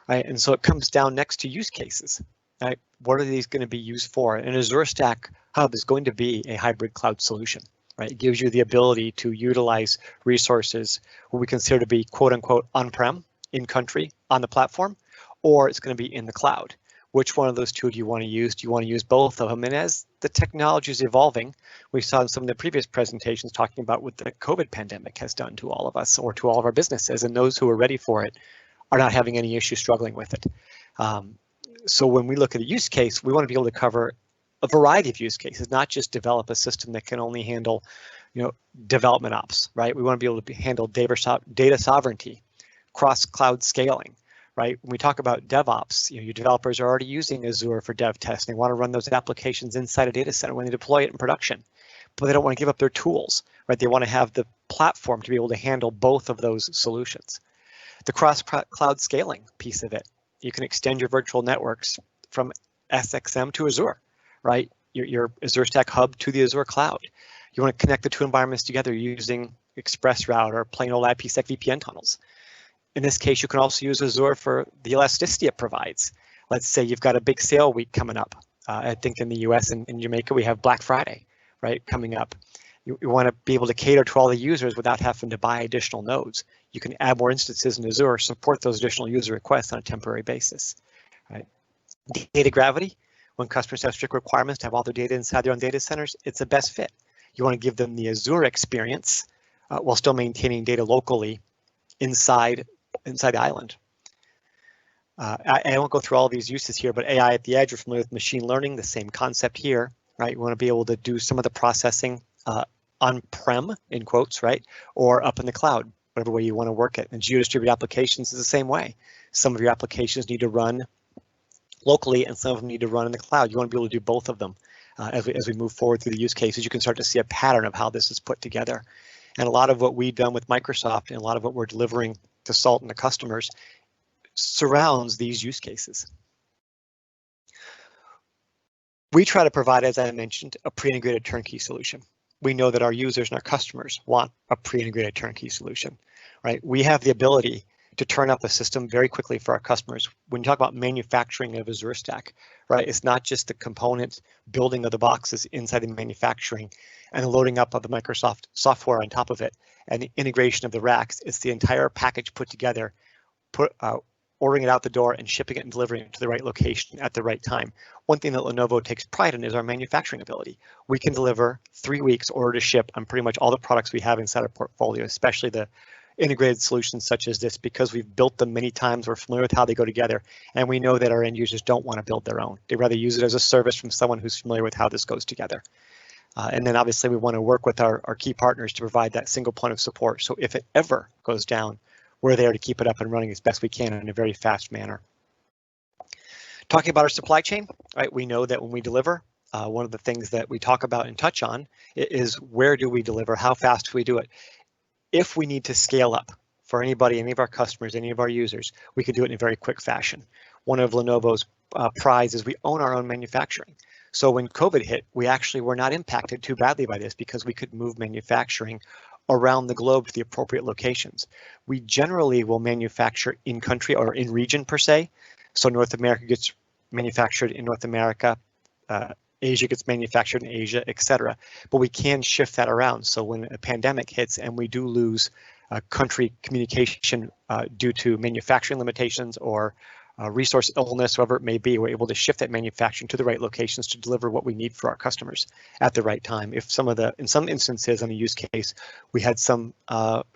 right? And so it comes down next to use cases, right? What are these going to be used for? And Azure Stack Hub is going to be a hybrid cloud solution, right? It gives you the ability to utilize resources what we consider to be quote unquote on-prem, in country on the platform, or it's going to be in the cloud. Which one of those two do you want to use? Do you want to use both of them? And as the technology is evolving, we saw in some of the previous presentations talking about what the COVID pandemic has done to all of us or to all of our businesses, and those who are ready for it are not having any issue struggling with it. So when we look at a use case, we want to be able to cover a variety of use cases, not just develop a system that can only handle, you know, development ops, right? We want to be able to handle data sovereignty, cross-cloud scaling, right? When we talk about DevOps, you know, your developers are already using Azure for dev tests. They want to run those applications inside a data center when they deploy it in production, but they don't want to give up their tools, right? They want to have the platform to be able to handle both of those solutions. The cross-cloud scaling piece of it, you can extend your virtual networks from SXM to Azure, right? Your Azure Stack Hub to the Azure cloud. You want to connect the two environments together using ExpressRoute or plain old IPsec VPN tunnels. In this case, you can also use Azure for the elasticity it provides. Let's say you've got a big sale week coming up. I think in the US and in Jamaica, we have Black Friday, right, coming up. You want to be able to cater to all the users without having to buy additional nodes. You can add more instances in Azure, support those additional user requests on a temporary basis, right? Data gravity, when customers have strict requirements to have all their data inside their own data centers, it's the best fit. You want to give them the Azure experience while still maintaining data locally inside the island. I won't go through all of these uses here, but AI at the edge, we're familiar with machine learning, the same concept here, right? You want to be able to do some of the processing on-prem, in quotes, right? Or up in the cloud, whatever way you want to work it. And geo-distributed applications is the same way. Some of your applications need to run locally and some of them need to run in the cloud. You want to be able to do both of them as we move forward through the use cases. You can start to see a pattern of how this is put together. And a lot of what we've done with Microsoft and a lot of what we're delivering to SALT and the customers surrounds these use cases. We try to provide, as I mentioned, a pre-integrated turnkey solution. We know that our users and our customers want a pre-integrated turnkey solution, right? We have the ability to turn up a system very quickly for our customers. When you talk about manufacturing of Azure Stack, right, it's not just the component building of the boxes inside the manufacturing and the loading up of the Microsoft software on top of it and the integration of the racks. It's the entire package put together, ordering it out the door and shipping it and delivering it to the right location at the right time. One thing that Lenovo takes pride in is our manufacturing ability. We can deliver 3 weeks order to ship on pretty much all the products we have inside our portfolio, especially the integrated solutions such as this, because we've built them many times, we're familiar with how they go together, and we know that our end users don't want to build their own. They'd rather use it as a service from someone who's familiar with how this goes together. And then obviously we want to work with our key partners to provide that single point of support. So if it ever goes down, we're there to keep it up and running as best we can in a very fast manner. Talking about our supply chain, right? We know that when we deliver, one of the things that we talk about and touch on is where do we deliver? How fast do we do it? If we need to scale up for anybody, any of our customers, any of our users, we could do it in a very quick fashion. One of Lenovo's prides is we own our own manufacturing. So when COVID hit, we actually were not impacted too badly by this because we could move manufacturing around the globe to the appropriate locations. We generally will manufacture in country or in region per se. So North America gets manufactured in North America, Asia gets manufactured in Asia, etc. But we can shift that around. So when a pandemic hits and we do lose country communication due to manufacturing limitations or resource illness, whatever it may be, we're able to shift that manufacturing to the right locations to deliver what we need for our customers at the right time. If in some instances on a use case, we had some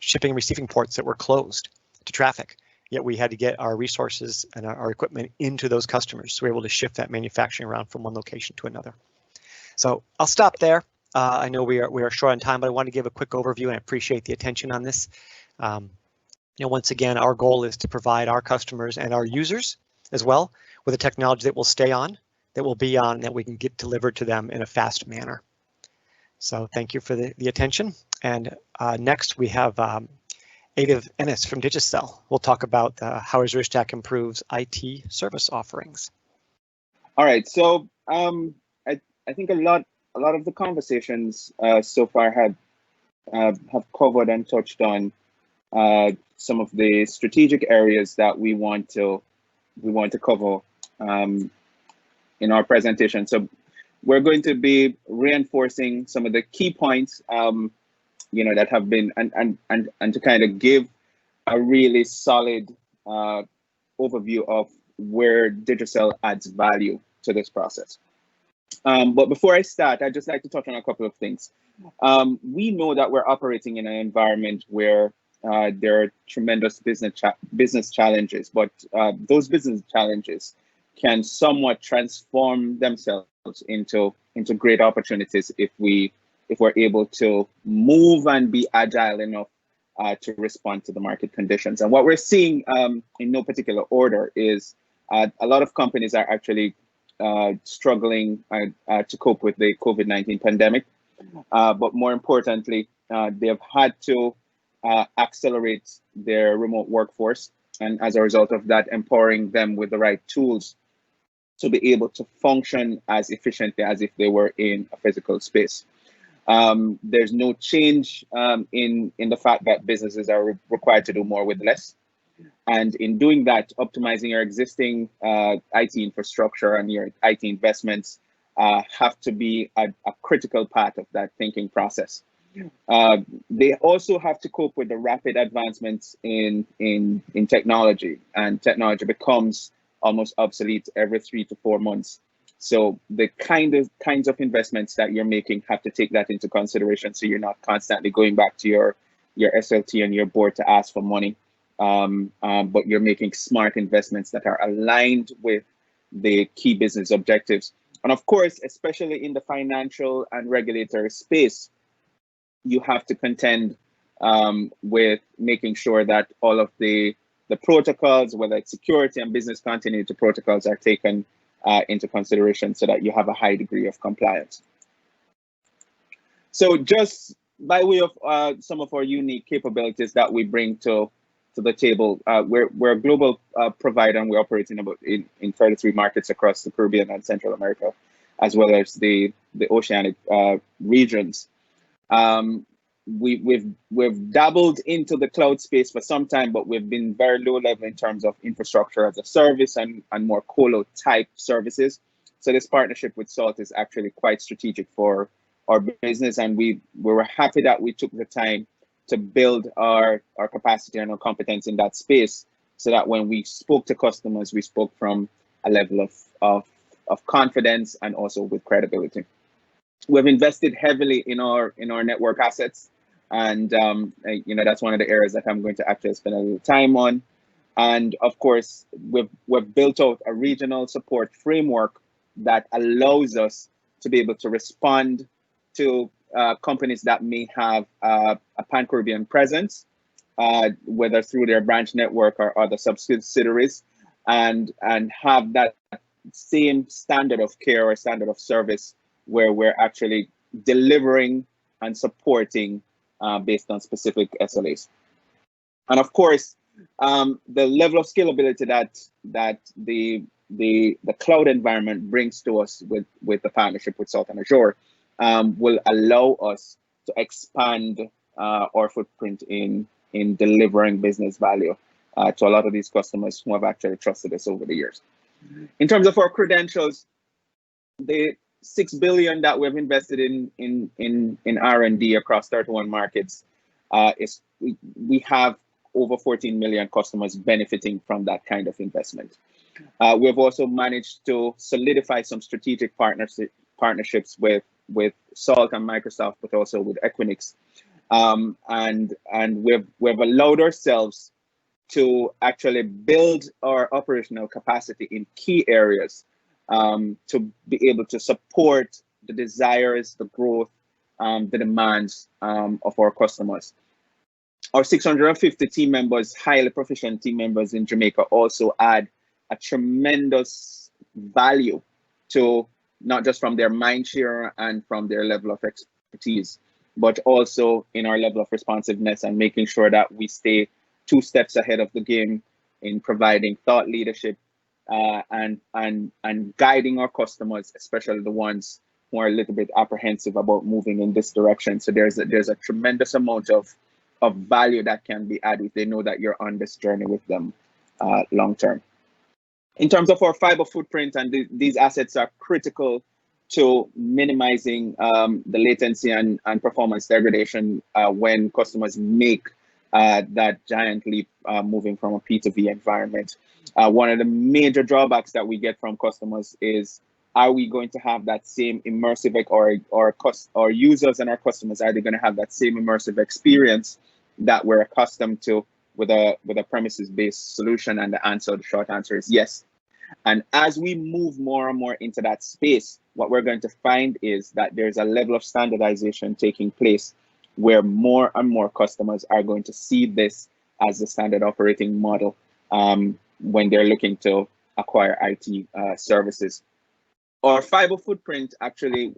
shipping and receiving ports that were closed to traffic, yet we had to get our resources and our equipment into those customers. So we're able to shift that manufacturing around from one location to another. So I'll stop there. I know we are short on time, but I want to give a quick overview, and I appreciate the attention on this. Once again, our goal is to provide our customers and our users as well with a technology that will stay on, that will be on, and that we can get delivered to them in a fast manner. So thank you for the attention. And next we have Ative Ennis from Digicel. We'll talk about how Azure Stack improves IT service offerings. All right, so I think a lot of the conversations so far have covered and touched on some of the strategic areas that we want to cover in our presentation. So we're going to be reinforcing some of the key points, that have been, and to kind of give a really solid overview of where Digicel adds value to this process. But before I start, I'd just like to touch on a couple of things. We know that we're operating in an environment where there are tremendous business challenges, but those business challenges can somewhat transform themselves into great opportunities if we're able to move and be agile enough to respond to the market conditions. And what we're seeing in no particular order is a lot of companies are actually struggling to cope with the COVID-19 pandemic, but more importantly, they have had to accelerate their remote workforce, and as a result of that, empowering them with the right tools to be able to function as efficiently as if they were in a physical space. There's no change in the fact that businesses are required to do more with less. And in doing that, optimizing your existing IT infrastructure and your IT investments have to be a critical part of that thinking process. They also have to cope with the rapid advancements in technology, and technology becomes almost obsolete every 3 to 4 months. So the kinds of investments that you're making have to take that into consideration, so you're not constantly going back to your SLT and your board to ask for money, but you're making smart investments that are aligned with the key business objectives. And of course, especially in the financial and regulatory space, you have to contend with making sure that all of the protocols, whether it's security and business continuity protocols, are taken into consideration so that you have a high degree of compliance. So just by way of some of our unique capabilities that we bring to the table, we're a global provider, and we operate in 33 markets across the Caribbean and Central America, as well as the oceanic regions. We've dabbled into the cloud space for some time, but we've been very low level in terms of infrastructure as a service and more colo type services. So this partnership with SALT is actually quite strategic for our business, and we were happy that we took the time to build our capacity and our competence in that space, so that when we spoke to customers, we spoke from a level of confidence and also with credibility. We've invested heavily in our network assets, and that's one of the areas that I'm going to actually spend a little time on. And of course, we've built out a regional support framework that allows us to be able to respond to companies that may have a pan-Caribbean presence, whether through their branch network or other subsidiaries, and have that same standard of care or standard of service where we're actually delivering and supporting based on specific SLAs. And of course, the level of scalability that the cloud environment brings to us with the partnership with SALT and Azure will allow us to expand our footprint in delivering business value to a lot of these customers who have actually trusted us over the years. In terms of our credentials, the $6 billion that we've invested in R&D across 31 markets we have over 14 million customers benefiting from that kind of investment. We've also managed to solidify some strategic partnerships with SALT and Microsoft, but also with Equinix. And we've allowed ourselves to actually build our operational capacity in key areas to be able to support the desires, the growth, the demands of our customers. Our 650 team members, highly proficient team members in Jamaica, also add a tremendous value to not just from their mind share and from their level of expertise, but also in our level of responsiveness and making sure that we stay 2 steps ahead of the game in providing thought leadership and guiding our customers, especially the ones who are a little bit apprehensive about moving in this direction. So there's a tremendous amount of value that can be added if they know that you're on this journey with them long term. In terms of our fiber footprint, and these assets are critical to minimizing the latency and performance degradation when customers make that giant leap moving from a P2V environment. One of the major drawbacks that we get from customers is, are we going to have that same immersive, or users and our customers, are they going to have that same immersive experience that we're accustomed to with a premises-based solution? And the short answer is yes. And as we move more and more into that space, what we're going to find is that there's a level of standardization taking place where more and more customers are going to see this as the standard operating model when they're looking to acquire IT services. Our fiber footprint actually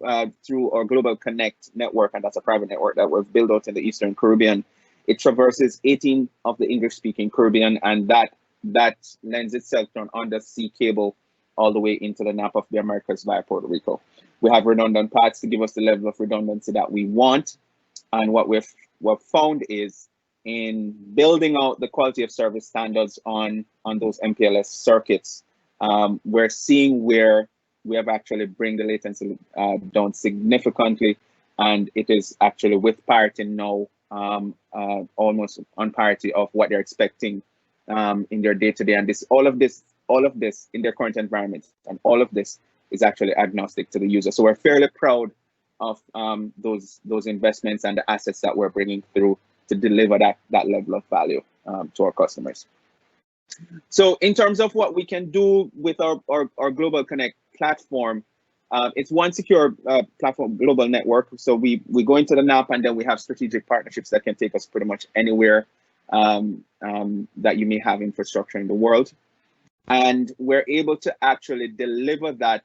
through our Global Connect network, and that's a private network that we've built out in the Eastern Caribbean. It traverses 18 of the English-speaking Caribbean, and that lends itself to an undersea cable all the way into the Nap of the Americas via Puerto Rico. We have redundant paths to give us the level of redundancy that we want. And what we've found is, in building out the quality of service standards on those MPLS circuits, we're seeing where we have actually bring the latency down significantly, and it is actually with parity now, almost on parity of what they're expecting in their day-to-day. And all of this in their current environment, and all of this is actually agnostic to the user. So we're fairly proud of those investments and the assets that we're bringing through to deliver that level of value to our customers. So in terms of what we can do with our Global Connect platform, it's one secure platform, global network. So we go into the NAP, and then we have strategic partnerships that can take us pretty much anywhere that you may have infrastructure in the world. And we're able to actually deliver that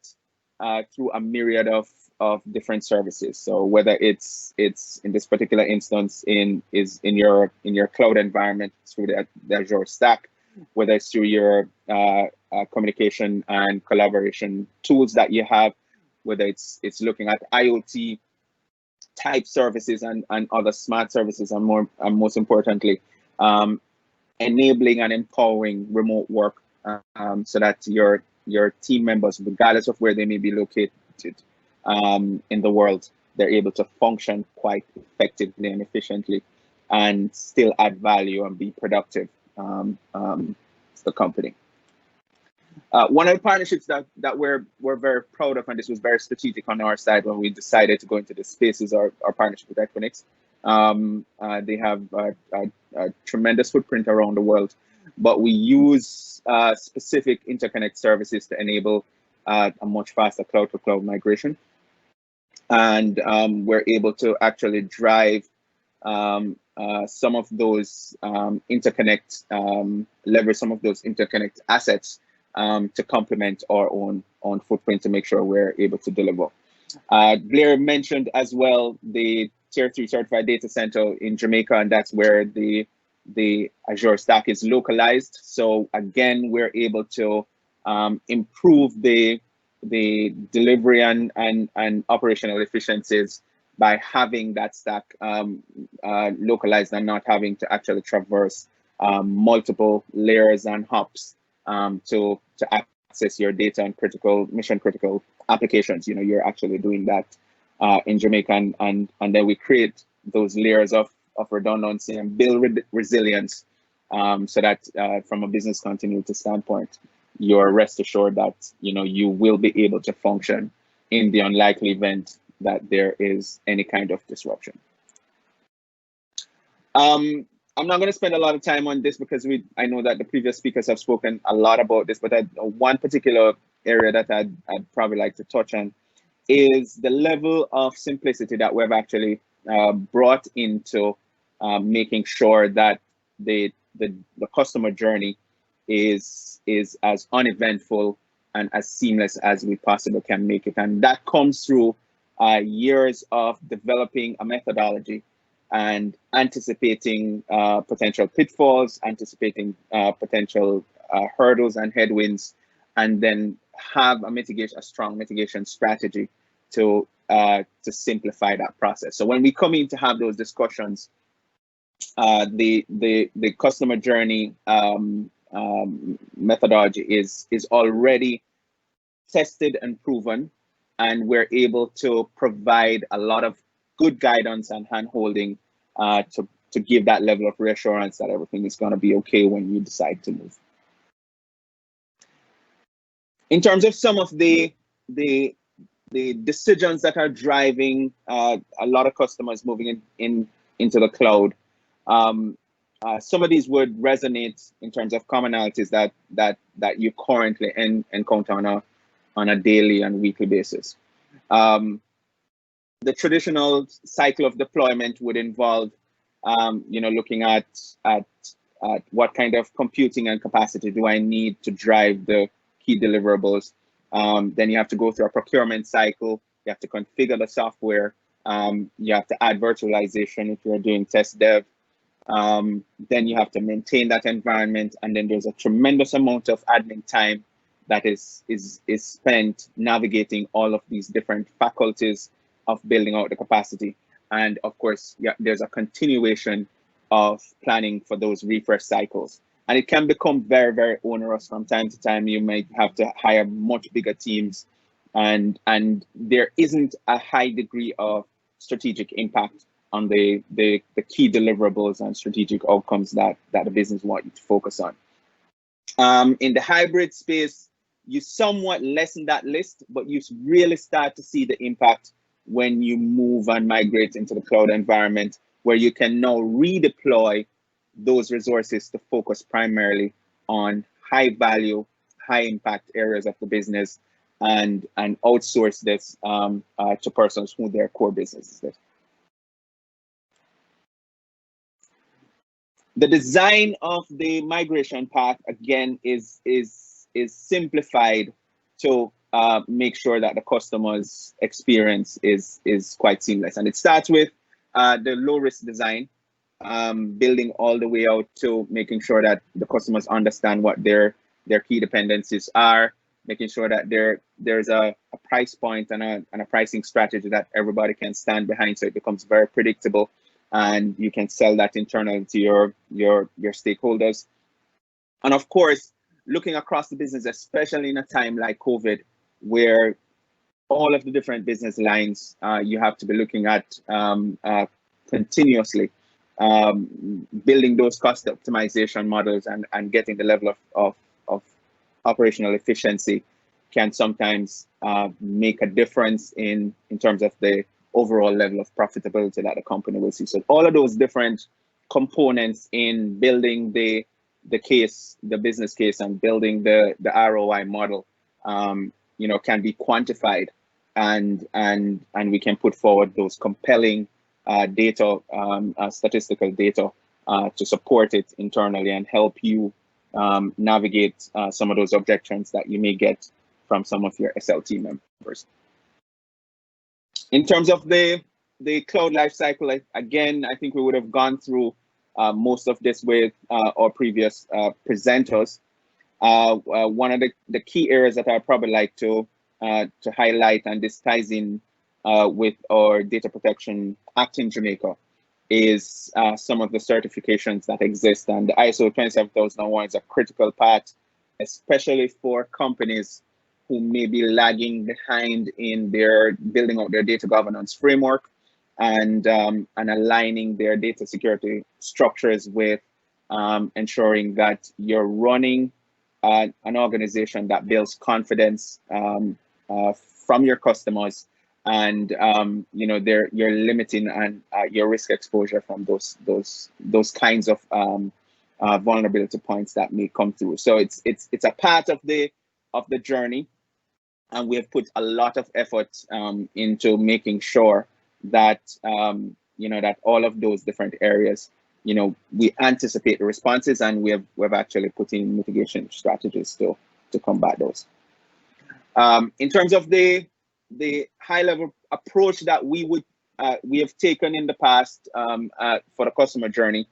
through a myriad of different services. So whether it's in this particular instance in your cloud environment through the Azure Stack, whether it's through your communication and collaboration tools that you have, whether it's looking at IoT type services and other smart services, and most importantly, enabling and empowering remote work so that your team members, regardless of where they may be located in the world, they're able to function quite effectively and efficiently and still add value and be productive to the company. One of the partnerships that we're very proud of, and this was very strategic on our side when we decided to go into this space, is our partnership with Equinix. They have a tremendous footprint around the world, but we use specific interconnect services to enable a much faster cloud-to-cloud migration. And we're able to actually drive some of those interconnect, leverage some of those interconnect assets to complement our own footprint to make sure we're able to deliver. Blair mentioned as well the Tier 3 certified data center in Jamaica, and that's where the Azure Stack is localized. So again, we're able to improve the delivery and operational efficiencies by having that stack localized and not having to actually traverse multiple layers and hops to access your data and mission critical applications. You're actually doing that in Jamaica, and then we create those layers of redundancy and build resilience, so that from a business continuity standpoint, you're rest assured that you will be able to function in the unlikely event that there is any kind of disruption. I'm not going to spend a lot of time on this because I know that the previous speakers have spoken a lot about this, but one particular area that I'd probably like to touch on is the level of simplicity that we've actually brought into making sure that the customer journey is as uneventful and as seamless as we possibly can make it. And that comes through years of developing a methodology and anticipating potential pitfalls, anticipating potential hurdles and headwinds, and then have a strong mitigation strategy to simplify that process. So when we come in to have those discussions, the customer journey methodology is already tested and proven, and we're able to provide a lot of good guidance and hand-holding to give that level of reassurance that everything is going to be okay when you decide to move. In terms of some of the decisions that are driving a lot of customers moving into the cloud, some of these would resonate in terms of commonalities that you currently encounter on a daily and weekly basis. The traditional cycle of deployment would involve, looking at what kind of computing and capacity do I need to drive the key deliverables. Then you have to go through a procurement cycle. You have to configure the software. You have to add virtualization if you're doing test dev. Then you have to maintain that environment, and then there's a tremendous amount of admin time that is spent navigating all of these different faculties of building out the capacity. And of course, there's a continuation of planning for those refresh cycles. And it can become very, very onerous from time to time. You might have to hire much bigger teams, and there isn't a high degree of strategic impact on the key deliverables and strategic outcomes that the business want you to focus on. In the hybrid space, you somewhat lessen that list, but you really start to see the impact when you move and migrate into the cloud environment, where you can now redeploy those resources to focus primarily on high value, high impact areas of the business, and outsource this to persons who their core business is. The design of the migration path, again, is simplified to make sure that the customer's experience is quite seamless. And it starts with the low risk design, building all the way out to making sure that the customers understand what their key dependencies are, making sure that there's a price point and a pricing strategy that everybody can stand behind, so it becomes very predictable and you can sell that internally to your stakeholders. And of course, looking across the business, especially in a time like COVID, where all of the different business lines you have to be looking at continuously, building those cost optimization models and getting the level of operational efficiency can sometimes make a difference in terms of the overall level of profitability that the company will see. So all of those different components in building the business case and building the ROI model, can be quantified, and we can put forward those compelling data, statistical data to support it internally and help you navigate some of those objections that you may get from some of your SLT members. In terms of the cloud lifecycle, again, I think we would have gone through most of this with our previous presenters. One of the key areas that I'd probably like to highlight, and this ties in with our Data Protection Act in Jamaica, is some of the certifications that exist. And the ISO 27001 is a critical part, especially for companies who may be lagging behind in their building out their data governance framework. and aligning their data security structures with ensuring that you're running an organization that builds confidence from your customers, and you're limiting your risk exposure from those kinds of vulnerability points that may come through. So it's a part of the journey, and we have put a lot of effort into making sure that that all of those different areas, we anticipate the responses, and we've actually put in mitigation strategies to combat those. In terms of the high level approach that we have taken in the past for the customer journey,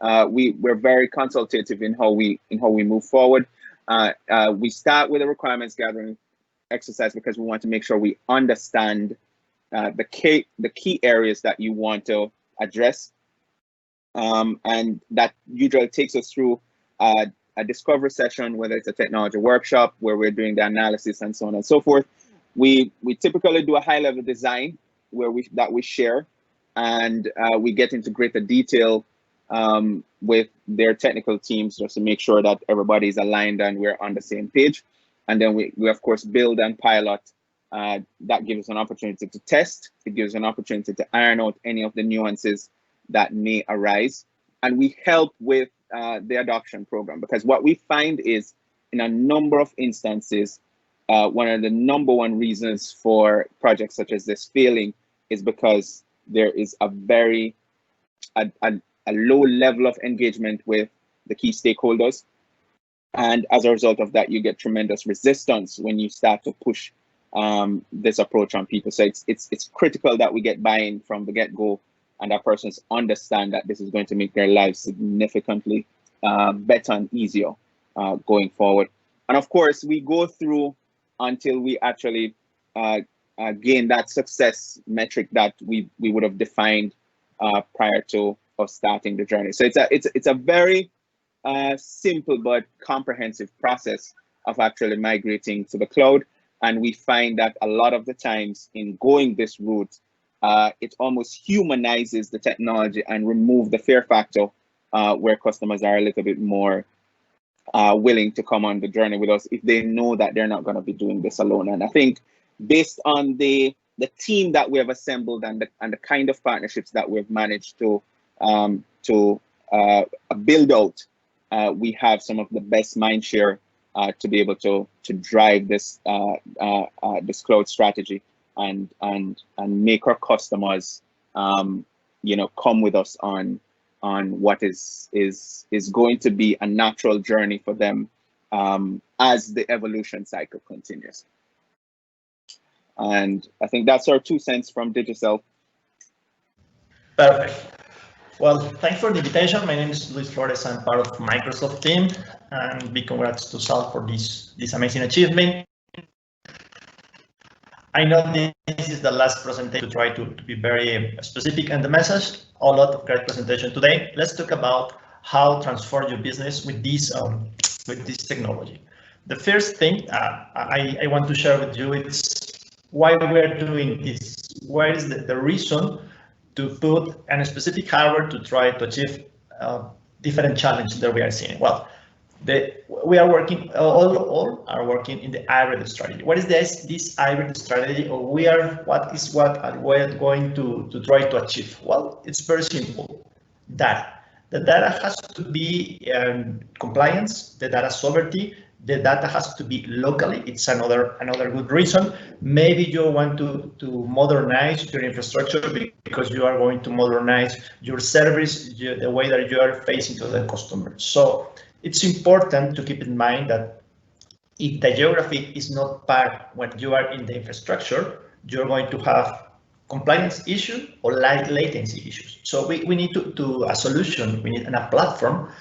we're very consultative in how we move forward. We start with a requirements gathering exercise because we want to make sure we understand the key areas that you want to address, and that usually takes us through a discovery session, whether it's a technology workshop where we're doing the analysis and so on and so forth. We typically do a high level design where we share, and we get into greater detail with their technical teams just to make sure that everybody's aligned and we're on the same page. And then we of course build and pilot. That gives us an opportunity to test. It gives an opportunity to iron out any of the nuances that may arise. And we help with the adoption program, because what we find is in a number of instances, one of the number one reasons for projects such as this failing is because there is a low level of engagement with the key stakeholders. And as a result of that, you get tremendous resistance when you start to push this approach on people. So it's critical that we get buy-in from the get-go, and that persons understand that this is going to make their lives significantly better and easier going forward. And of course, we go through until we actually gain that success metric that we would have defined prior to us starting the journey. So it's a very simple but comprehensive process of actually migrating to the cloud. And we find that a lot of the times in going this route, it almost humanizes the technology and remove the fear factor, where customers are a little bit more willing to come on the journey with us if they know that they're not going to be doing this alone. And I think based on the team that we have assembled and the kind of partnerships that we've managed to build out, we have some of the best mind share to be able to drive this cloud strategy and make our customers come with us on what is going to be a natural journey for them as the evolution cycle continues. And I think that's our 2 cents from Digicel. Perfect. Well, thanks for the invitation. My name is Flores. I'm part of Microsoft team, and big congrats to SALT for this amazing achievement. I know this is the last presentation to try to be very specific in the message. A lot of great presentation today. Let's talk about how to transform your business with this technology. The first thing I want to share with you is why we're doing this. What is the reason to put a specific hardware to try to achieve different challenges that we are seeing? Well, we are working, all are working in the hybrid strategy. What is this hybrid strategy, or what are we going to try to achieve? Well, it's very simple. Data. The data has to be compliance, the data sovereignty, the data has to be locally. It's another good reason. Maybe you want to modernize your infrastructure because you are going to modernize your service, the way that you are facing to the customer. So it's important to keep in mind that if the geography is not part when you are in the infrastructure, you're going to have compliance issues or latency issues. So we need to a solution. We need a platform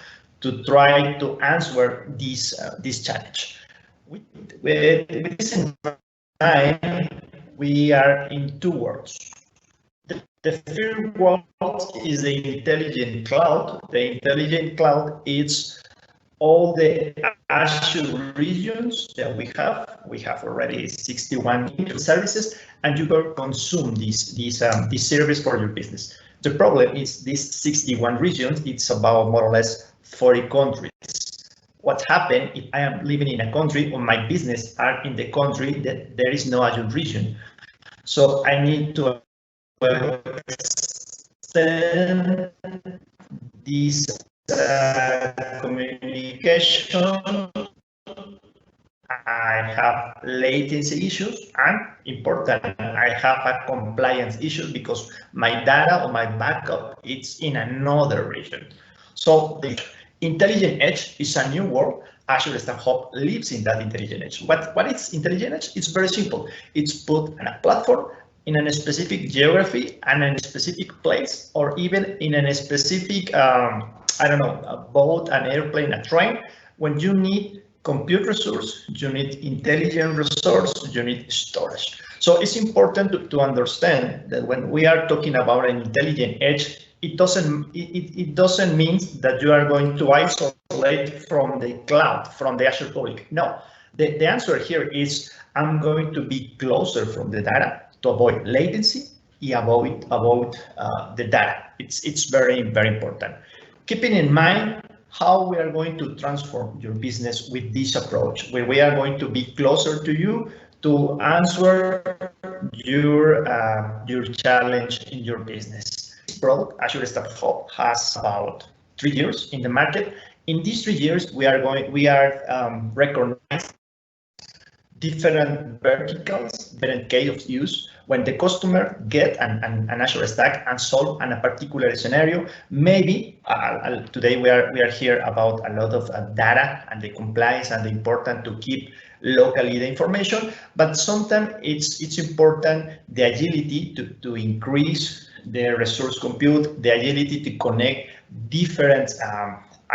to try to answer this challenge. With this in mind, we are in 2 worlds. The first world is the intelligent cloud. The intelligent cloud is all the Azure regions that we have We have already 61 services, and you can consume this service for your business. The problem is these 61 regions, it's about more or less 40 countries. What happens if I am living in a country or my business are in the country that there is no Azure region? So I need to extend this communication. I have latency issues, and important, I have a compliance issue because my data or my backup is in another region. So the intelligent edge is a new word. Azure Stack Hub lives in that intelligent edge. What is intelligent edge? It's very simple. It's put on a platform in a specific geography and in a specific place, or even in a specific, I don't know, a boat, an airplane, a train. When you need compute resource, you need intelligent resource, you need storage. So it's important to understand that when we are talking about an intelligent edge, it doesn't mean that you are going to isolate from the cloud, from the Azure public. No, the answer here is I'm going to be closer from the data to avoid latency, avoid the data. It's very, very important. Keeping in mind how we are going to transform your business with this approach, where we are going to be closer to you to answer your challenge in your business. This product, Azure Stack Hub, has about 3 years in the market. In these 3 years, we are recognized different verticals, different case of use. When the customer get an Azure Stack and solve a particular scenario, maybe today we are here about a lot of data and the compliance and the important to keep locally the information, but sometimes it's important the agility to increase the resource compute, the agility to connect different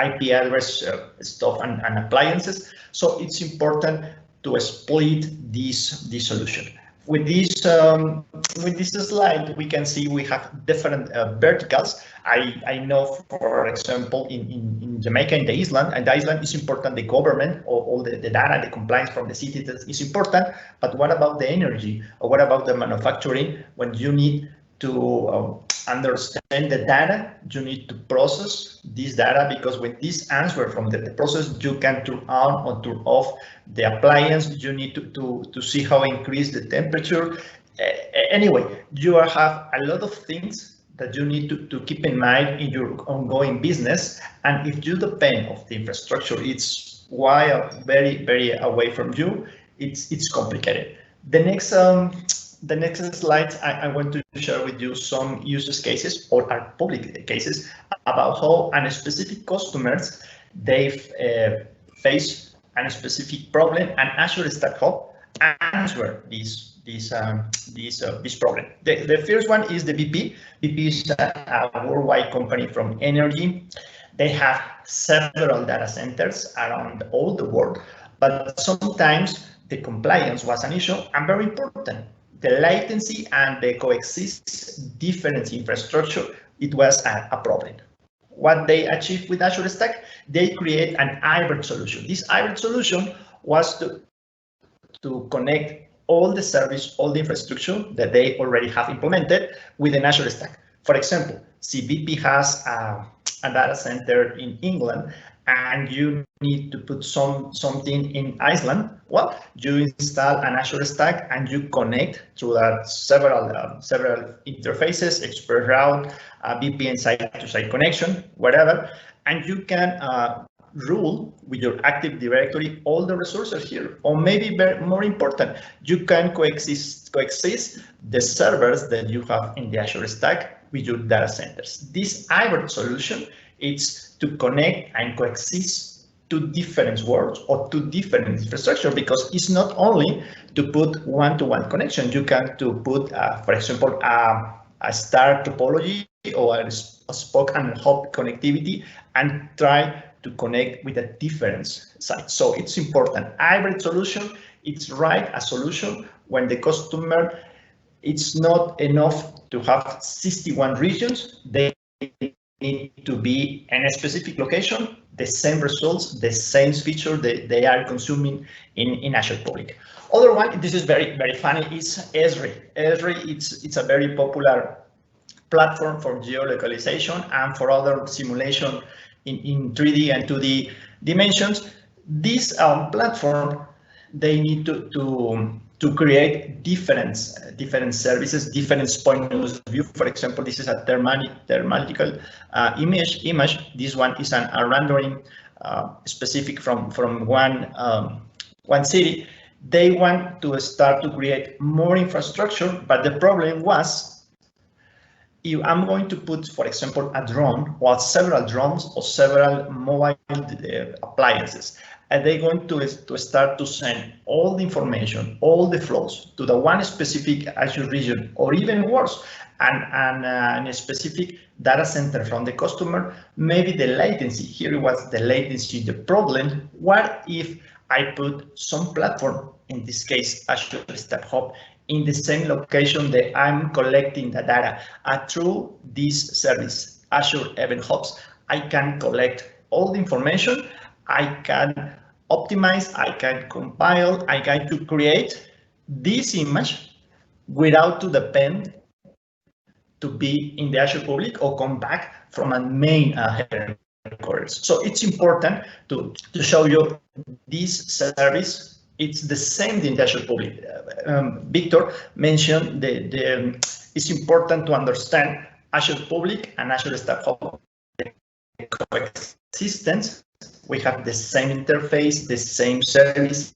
IP address stuff and appliances. So it's important to split this solution. With this slide, we can see we have different verticals. I know, for example, in Jamaica, in the island, and the island is important. The government, all the data, the compliance from the citizens is important. But what about the energy? Or what about the manufacturing? When you need to understand the data, you need to process this data, because with this answer from the process, you can turn on or turn off the appliance. You need to see how increase the temperature. Anyway, you have a lot of things that you need to keep in mind in your ongoing business. And if you depend of the infrastructure, it's very, very away from you. It's complicated. The next slide, I want to share with you some use cases or our public cases about how specific customers they face a specific problem, and Azure Stack Hub answer this problem. The first one is the BP. BP is a worldwide company from energy. They have several data centers around all the world, but sometimes the compliance was an issue, and very important, the latency and the coexist different infrastructure, it was a problem. What they achieved with Azure Stack, they create an hybrid solution. This hybrid solution was to connect all the service, all the infrastructure that they already have implemented with an Azure Stack. For example, CBP has a data center in England, and you need to put something in Iceland. Well, you install an Azure Stack and you connect through that several interfaces, express route, VPN site-to-site connection, whatever, and you can rule with your Active Directory all the resources here. Or maybe more important, you can coexist the servers that you have in the Azure Stack with your data centers. This hybrid solution, it's to connect and coexist two different worlds or two different infrastructure, because it's not only to put one-to-one connection. You can put, for example, a star topology or a spoke and hub connectivity and try to connect with a different site. So it's important. Hybrid solution, it's a solution when the customer, it's not enough to have 61 regions. They need to be in a specific location. the same results, the same feature they are consuming in Azure Public. Other one, this is very funny, is Esri. Esri, it's a very popular platform for geolocalization and for other simulation in 3D and 2D dimensions. This platform, they need to create different services, different point of view. For example, this is a thermatical image. This one is a rendering specific from one city. They want to start to create more infrastructure, but the problem was, if I'm going to put, for example, a drone or several drones or several mobile appliances, and they're going to start to send all the information, all the flows to the one specific Azure region, or even worse, and a specific data center from the customer. Maybe the latency, here was the latency, the problem. What if I put some platform, in this case Azure Stack Hub, in the same location that I'm collecting the data? Through this service, Azure Event Hubs, I can collect all the information, I can optimize, I can compile, I can to create this image without to depend to be in the Azure Public or come back from a main headquarters. So it's important to show you this service. It's the same in the Azure Public. Victor mentioned it's important to understand Azure Public and Azure Stack Hub coexistence. We have the same interface, the same services,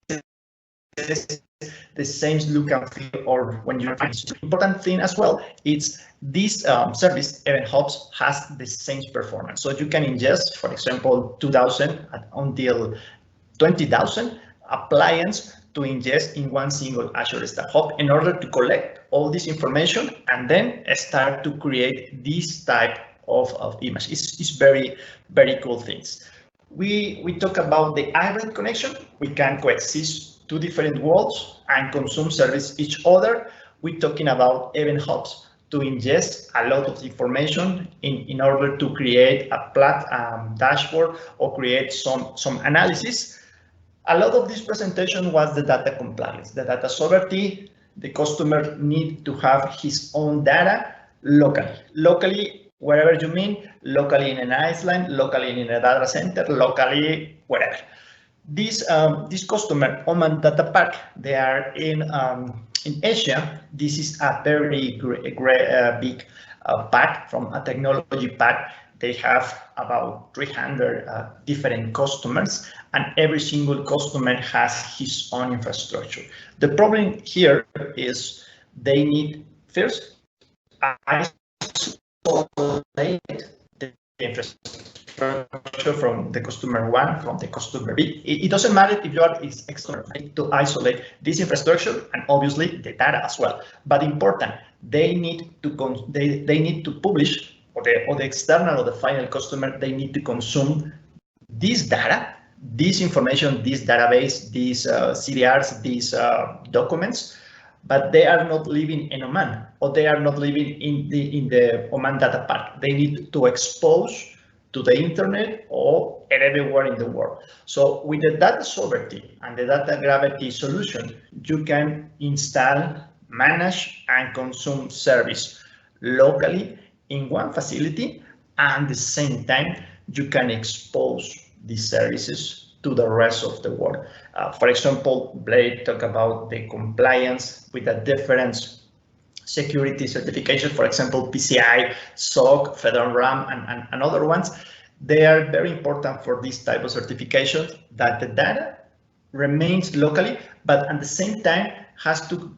the same look and feel. Or when you're important thing as well, it's this service Event Hubs has the same performance. So you can ingest, for example, 2,000 until 20,000 appliance to ingest in one single Azure Stack Hub in order to collect all this information and then start to create this type of image. It's very cool things. We talk about the hybrid connection. We can coexist two different worlds and consume service each other. We're talking about Event Hubs to ingest a lot of information in order to create a dashboard or create some analysis. A lot of this presentation was the data compliance, the data sovereignty. The customer need to have his own data locally, wherever you mean, locally in an island, locally in a data center, locally wherever. This customer, Oman Data Park, they are in Asia. This is a very big pack, from a technology pack. They have about 300 different customers, and every single customer has his own infrastructure. The problem here is they need first isolate the infrastructure from the customer one, from the customer B. It doesn't matter if you are external, to isolate this infrastructure and obviously the data as well. But important, they need to publish, or the external or the final customer, they need to consume this data, this information, this database, these CDRs, these documents, but they are not living in Oman, or they are not living in the Oman Data Park. They need to expose to the internet or everywhere in the world. So with the data sovereignty and the data gravity solution, you can install, manage, and consume service locally in one facility, and at the same time you can expose these services to the rest of the world. For example, Blair talked about the compliance with the different security certification, for example, PCI, SOC, FedRAMP, and other ones. They are very important for this type of certifications, that the data remains locally, but at the same time has to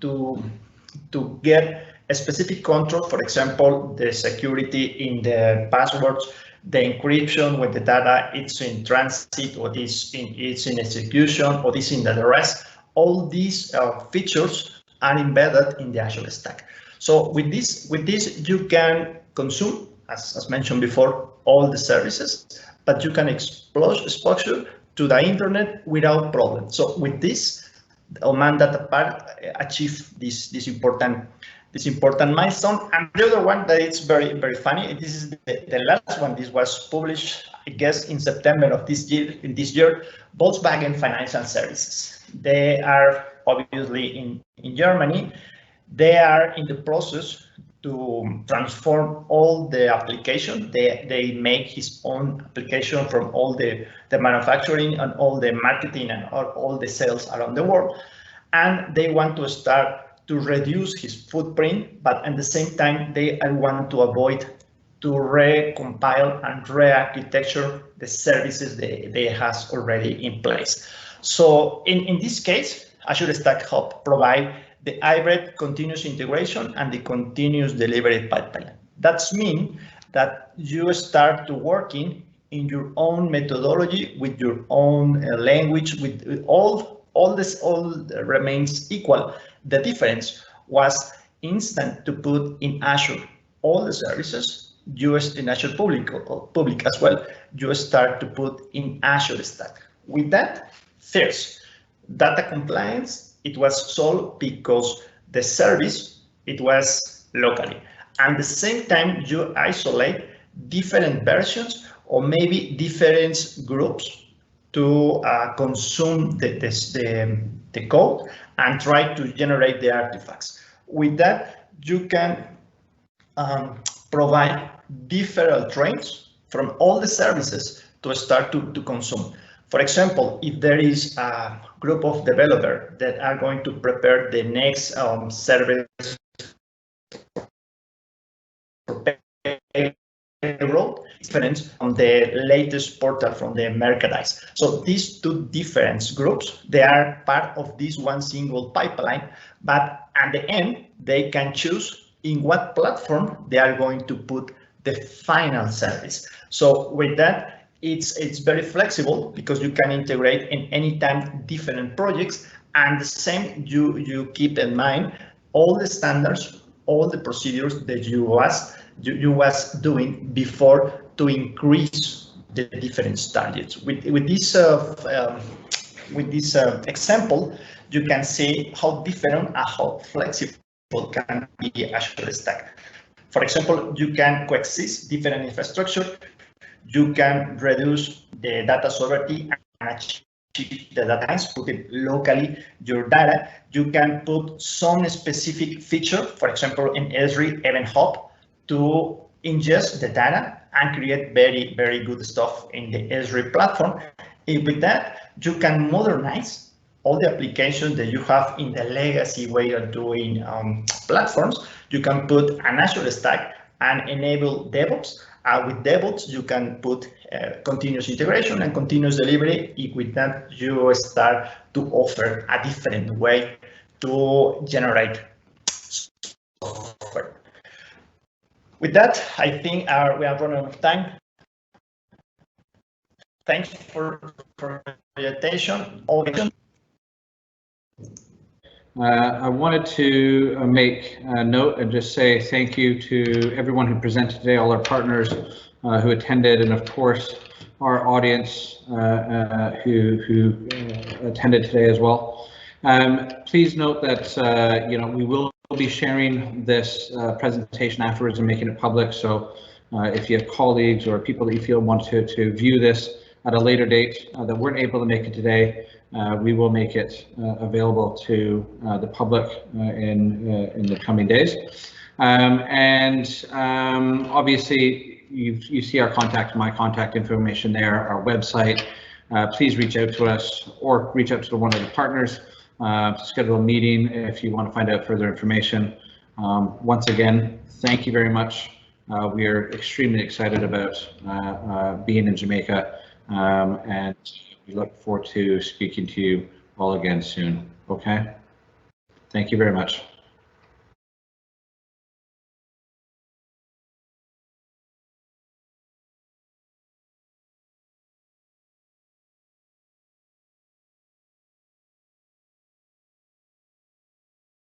get a specific control. For example, the security in the passwords, the encryption when the data it's in transit, or it's in execution, or it's in the rest. All these features are embedded in the Azure Stack. So with this you can consume, as mentioned before, all the services, but you can exposure to the internet without problem. So with this, Oman Data Park achieve this important this important milestone. And the other one that it's very, very funny, this is the last one. This was published, I guess, in September of this year, Volkswagen Financial Services. They are obviously in Germany. They are in the process to transform all the application. They make his own application from all the manufacturing and all the marketing and all the sales around the world. And they want to start to reduce his footprint, but at the same time, they want to avoid to recompile and re-architecture the services they has already in place. So in this case, Azure Stack Hub provide the hybrid continuous integration and the continuous delivery pipeline. That's mean that you start to working in your own methodology with your own language, with all remains equal. The difference was instant to put in Azure all the services, used in Azure public as well. You start to put in Azure Stack. With that, first, data compliance, it was solved because the service, it was locally. And at the same time, you isolate different versions or maybe different groups to consume the code and try to generate the artifacts. With that, you can provide different trains from all the services to start to consume. For example, if there is a group of developers that are going to prepare the next service for payroll, it's different from the latest portal from the Merchandise. So these two different groups, they are part of this one single pipeline, but at the end, they can choose in what platform they are going to put the final service. So with that, it's very flexible because you can integrate in any time different projects, and the same you keep in mind all the standards, all the procedures that you was doing before to increase the different targets. With this example, you can see how different and how flexible can be Azure Stack. For example, you can coexist different infrastructure. You can reduce the data sovereignty and achieve the data science, put it locally, your data. You can put some specific feature, for example, in Esri Event Hub, to ingest the data and create very, very good stuff in the Esri platform. And with that, you can modernize all the applications that you have in the legacy way of doing platforms. You can put an Azure Stack and enable DevOps. With DevOps, you can put continuous integration and continuous delivery. With that, you start to offer a different way to generate software. With that, I think we are running out of time. Thanks for your attention. I wanted to make a note and just say thank you to everyone who presented today, all our partners who attended, and of course our audience who attended today as well. Please note that we will be sharing this presentation afterwards and making it public. So if you have colleagues or people that you feel want to view this at a later date that weren't able to make it today, we will make it available to the public in the coming days. Obviously, you see our my contact information there, our website. Please reach out to us or reach out to one of the partners to schedule a meeting if you want to find out further information. Once again, thank you very much. We are extremely excited about being in Jamaica, and we look forward to speaking to you all again soon. Okay. Thank you very much.